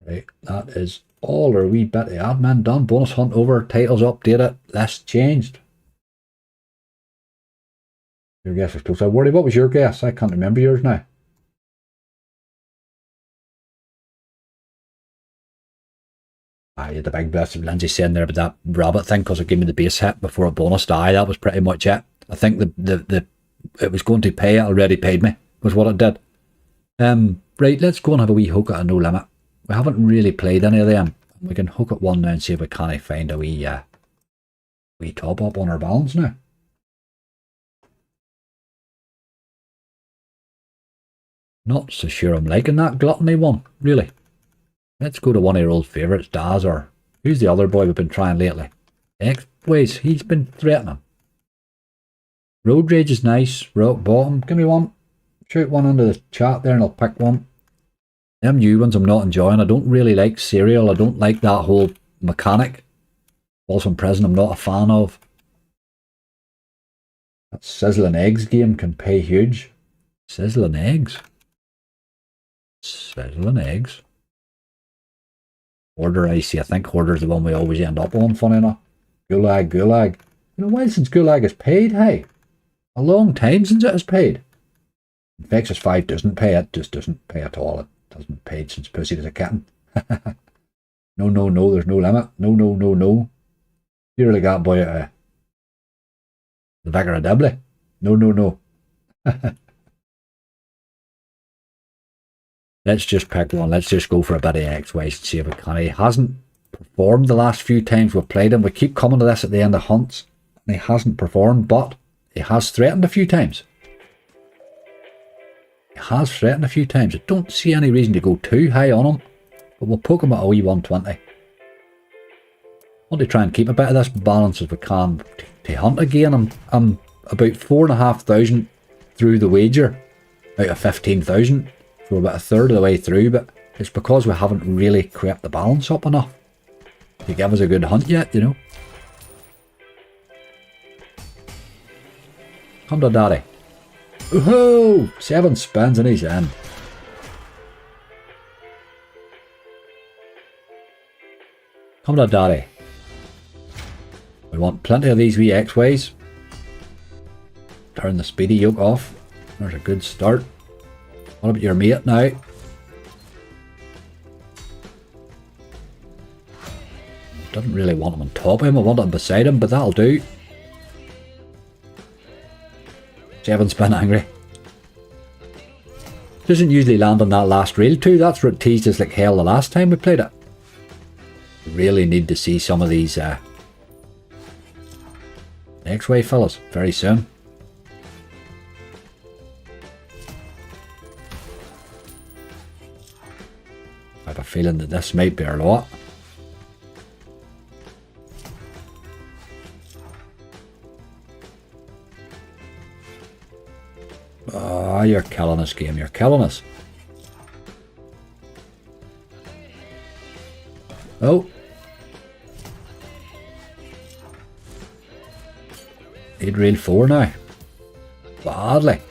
Right, that is all our wee bit of admin done. Bonus hunt over, titles updated, list changed. Your guess is close. I worry, what was your guess? I can't remember yours now. I had the big best of Lindsay saying there about that rabbit thing because it gave me the base hit before a bonus die. That was pretty much it. I think the it was going to pay, it already paid me, was what it did. Right, let's go and have a wee hook at No Limit. We haven't really played any of them. We can hook at one now and see if we can't find a wee top up on our balance now. Not so sure I'm liking that gluttony one, really. Let's go to one of your old favourites, Daz, or who's the other boy we've been trying lately? X-Ways, he's been threatening. Road Rage is nice. Rock Bottom, give me one. Shoot one into the chat there and I'll pick one. Them new ones I'm not enjoying. I don't really like Serial. I don't like that whole mechanic. Also in Prison I'm not a fan of. That Sizzling Eggs game can pay huge. Sizzling Eggs? Sizzling Eggs. Order Icy. I think Order's the one we always end up on, funny enough. Gulag. You know, why since Gulag is paid, hey? A long time since it has paid. Infectious 5 doesn't pay, it just doesn't pay at all. It hasn't paid since Pussy was a kitten. No, there's no limit. No. You really got boy the Vicar of Dibley. No. Let's just pick one. Let's just go for a bit of X-Ways and see if we can. He hasn't performed the last few times we've played him. We keep coming to this at the end of hunts. And he hasn't performed, but he has threatened a few times. I don't see any reason to go too high on him. But we'll poke him at a wee 120. I want to try and keep a bit of this balance as we can to hunt again. I'm about 4,500 through the wager out of 15,000. So we're about a third of the way through, but it's because we haven't really crept the balance up enough to give us a good hunt yet, you know. Come to daddy. Woohoo! 7 spins and he's in. Come to daddy. We want plenty of these wee X-Ways. Turn the speedy yoke off. There's a good start. What about your mate now? Doesn't really want him on top of him, I want him beside him, but that'll do. 7 spin angry. Doesn't usually land on that last reel too, that's what teased us like hell the last time we played it. Really need to see some of these X-Way fellas very soon. I have a feeling that this might be our lot. Ah, you're killing us, game. You're killing us. Oh. Need reel 4 now. Badly.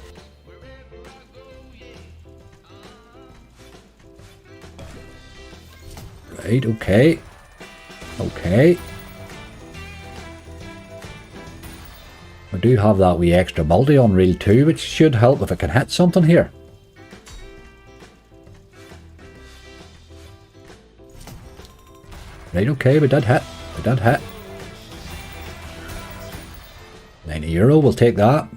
Right, okay. Okay. We do have that wee extra multi on reel 2, which should help if I can hit something here. Right, okay, we did hit. 90 euro, we'll take that.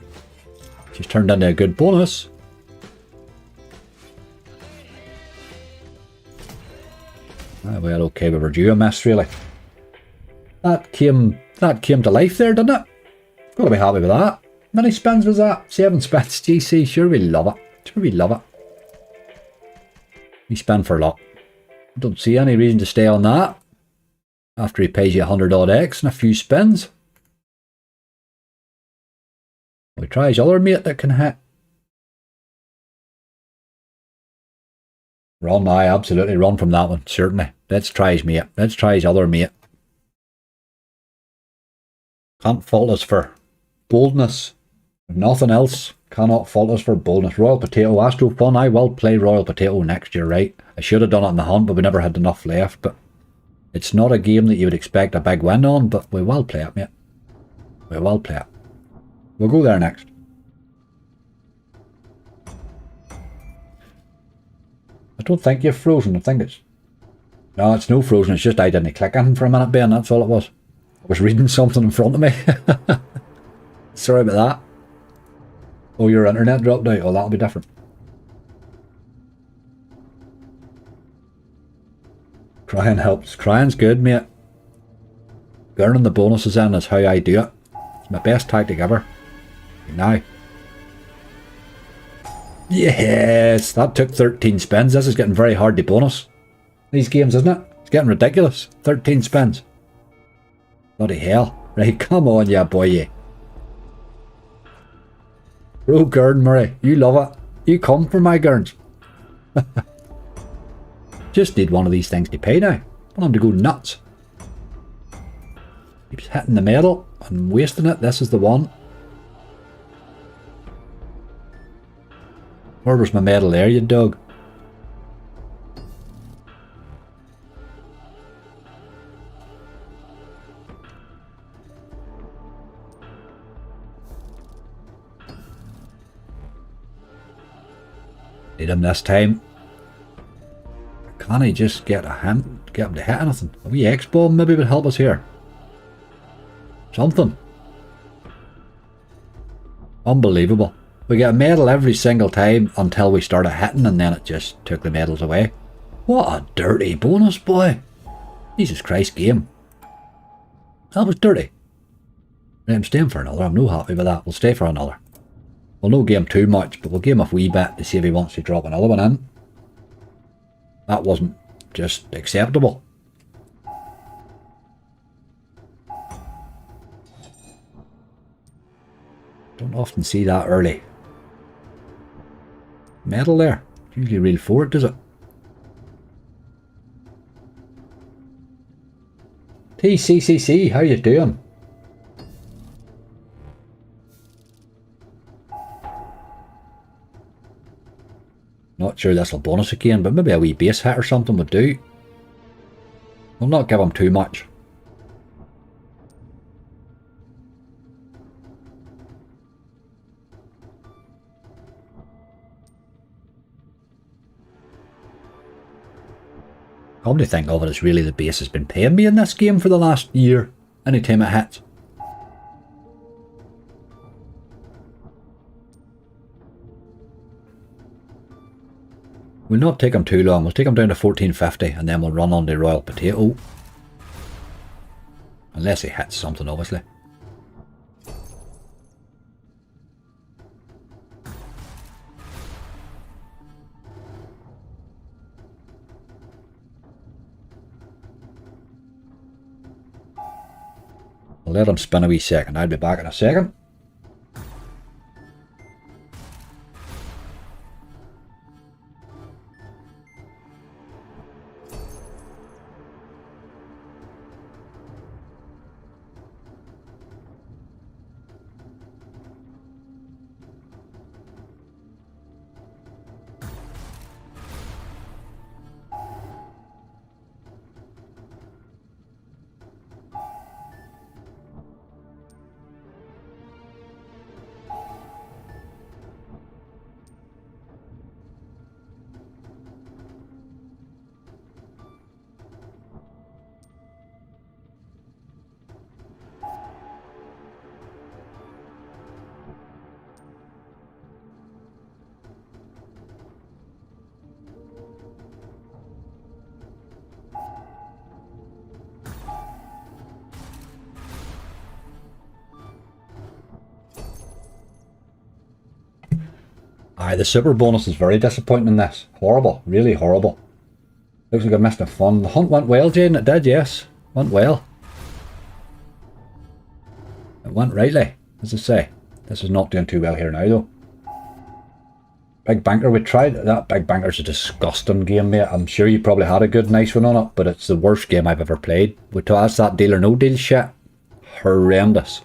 She's turned into a good bonus. Well, okay, we were due a miss, really. That came to life there, didn't it? Gotta be happy with that. How many spins was that? 7 spins, GC, sure we love it. We spin for luck. Don't see any reason to stay on that. After he pays you 100 odd X and a few spins. We try his other mate that can hit. Run, aye, absolutely. Run from that one, certainly. Let's try his mate. Let's try his other mate. Can't fault us for boldness. If nothing else, cannot fault us for boldness. Royal Potato, Astro Fun. I will play Royal Potato next year, right? I should have done it in the hunt, but we never had enough left. But it's not a game that you would expect a big win on, but we will play it, mate. We will play it. We'll go there next. I don't think you've frozen. I think it's... No, it's no frozen. It's just I didn't click anything for a minute, Ben. That's all it was. I was reading something in front of me. Sorry about that. Oh, your internet dropped out. Oh, that'll be different. Crying helps. Crying's good, mate. Burning the bonuses in is how I do it. It's my best tactic ever. Now. Yes, that took 13 spins. This is getting very hard to bonus. These games, isn't it? It's getting ridiculous. 13 spins. Bloody hell. Right, come on, yeah, boy, yeah. Bro, Gurn Murray, you love it. You come for my Gurns. Just need one of these things to pay now. I want him to go nuts. Keeps hitting the medal and wasting it. This is the one. Where was my medal there, you dog? Need him this time. Can I just get a hand, get him to hit anything? A wee X-bomb maybe would help us here. Something. Unbelievable. We get a medal every single time until we started hitting, and then it just took the medals away. What a dirty bonus, boy. Jesus Christ, game. That was dirty. Right, I'm staying for another. I'm no happy with that. We'll stay for another. We'll no game too much, but we'll game a wee bit to see if he wants to drop another one in. That wasn't just acceptable. Don't often see that early. Medal there. Usually reel forward, does it? TCCC, how you doing? Not sure this will bonus again, but maybe a wee base hit or something would do. We'll not give him too much. Come to think of it, it's really the base has been paying me in this game for the last year. Anytime it hits. We'll not take him too long. We'll take him down to 1450 and then we'll run on the Royal Potato. Unless he hits something, obviously. I'll let him spin a wee second. I'll be back in a second. Aye, the super bonus is very disappointing in this. Horrible, really horrible. Looks like I missed a fun. The hunt went well, Jane. It did, yes. Went well. It went rightly, as I say. This is not doing too well here now, though. Big Banker, we tried that. Big Banker's a disgusting game, mate. I'm sure you probably had a good, nice one on it, but it's the worst game I've ever played. That's that deal or no deal shit. Horrendous.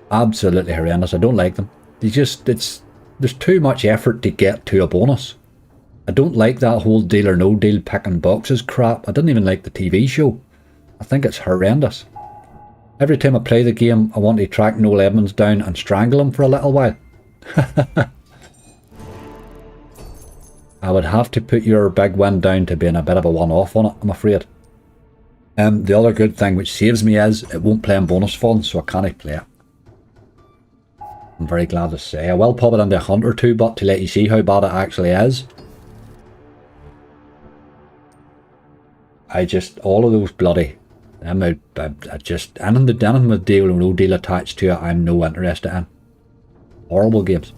Absolutely horrendous. I don't like them. There's too much effort to get to a bonus. I don't like that whole deal or no deal picking boxes crap. I didn't even like the TV show. I think it's horrendous. Every time I play the game, I want to track Noel Edmonds down and strangle him for a little while. I would have to put your big win down to being a bit of a one-off on it, I'm afraid. The other good thing which saves me is it won't play in bonus funds, so I can't play it. I'm very glad to say. I will pop it into a hunt or two, but to let you see how bad it actually is. All of those bloody... I just... Anything with deal or no deal attached to it, I'm no interested in. Horrible games.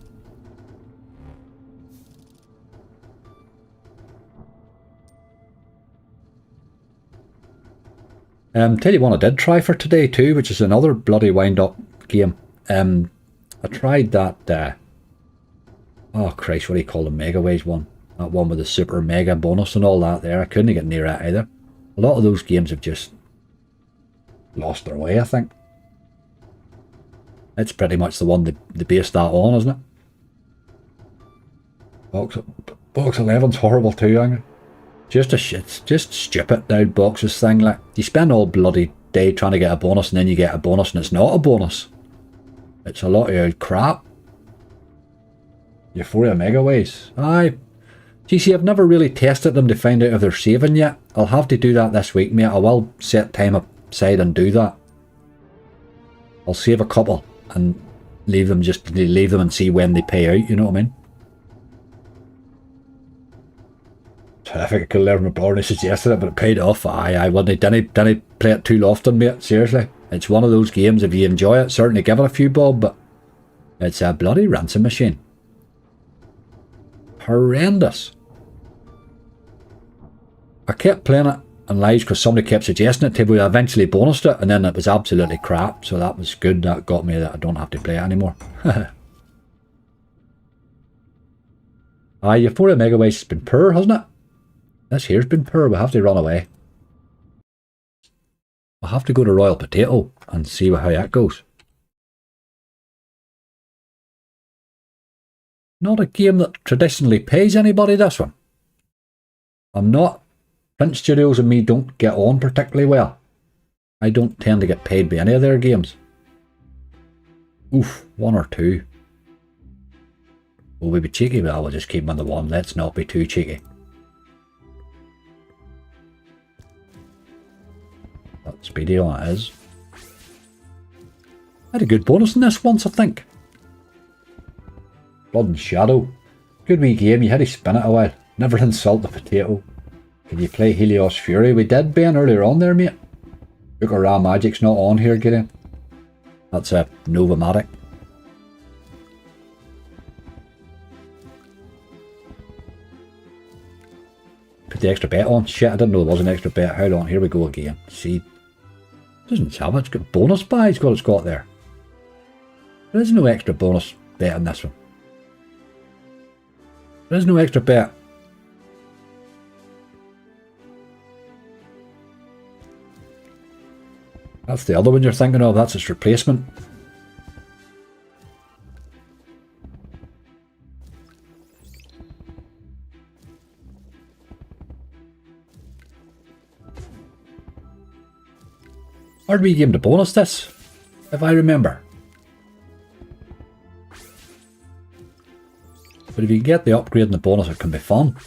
Tell you one I did try for today too, which is another bloody wind-up game. I tried that, oh Christ, what do you call the Mega Ways one? That one with the super mega bonus and all that there. I couldn't get near it either. A lot of those games have just lost their way, I think. It's pretty much the one they based that on, isn't it? Box 11's horrible too, Angry. Just stupid now, boxes thing. Like, you spend all bloody day trying to get a bonus and then you get a bonus and it's not a bonus. It's a lot of crap. Euphoria Megaways. Aye. You see, I've never really tested them to find out if they're saving yet. I'll have to do that this week, mate. I will set time aside and do that. I'll save a couple and leave them and see when they pay out, you know what I mean? I think I could learn my brother and he suggested it, but it paid off. I didn't play it too often, mate. Seriously. It's one of those games, if you enjoy it, certainly give it a few bob, but it's a bloody ransom machine. Horrendous. I kept playing it on lives because somebody kept suggesting it to me. I eventually bonused it and then it was absolutely crap, so that was good. That got me that I don't have to play it anymore. Euphoria Megaways has been poor, hasn't it? This here's been poor. We'll have to run away. I'll have to go to Royal Potato and see how that goes. Not a game that traditionally pays anybody, this one. I'm not. Print Studios and me don't get on particularly well. I don't tend to get paid by any of their games. Oof, one or two. Will we be cheeky? Well, we'll just keep them on the one. Let's not be too cheeky. That speedy on it is. I had a good bonus in this once, I think. Blood and Shadow. Good wee game, you had to spin it a while. Never insult the potato. Can you play Helios Fury? We did, Ben, earlier on there, mate. Book of Raw Magic's not on here, Gideon. That's a Novamatic. Put the extra bet on. Shit, I didn't know there was an extra bet. Hold on, here we go again. See. Doesn't have it. It's got bonus buy. It's got there. There is no extra bonus bet on this one. There is no extra bet. That's the other one you're thinking of. That's its replacement. Hard we game to bonus this, if I remember. But if you get the upgrade and the bonus, it can be fun.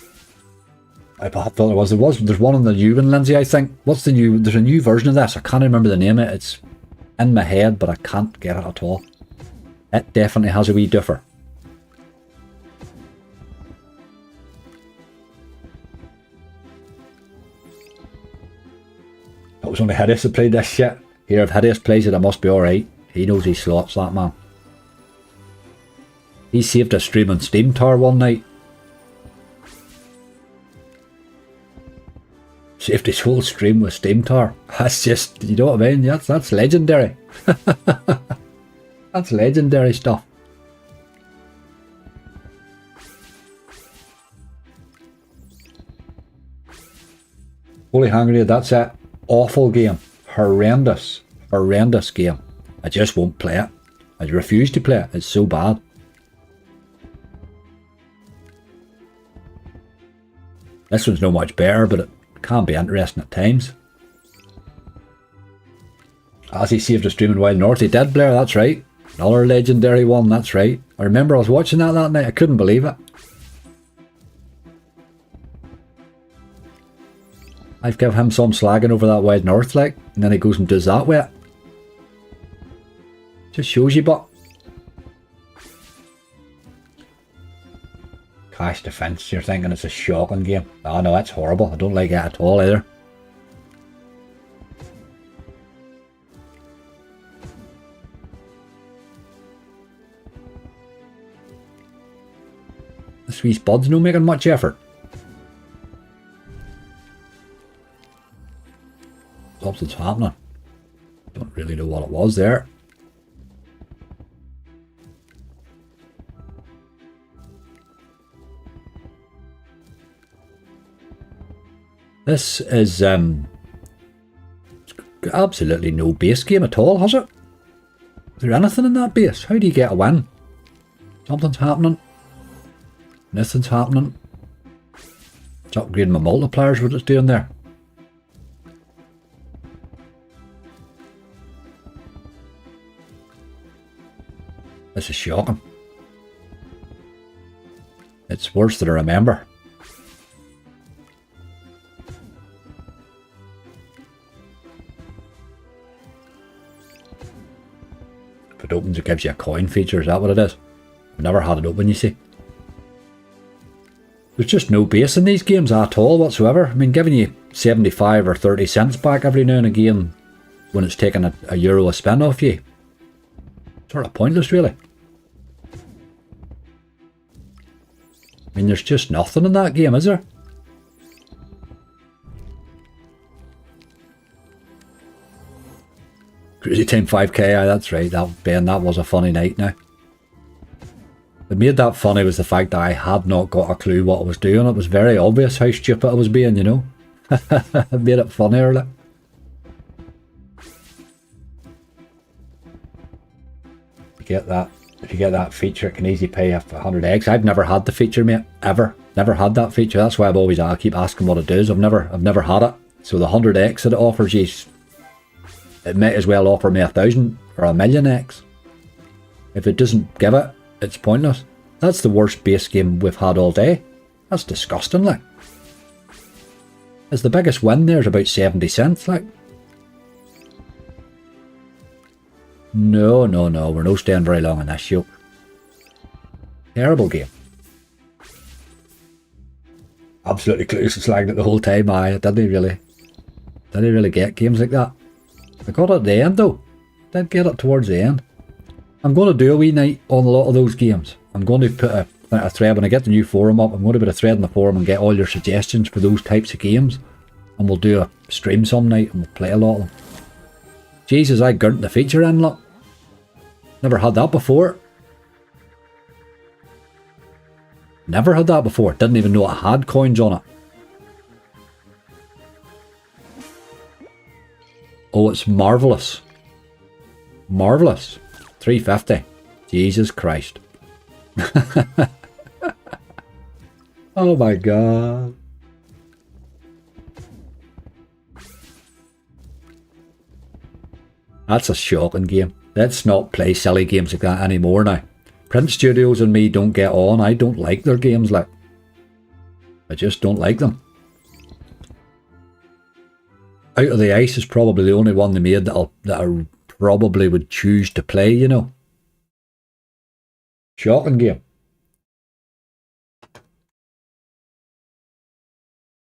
I thought there was. There's one on the new one, Lindsay, I think. What's the new? There's a new version of this. I can't remember the name of it. It's in my head, but I can't get it at all. It definitely has a wee differ. It was only Hideous that played this shit. Here, if Hideous plays it, it must be alright. He knows his slots, that man. He saved a stream on Steam Tower one night. Saved his whole stream with Steam Tower. That's just, you know what I mean? That's legendary. That's legendary stuff. Holy hand grenade, that's it. Awful game. Horrendous. Horrendous game. I just won't play it. I refuse to play it. It's so bad. This one's no much better, but it can be interesting at times. As he saved a streaming Wild North, he did, Blair, that's right. Another legendary one, that's right. I remember I was watching that night, I couldn't believe it. I've given him some slagging over that Wild North, like, and then he goes and does that with it. Just shows you, but. Cash defense, you're thinking it's a shocking game. Oh no, it's horrible. I don't like it at all either. This wee spud's no making much effort. Something's happening. Don't really know what it was there. This is absolutely no base game at all, has it? Is there anything in that base? How do you get a win? Something's happening. Nothing's happening. It's upgrading my multipliers, what it's doing there. This is shocking. It's worse than I remember. If it opens, it gives you a coin feature. Is that what it is? I've never had it open, you see. There's just no base in these games at all whatsoever. I mean, giving you 75 or 30 cents back every now and again when it's taking a euro a spin off you. Sort of pointless, really. I mean, there's just nothing in that game, is there? Crazy Time 5k, aye, that's right. That was a funny night now. What made that funny was the fact that I had not got a clue what I was doing. It was very obvious how stupid I was being, you know. It made it funnier. Like. If you get that feature, it can easily pay 100 eggs. I've never had the feature, mate, ever. Never had that feature. That's why I keep asking what it does. I've never had it. So the 100 X that it offers you, it might as well offer me 1,000 or 1,000,000 X. If it doesn't give it, it's pointless. That's the worst base game we've had all day. That's disgusting, like. It's the biggest win there's about 70 cents, like. No, we're no staying very long on this show. Terrible game. Absolutely clueless and slagged it the whole time, aye. Didn't really get games like that. I got it at the end though. Did get it towards the end. I'm going to do a wee night on a lot of those games. I'm going to put a thread, when I get the new forum up, I'm going to put a thread in the forum and get all your suggestions for those types of games. And we'll do a stream some night and we'll play a lot of them. Jesus, I gurnt the feature in, look. Never had that before. Never had that before. Didn't even know it had coins on it. Oh, it's marvellous. Marvellous. 350. Jesus Christ. Oh my god. That's a shocking game. Let's not play silly games like that anymore now. Print Studios and me don't get on. I don't like their games, like. I just don't like them. Out of the Ice is probably the only one they made that I probably would choose to play, you know. Shocking game.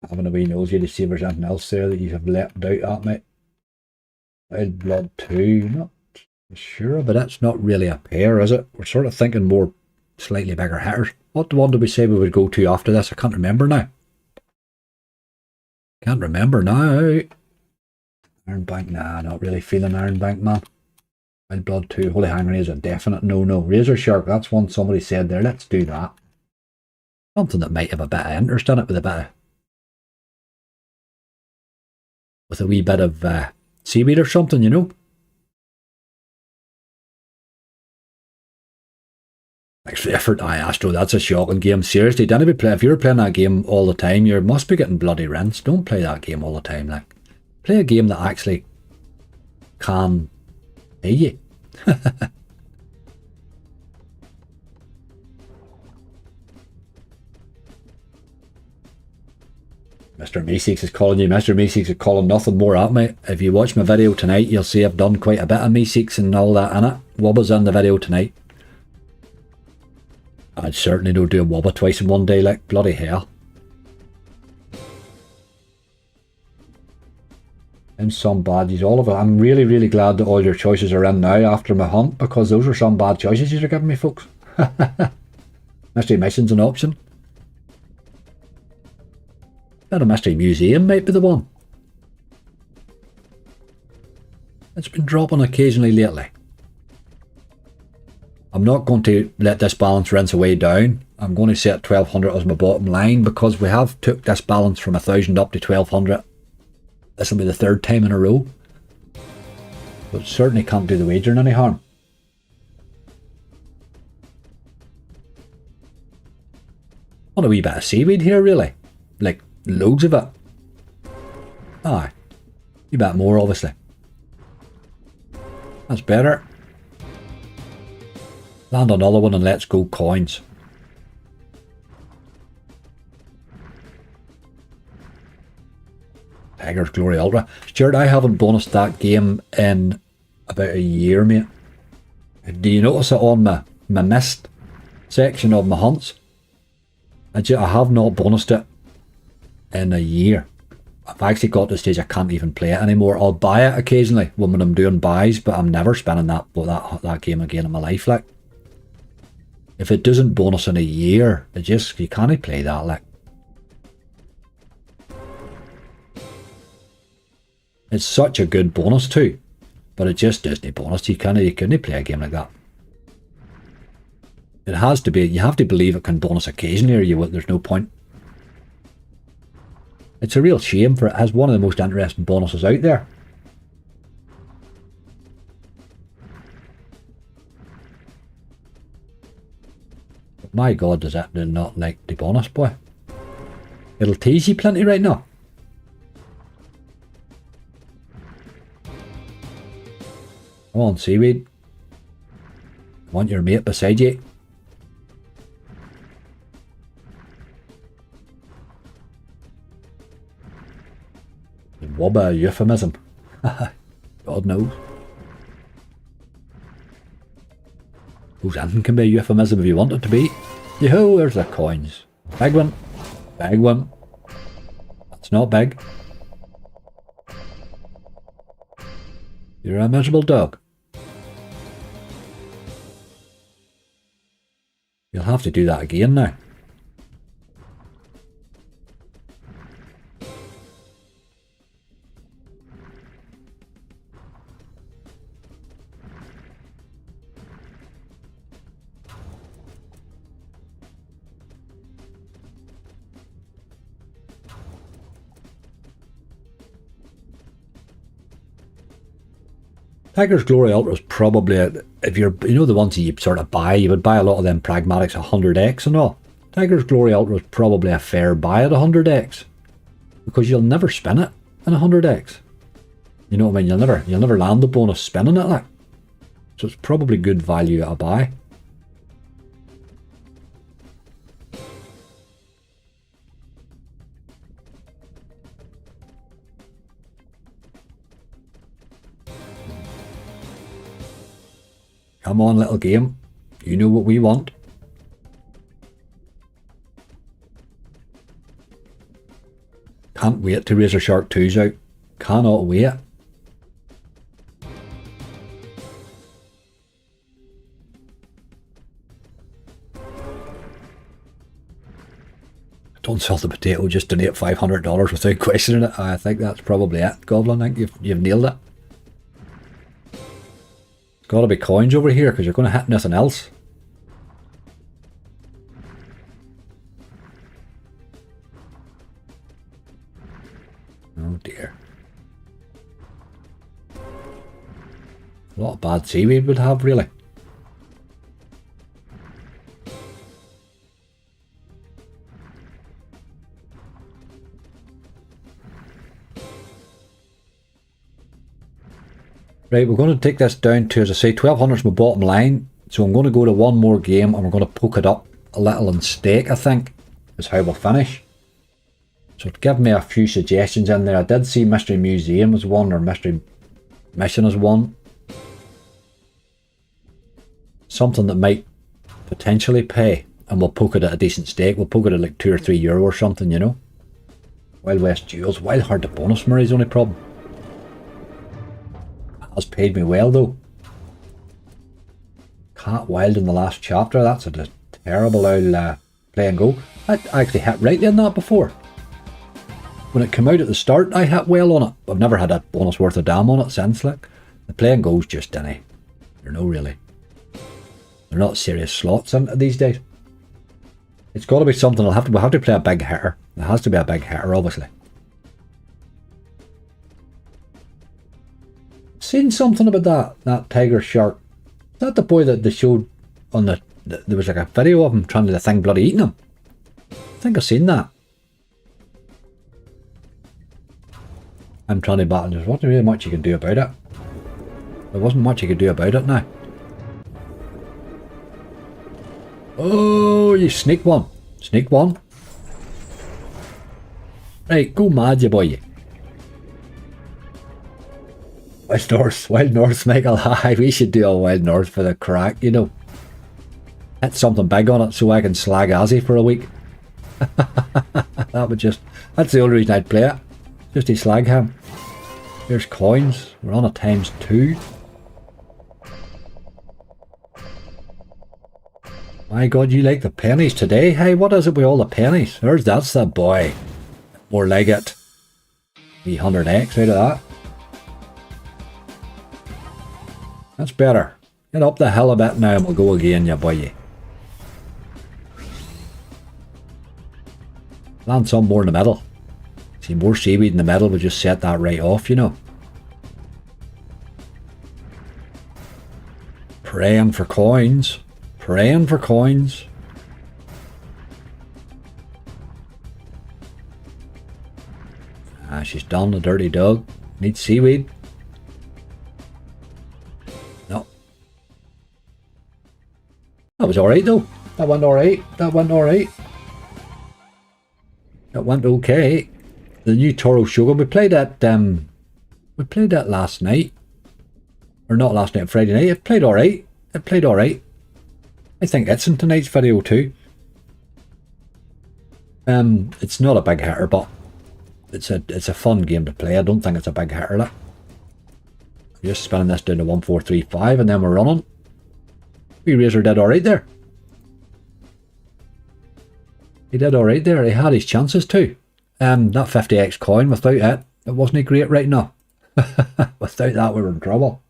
Having a wee nosy to see if there's anything else there that you have left out at me. Wild Blood 2, not sure, but that's not really a pair, is it? We're sort of thinking more slightly bigger hitters. What one did we say we would go to after this? I can't remember now. Can't remember now. Iron Bank, nah, not really feeling Iron Bank, man. Wild Blood 2, Holy Hangry is a definite no. Razor Shark, that's one somebody said there. Let's do that. Something that might have a bit of interest in it with a bit of with a wee bit of seaweed or something, you know. Thanks for the effort. Aye, Astro, that's a shocking game. Seriously, don't be play. If you're playing that game all the time, you must be getting bloody rents. Don't play that game all the time. Like, play a game that actually can pay you. Mr. Meeseeks is calling you. Mr. Meeseeks is calling nothing more at me. If you watch my video tonight, you'll see I've done quite a bit of Meeseeks and all that in it. Wubba's in the video tonight. I'd certainly don't do a Wubba twice in one day, like bloody hell. And some badges, all of it. I'm really, really glad that all your choices are in now after my hunt, because those are some bad choices you're giving me, folks. Mystery Mission's an option. But a Mystery Museum might be the one. It's been dropping occasionally lately. I'm not going to let this balance rinse away down. I'm going to set 1200 as my bottom line, because we have took this balance from 1000 up to 1200. This will be the third time in a row. But certainly can't do the wagering any harm. Want a wee bit of seaweed here, really. Like, loads of it. Aye. You bet more, obviously. That's better. Land another one and let's go coins. Tiger's Glory Ultra. Stuart, I haven't bonused that game in about a year, mate. Do you notice it on my missed section of my hunts? I have not bonused it in a year. I've actually got to the stage I can't even play it anymore. I'll buy it occasionally when I'm doing buys, but I'm never spending that game again in my life. Like, if it doesn't bonus in a year, you can't play that. Like, it's such a good bonus too, but it just isn't bonus. You couldn't play a game like that. It has to be. You have to believe it can bonus occasionally, or there's no point. It's a real shame, for it has one of the most interesting bonuses out there. But my God, does that not like the bonus, boy? It'll tease you plenty right now. Come on, seaweed. Want your mate beside you. Wubba euphemism. God knows. Whose anything can be a euphemism if you want it to be. Yo, there's the coins. Big one. Big one. That's not big. You're a miserable dog. You'll have to do that again now. Tiger's Glory Ultra is probably, if you're, the ones that you sort of buy, you would buy a lot of them Pragmatics 100x and all. Tiger's Glory Ultra is probably a fair buy at 100x, because you'll never spin it in 100x. You know what I mean? You'll never land the bonus spinning it, like. So it's probably good value at a buy. Come on, little game. You know what we want. Can't wait to Razor Shark 2's out. Cannot wait. Don't sell the potato, just donate $500 without questioning it. I think that's probably it, Goblin. I think you've nailed it. Gotta be coins over here, because you're going to hit nothing else. Oh dear. bad seaweed would have, really. Right, we're going to take this down to, as I say, 1200 is my bottom line. So I'm going to go to one more game and we're going to poke it up a little in stake, I think, is how we'll finish. So give me a few suggestions in there. I did see Mystery Museum as one, or Mystery Mission as one. Something that might potentially pay, and we'll poke it at a decent stake. We'll poke it at like €2 or €3 or something, you know. Wild West Duels. Wild Hard to bonus Murray's only problem. Has paid me well though. Cat Wild in the last chapter. That's a terrible old play and go. I actually hit right in that before. When it came out at the start, I hit well on it. I've never had a bonus worth a damn on it since. Like, the play and goes just didn't. They're no really. They're not serious slots in these days. It's got to be something. We'll have to play a big hitter. It has to be a big hitter, obviously. Seen something about that tiger shark. Is that the boy that they showed on the there was like a video of him trying to the thing bloody eating him? I think I've seen that. I'm trying to battle. There's not really much you can do about it. There wasn't much you could do about it now. Oh, you sneak one. Sneak one. Right, go mad, you boy. Wild North, Michael. Hi, we should do a Wild North for the crack, you know. Hit something big on it so I can slag Azzy for a week. That's the only reason I'd play it. Just to slag him. Here's coins. We're on a ×2. My God, you like the pennies today? Hey, what is it with all the pennies? That's the boy. More like it. 300x out of that. That's better. Get up the hill a bit now and we'll go again, ya boy. Land some more in the middle. See, more seaweed in the middle will just set that right off, you know. Praying for coins. Praying for coins. Ah, she's done, the dirty dog. Needs seaweed. No. That was alright though. That went alright. That went alright. That went okay. The new Toro Shogun. We played that last night. Or not last night, Friday night. It played alright. It played alright. I think it's in tonight's video too. It's not a big hitter, but it's a fun game to play. I don't think it's a big hitter. Like. Just spinning this down to 1435 and then we're running. We Razor did alright there. He did alright there. He had his chances too. That 50x coin, without it wasn't great right now. Without that we were in trouble.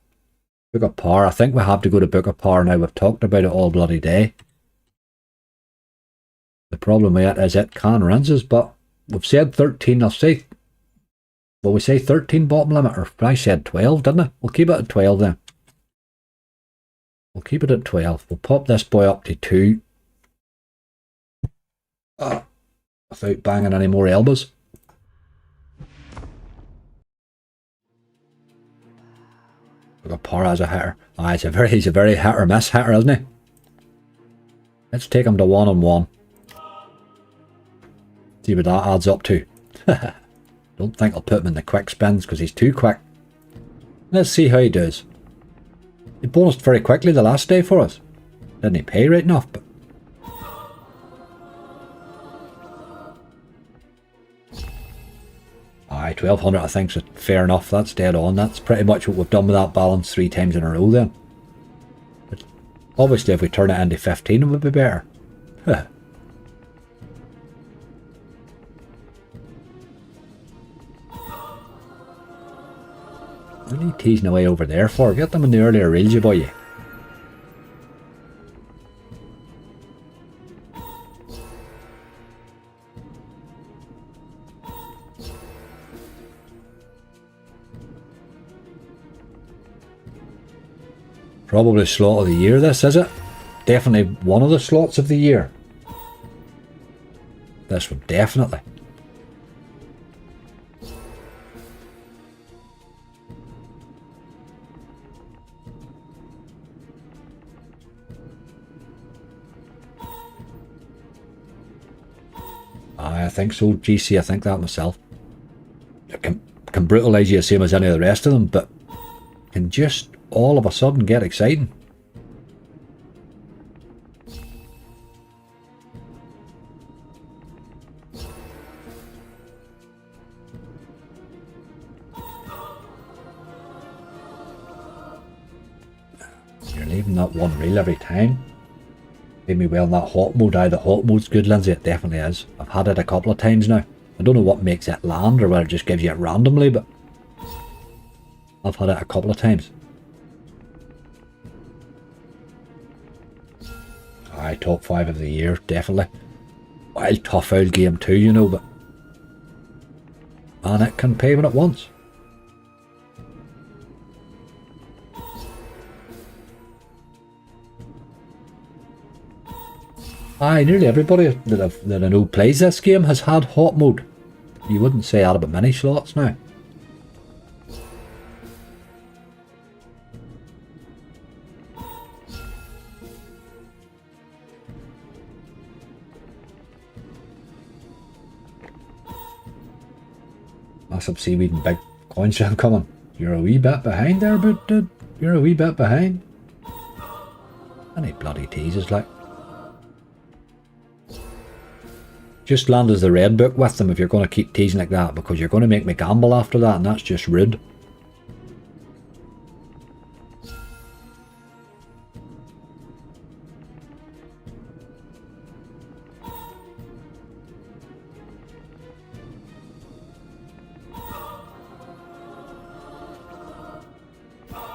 Book of Power. I think we have to go to Book of Power now. We've talked about it all bloody day. The problem with it is it can rinses, but we've said 13. I'll say, well, we say 13 bottom limit, or I said 12, didn't I? We'll keep it at 12 then. We'll keep it at 12. We'll pop this boy up to 2. Without banging any more elbows. We've got Power as a hitter. He's a very hit or miss hitter, isn't he? Let's take him to 1-on-1. See what that adds up to. Don't think I'll put him in the quick spins because he's too quick. Let's see how he does. He bonused very quickly the last day for us. Didn't he pay right enough, but 1200 I think is fair enough. That's dead on. That's pretty much what we've done with that balance 3 times in a row then. But obviously if we turn it into 15 it would be better. What are you teasing away over there for? Get them in the earlier reels, you boy. Probably slot of the year, this, is it? Definitely one of the slots of the year. This one, definitely. I think so, GC, I think that myself. It can brutalise you the same as any of the rest of them, but can just all of a sudden get exciting. You're leaving that one reel every time. Made me well in that hot mode. The hot mode's good, Lindsay. It definitely is. I've had it a couple of times now. I don't know what makes it land or whether it just gives you it randomly, but I've had it a couple of times. Aye, top 5 of the year, definitely. Wild tough old game too, you know, but man, it can pay when it wants. Aye, nearly everybody that I know plays this game has had hot mode. You wouldn't say that about many slots now. Massive seaweed and big coin shell coming. You're a wee bit behind there, but dude. You're a wee bit behind. Any bloody teases like. Just land as the red book with them if you're going to keep teasing like that, because you're going to make me gamble after that, and that's just rude.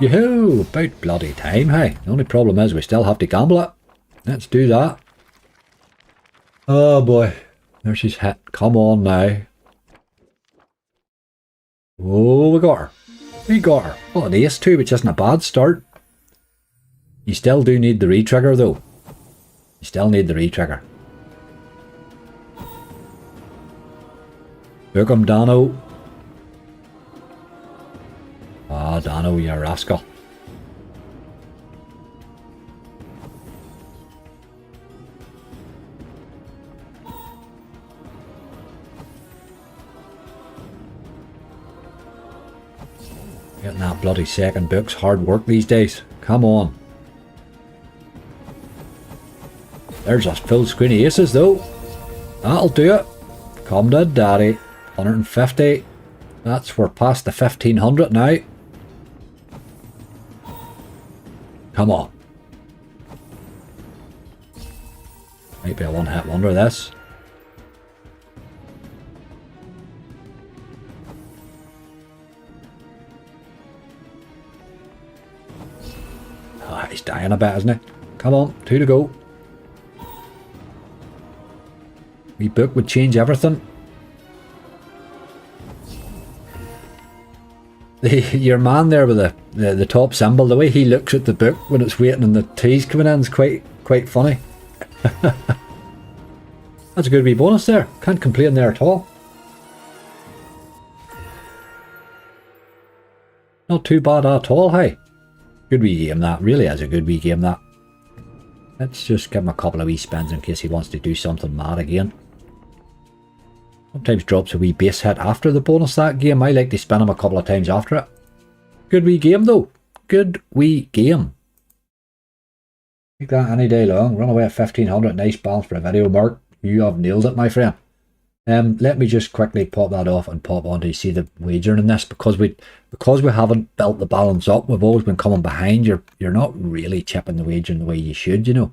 Yoo-hoo! About bloody time, hey. The only problem is we still have to gamble it. Let's do that. Oh boy. There she's hit. Come on now. Oh, we got her. We got her. Well, an ace too, which isn't a bad start. You still do need the re-trigger though. You still need the re-trigger. Book him, Dano. Ah, Dano, you rascal. Getting that bloody second book's hard work these days. Come on. There's us full screen aces though. That'll do it. Come to daddy. 150. We're past the 1500 now. Come on. Might be a one-hit wonder this. Ah, he's dying a bit, isn't he? Come on, 2 to go. We book would change everything. Your man there with the top symbol, the way he looks at the book when it's waiting and the teas coming in is quite funny. That's a good wee bonus there. Can't complain there at all. Not too bad at all, hey. Good wee game that. Really is a good wee game that. Let's just give him a couple of wee spins in case he wants to do something mad again. Sometimes drops a wee base hit after the bonus that game. I like to spin him a couple of times after it. Good wee game though. Good wee game. Take that any day long. Run away at 1500. Nice balance for a video, Mark. You have nailed it, my friend. Let me just quickly pop that off and pop on to see the wagering in this, because we haven't built the balance up. We've always been coming behind. You're not really chipping the wagering the way you should, you know.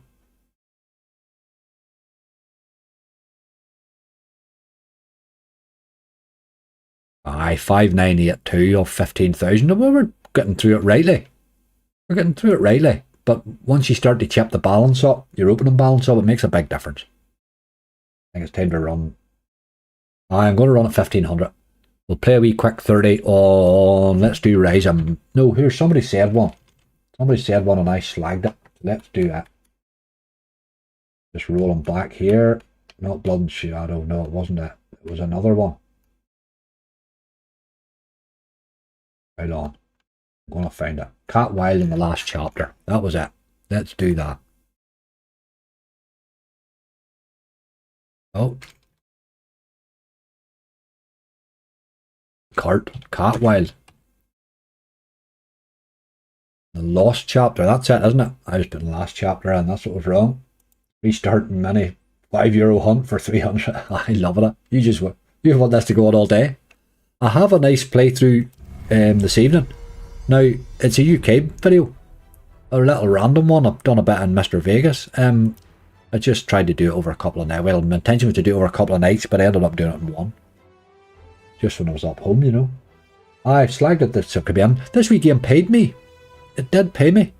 Aye, 5982 of 15,000. We're getting through it rightly. We're getting through it rightly. But once you start to chip the balance up, your opening balance up, it makes a big difference. I think it's time to run. I'm going to run at 1500. We'll play a wee quick 30 on, let's do Rise. No, here, somebody said one. Somebody said one and I slagged it. Let's do that. Just rolling back here. Not Blood and Shadow. No, it wasn't it. It was another one. Hold on. I'm going to find it. Cat Wild in the last chapter. That was it. Let's do that. Oh. Cat Wild. The lost chapter. That's it, isn't it? I was putting the last chapter in. That's what was wrong. Restarting mini €5 hunt for 300. I love it. You want this to go on all day. I have a nice playthrough this evening. Now, it's a UK video. A little random one. I've done a bit in Mr. Vegas. I just tried to do it over a couple of nights. Well, my intention was to do it over a couple of nights, but I ended up doing it in one. Just when I was up home, you know. I slagged it this game. This wee game paid me. It did pay me.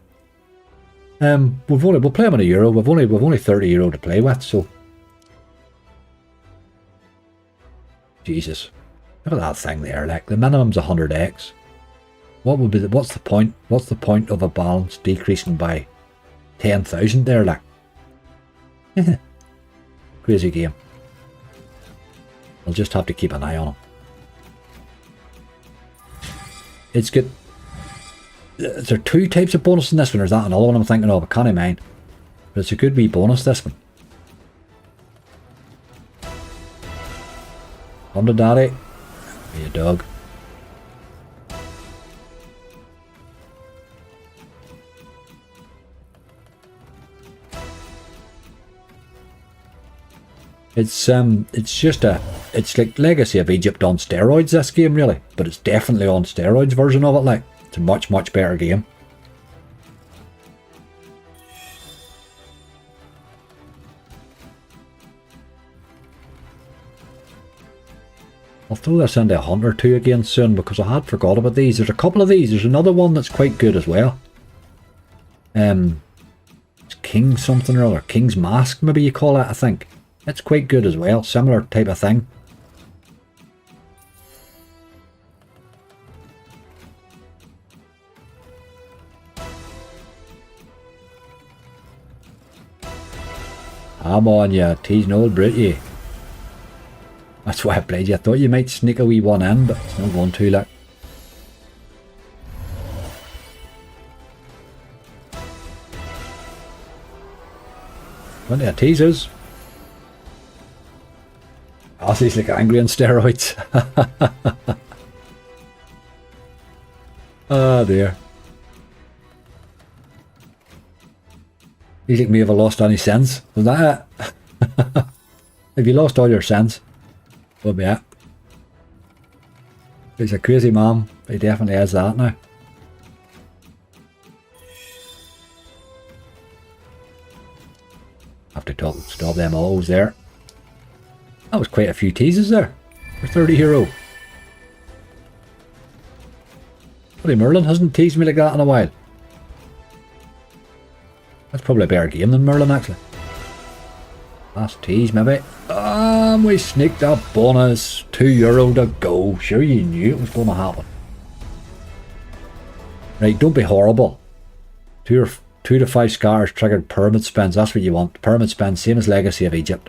We'll play them on €1. We've only €30 to play with, so Jesus. Look at that thing there, like the minimum's 100x. What's the point? What's the point of a balance decreasing by 10,000 there, like? Crazy game. I'll just have to keep an eye on it. It's good. Is there two types of bonus in this one, or is that another one I'm thinking of? I can't mind. But it's a good wee bonus, this one. 100 daddy. Be a dog. It's like Legacy of Egypt on steroids, this game, really. But it's definitely on steroids version of it, like. It's a much, much better game. I'll throw this into a hunt or two again soon, because I had forgot about these. There's a couple of these. There's another one that's quite good as well. It's King something or other. King's Mask, maybe you call it, I think. It's quite good as well. Similar type of thing. Come on, you teasing old brute, you. That's why I played you. I thought you might sneak a wee one in, but it's not going to, like. Plenty of teasers. Aussie's like angry on steroids. Oh dear. He's like me, have I lost any sense? Was that it? Have you lost all your sense? What be it? He's a crazy man. He definitely has that now. Have to stop them alls there. That was quite a few teases there for €30. Bloody Merlin hasn't teased me like that in a while. That's probably a better game than Merlin, actually. Last tease, maybe. We sneaked a bonus. €2 to go. Sure, you knew it was going to happen. Right, don't be horrible. 2 to 5 scars triggered pyramid spins. That's what you want. Pyramid spins, same as Legacy of Egypt.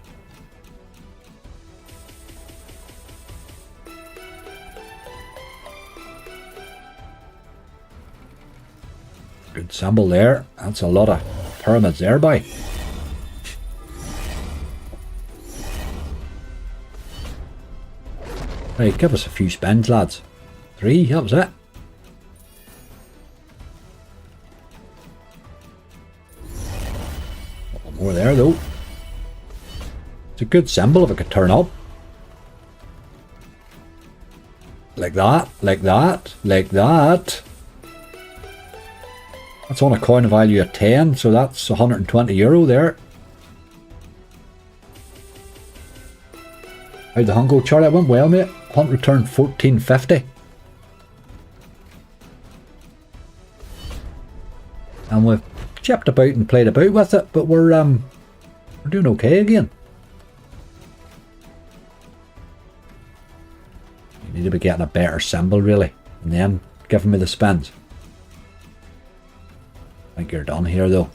Good symbol there. That's a lot of pyramids there, boy. Right, give us a few spins, lads. 3, that was it. One more there, though. It's a good symbol if it could turn up. Like that, like that, like that. That's on a coin value of 10, so that's €120 there. How'd the hunt go, Charlie? It went well, mate. Hunt returned $14.50. And we've chipped about and played about with it, but we're doing okay again. You need to be getting a better symbol, really, and then giving me the spins. I think you're done here though.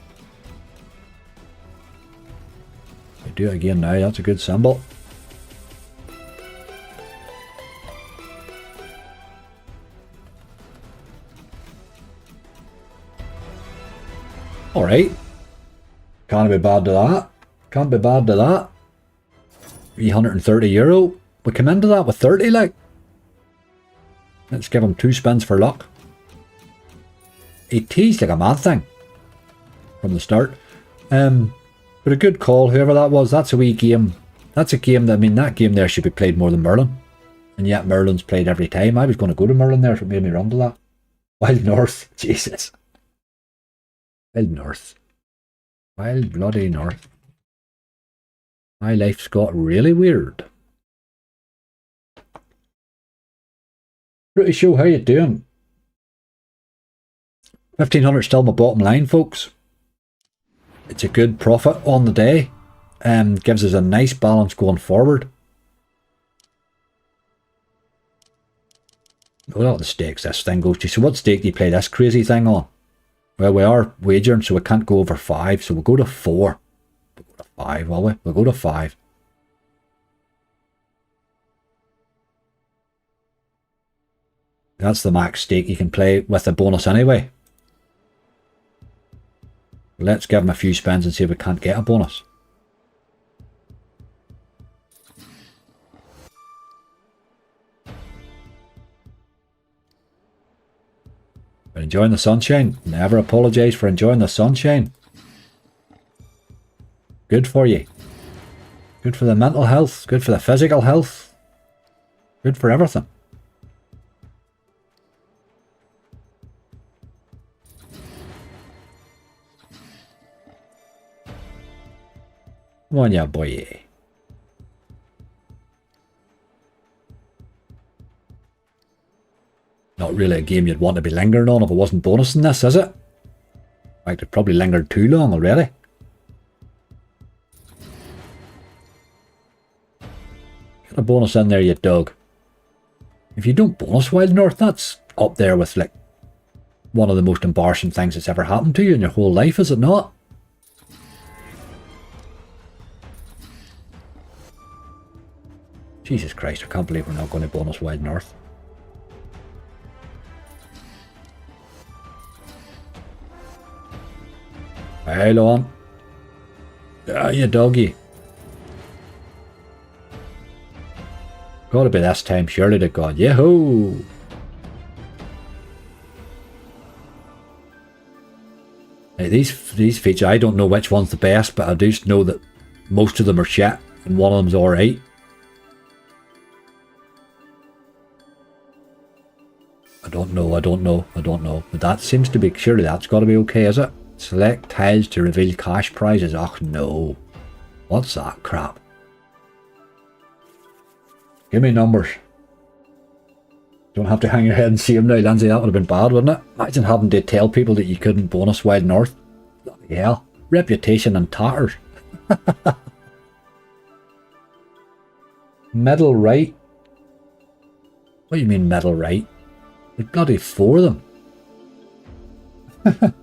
You do it again now, that's a good symbol. Alright. Can't be bad to that. Can't be bad to that. €330. We come into that with 30 like. Let's give him 2 spins for luck. He teased like a mad thing from the start. But a good call, whoever that was. That's a wee game. That's a game that, I mean, that game there should be played more than Merlin. And yet Merlin's played every time. I was going to go to Merlin there, so it made me run to that. Wild North. Jesus. Wild North. Wild bloody North. My life's got really weird. Pretty sure how you doing? 1500 still my bottom line, folks. It's a good profit on the day. Gives us a nice balance going forward. Look at the stakes this thing goes to. So what stake do you play this crazy thing on? Well, we are wagering, so we can't go over 5, so we'll go to 4. We'll go to 5, will we? We'll go to 5. That's the max stake you can play with a bonus anyway. Let's give him a few spins and see if we can't get a bonus. But enjoying the sunshine. Never apologise for enjoying the sunshine. Good for you. Good for the mental health. Good for the physical health. Good for everything. Come on, yeah, boy. Not really a game you'd want to be lingering on if it wasn't bonusing this, is it? In fact, it probably lingered too long already. Get a bonus in there, you dog. If you don't bonus Wild North, that's up there with like one of the most embarrassing things that's ever happened to you in your whole life, is it not? Jesus Christ, I can't believe we're not going to bonus Wild North. Hold on. Ah, you doggy. Gotta be this time, surely to God. Yahoo! Now, these features, I don't know which one's the best, but I do know that most of them are shit, and one of them's alright. I don't know. But that seems to be, surely that's got to be okay, is it? Select tiles to reveal cash prizes. Oh no. What's that crap? Give me numbers. Don't have to hang your head and see them now, Lindsay. That would have been bad, wouldn't it? Imagine having to tell people that you couldn't bonus Wild North. Bloody hell. Reputation in tatters. Middle right. What do you mean middle right? There's bloody 4 of them.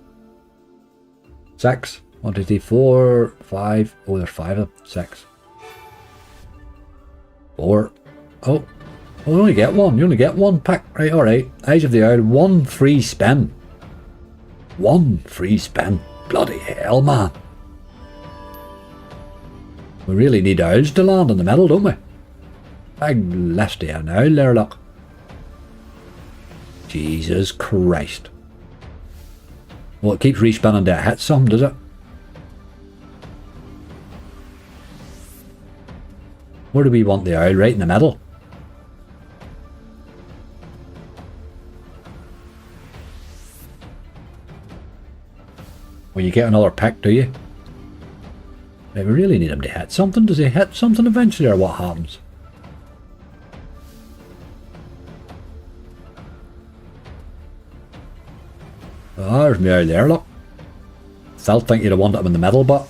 6. 1, 2, 3, 4, 5. Oh, there's 5 of them. 6. 4. Oh. Oh, you only get 1. You only get 1 pick. Right, alright. Eyes of the Owl. 1 free spin. 1 free spin. Bloody hell, man. We really need owls to land in the middle, don't we? Big list of an owl there, look. Jesus Christ. Well, it keeps respinning to hit some, does it? Where do we want the owl? Right in the middle. Well, you get another pick, do you? Right, we really need him to hit something. Does he hit something eventually, or what happens? Oh, there's me out there, look. Still think you'd have wanted him in the middle, but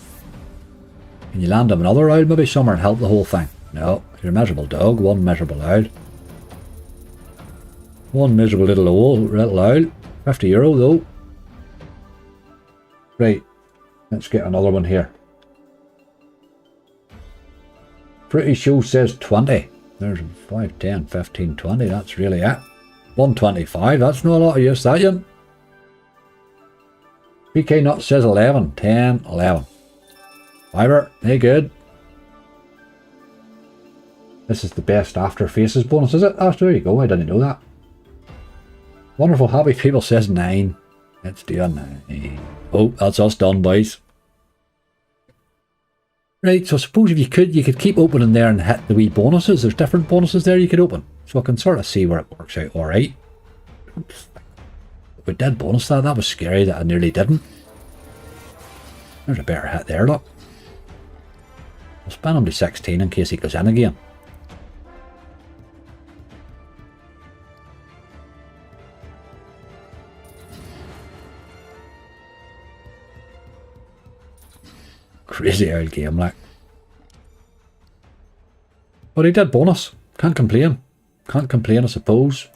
can you land him another owl maybe somewhere and help the whole thing? No, you're a miserable dog, 1 miserable owl. 1 miserable little owl. €50 though. Right, let's get another one here. Pretty sure says 20. There's 5, 10, 15, 20. That's really it. 125. That's not a lot of use, that yet. PK Nut says 11. 10, 11. Fiber, hey, good. This is the best after faces bonus, is it? Oh, there you go. I didn't know that. Wonderful Happy People says 9. Let's do a 9. Oh, that's us done, boys. Right, so I suppose if you could keep opening there and hit the wee bonuses. There's different bonuses there you could open. So I can sort of see where it works out alright. We did bonus that. That was scary that I nearly didn't. There's a better hit there, look. I'll spin him to 16 in case he goes in again. Crazy old game, like. But he did bonus. Can't complain. Can't complain, I suppose.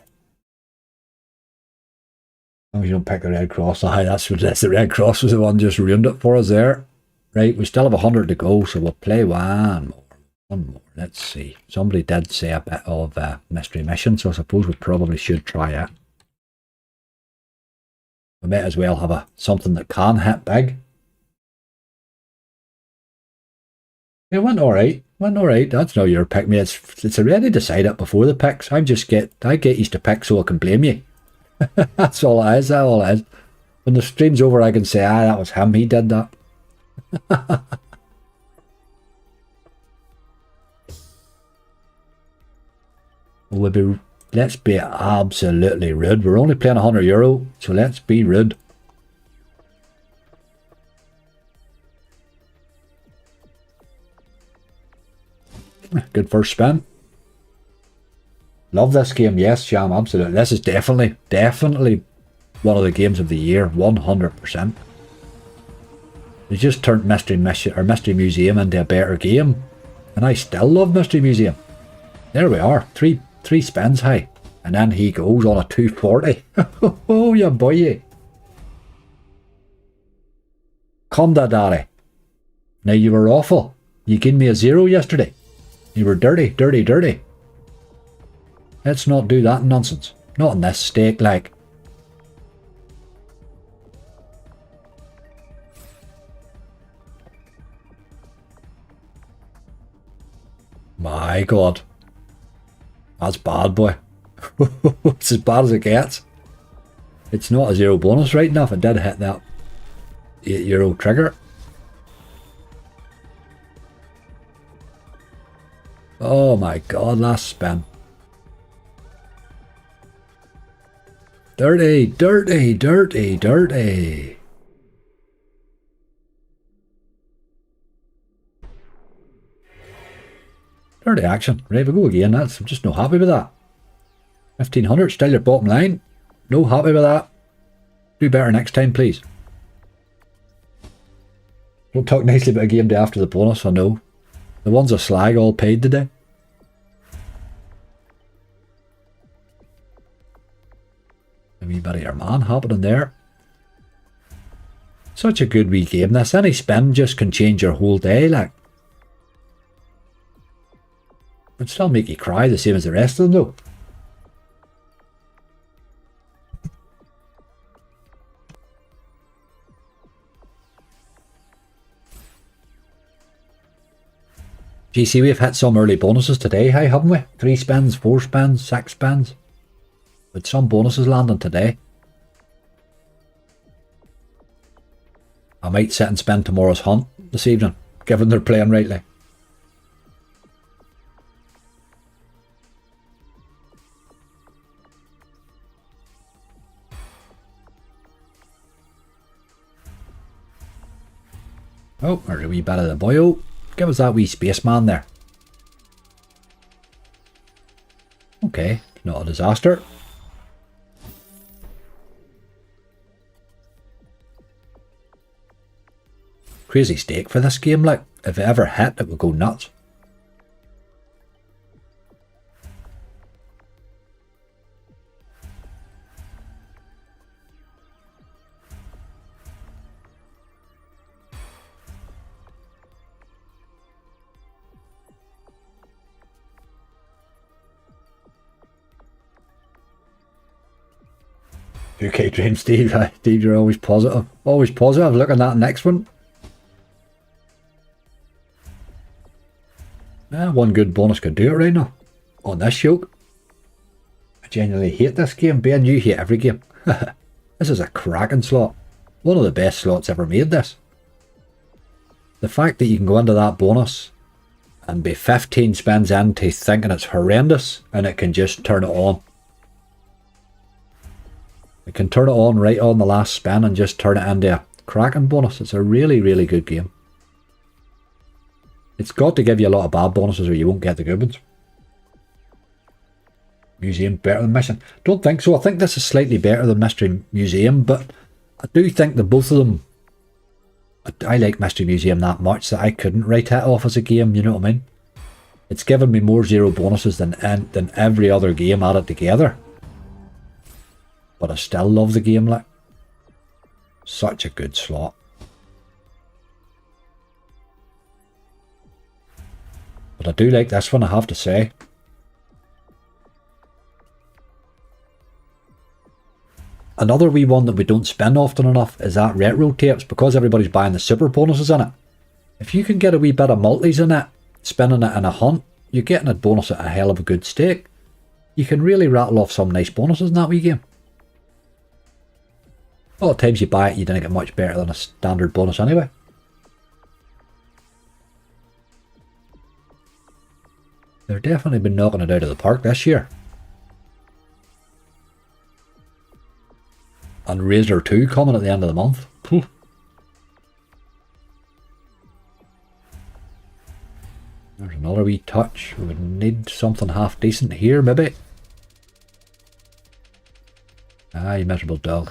As long as you don't pick the Red Cross. Aye, that's the Red Cross was the one just ruined it for us there. Right, we still have 100 to go, so we'll play one more. One more. Let's see. Somebody did say a bit of mystery mission, so I suppose we probably should try it. We might as well have something that can hit big. It went alright. Went alright. That's not your pick, me. It's already decided before the picks. I get used to pick so I can blame you. That's all it is. That's all it is. When the stream's over, I can say, that was him. He did that. Let's be absolutely rude. We're only playing €100, so let's be rude. Good first spin. Love this game. Yes, Sham, absolutely. This is definitely one of the games of the year. 100%. They just turned Mystery Museum into a better game, and I still love Mystery Museum. There we are. Three spins high, and then he goes on a 240. Oh, yeah, boy. Come da, daddy. Now you were awful. You gave me a 0 yesterday. You were dirty, dirty, dirty. Let's not do that nonsense. Not in this stake, like. My God. That's bad, boy. It's as bad as it gets. It's not a 0 bonus right enough. It did hit that €8 trigger. Oh my God, last spin. Dirty, dirty, dirty, dirty. Dirty action. Right, we go again. I'm just not happy with that. 1500, still your bottom line. No happy with that. Do better next time, please. Don't talk nicely about a game day after the bonus, I know. The ones a slag all paid today. A wee bit of your man happening there. Such a good wee game this. Any spin just can change your whole day, like. It'd still make you cry the same as the rest of them though. GC, we've hit some early bonuses today, hey, haven't we? 3 spins, 4 spins, 6 spins. With some bonuses landing today. I might sit and spend tomorrow's hunt this evening, given they're playing rightly. Oh, there's a wee bit of the boyo. Give us that wee spaceman there. Okay, not a disaster. Crazy stake for this game, like. If it ever hit, it would go nuts. 2K Dream Steve. Steve, you're always positive. Always positive. Look at that next one. One good bonus could do it right now. On this yoke. I genuinely hate this game. Ben, you hate every game. This is a cracking slot. One of the best slots ever made, this. The fact that you can go into that bonus and be 15 spins into thinking it's horrendous and it can just turn it on. It can turn it on right on the last spin and just turn it into a cracking bonus. It's a really, really good game. It's got to give you a lot of bad bonuses or you won't get the good ones. Museum better than Mission? Don't think so. I think this is slightly better than Mystery Museum, but I do think that both of them, I like Mystery Museum that much that I couldn't write it off as a game, you know what I mean? It's given me more zero bonuses than every other game added together. But I still love the game, like. Such a good slot. But I do like this one, I have to say. Another wee one that we don't spin often enough is that retro tapes, because everybody's buying the super bonuses in it. If you can get a wee bit of multis in it, spinning it in a hunt, you're getting a bonus at a hell of a good stake. You can really rattle off some nice bonuses in that wee game. A lot of times you buy it, you don't get much better than a standard bonus anyway. They've definitely been knocking it out of the park this year. And Razor 2 coming at the end of the month. There's another wee touch. We would need something half decent here, maybe. Ah, you miserable dog.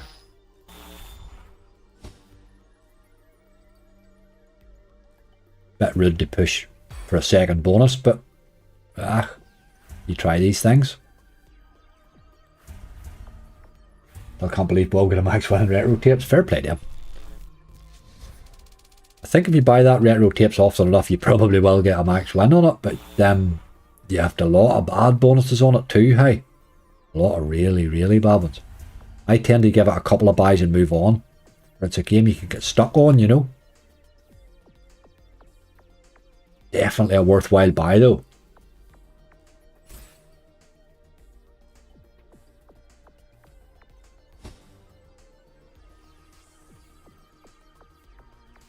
Bit rude to push for a second bonus, but you try these things. I can't believe Bob got a max win retro tapes. Fair play to him. I think if you buy that retro tapes often enough, you probably will get a max win on it, but you have a lot of bad bonuses on it too, hey? A lot of really, really bad ones. I tend to give it a couple of buys and move on. It's a game you can get stuck on, you know? Definitely a worthwhile buy though.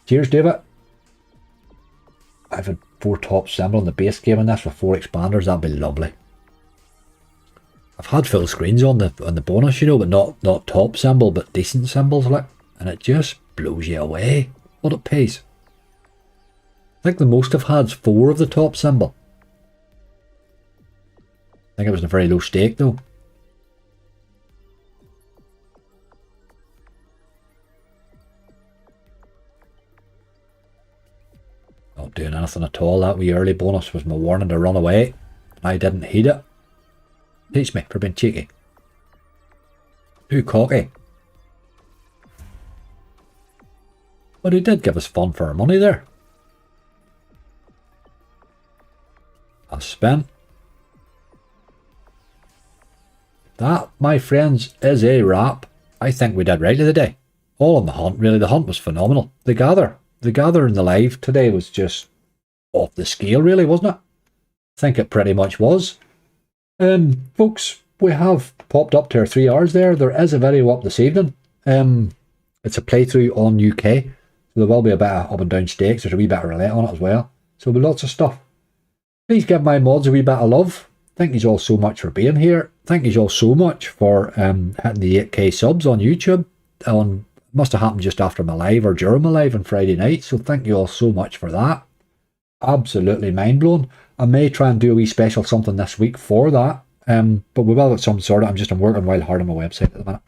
Cheers, David. I've had 4 top symbol in the base game in this with 4 expanders. That'd be lovely. I've had full screens on the bonus, you know, but not top symbol, but decent symbols, like, and it just blows you away what it pays. I think the most I've had is 4 of the top symbol. I think it was a very low stake though. Not doing anything at all. That wee early bonus was my warning to run away. I didn't heed it. Teach me for being cheeky. Too cocky. But he did give us fun for our money there. A spin. That, my friends, is a wrap. I think we did right today. All on the hunt, really. The hunt was phenomenal. The gather in the live today was just off the scale, really, wasn't it? I think it pretty much was. Folks, we have popped up to our 3 hours there. There is a video up this evening. It's a playthrough on UK. So there will be a bit of up and down stakes. There's a wee bit of roulette on it as well. So there'll be lots of stuff. Please give my mods a wee bit of love. Thank you all so much for being here. Thank you all so much for hitting the 8k subs on YouTube. Must have happened just after my live or during my live on Friday night. So thank you all so much for that. Absolutely mind blown. I may try and do a wee special something this week for that. But we will get some sort of. I'm working wild hard on my website at the minute.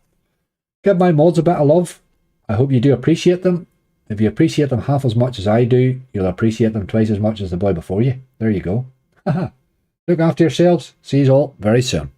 Give my mods a bit of love. I hope you do appreciate them. If you appreciate them half as much as I do, you'll appreciate them twice as much as the boy before you. There you go. Look after yourselves. See you all very soon.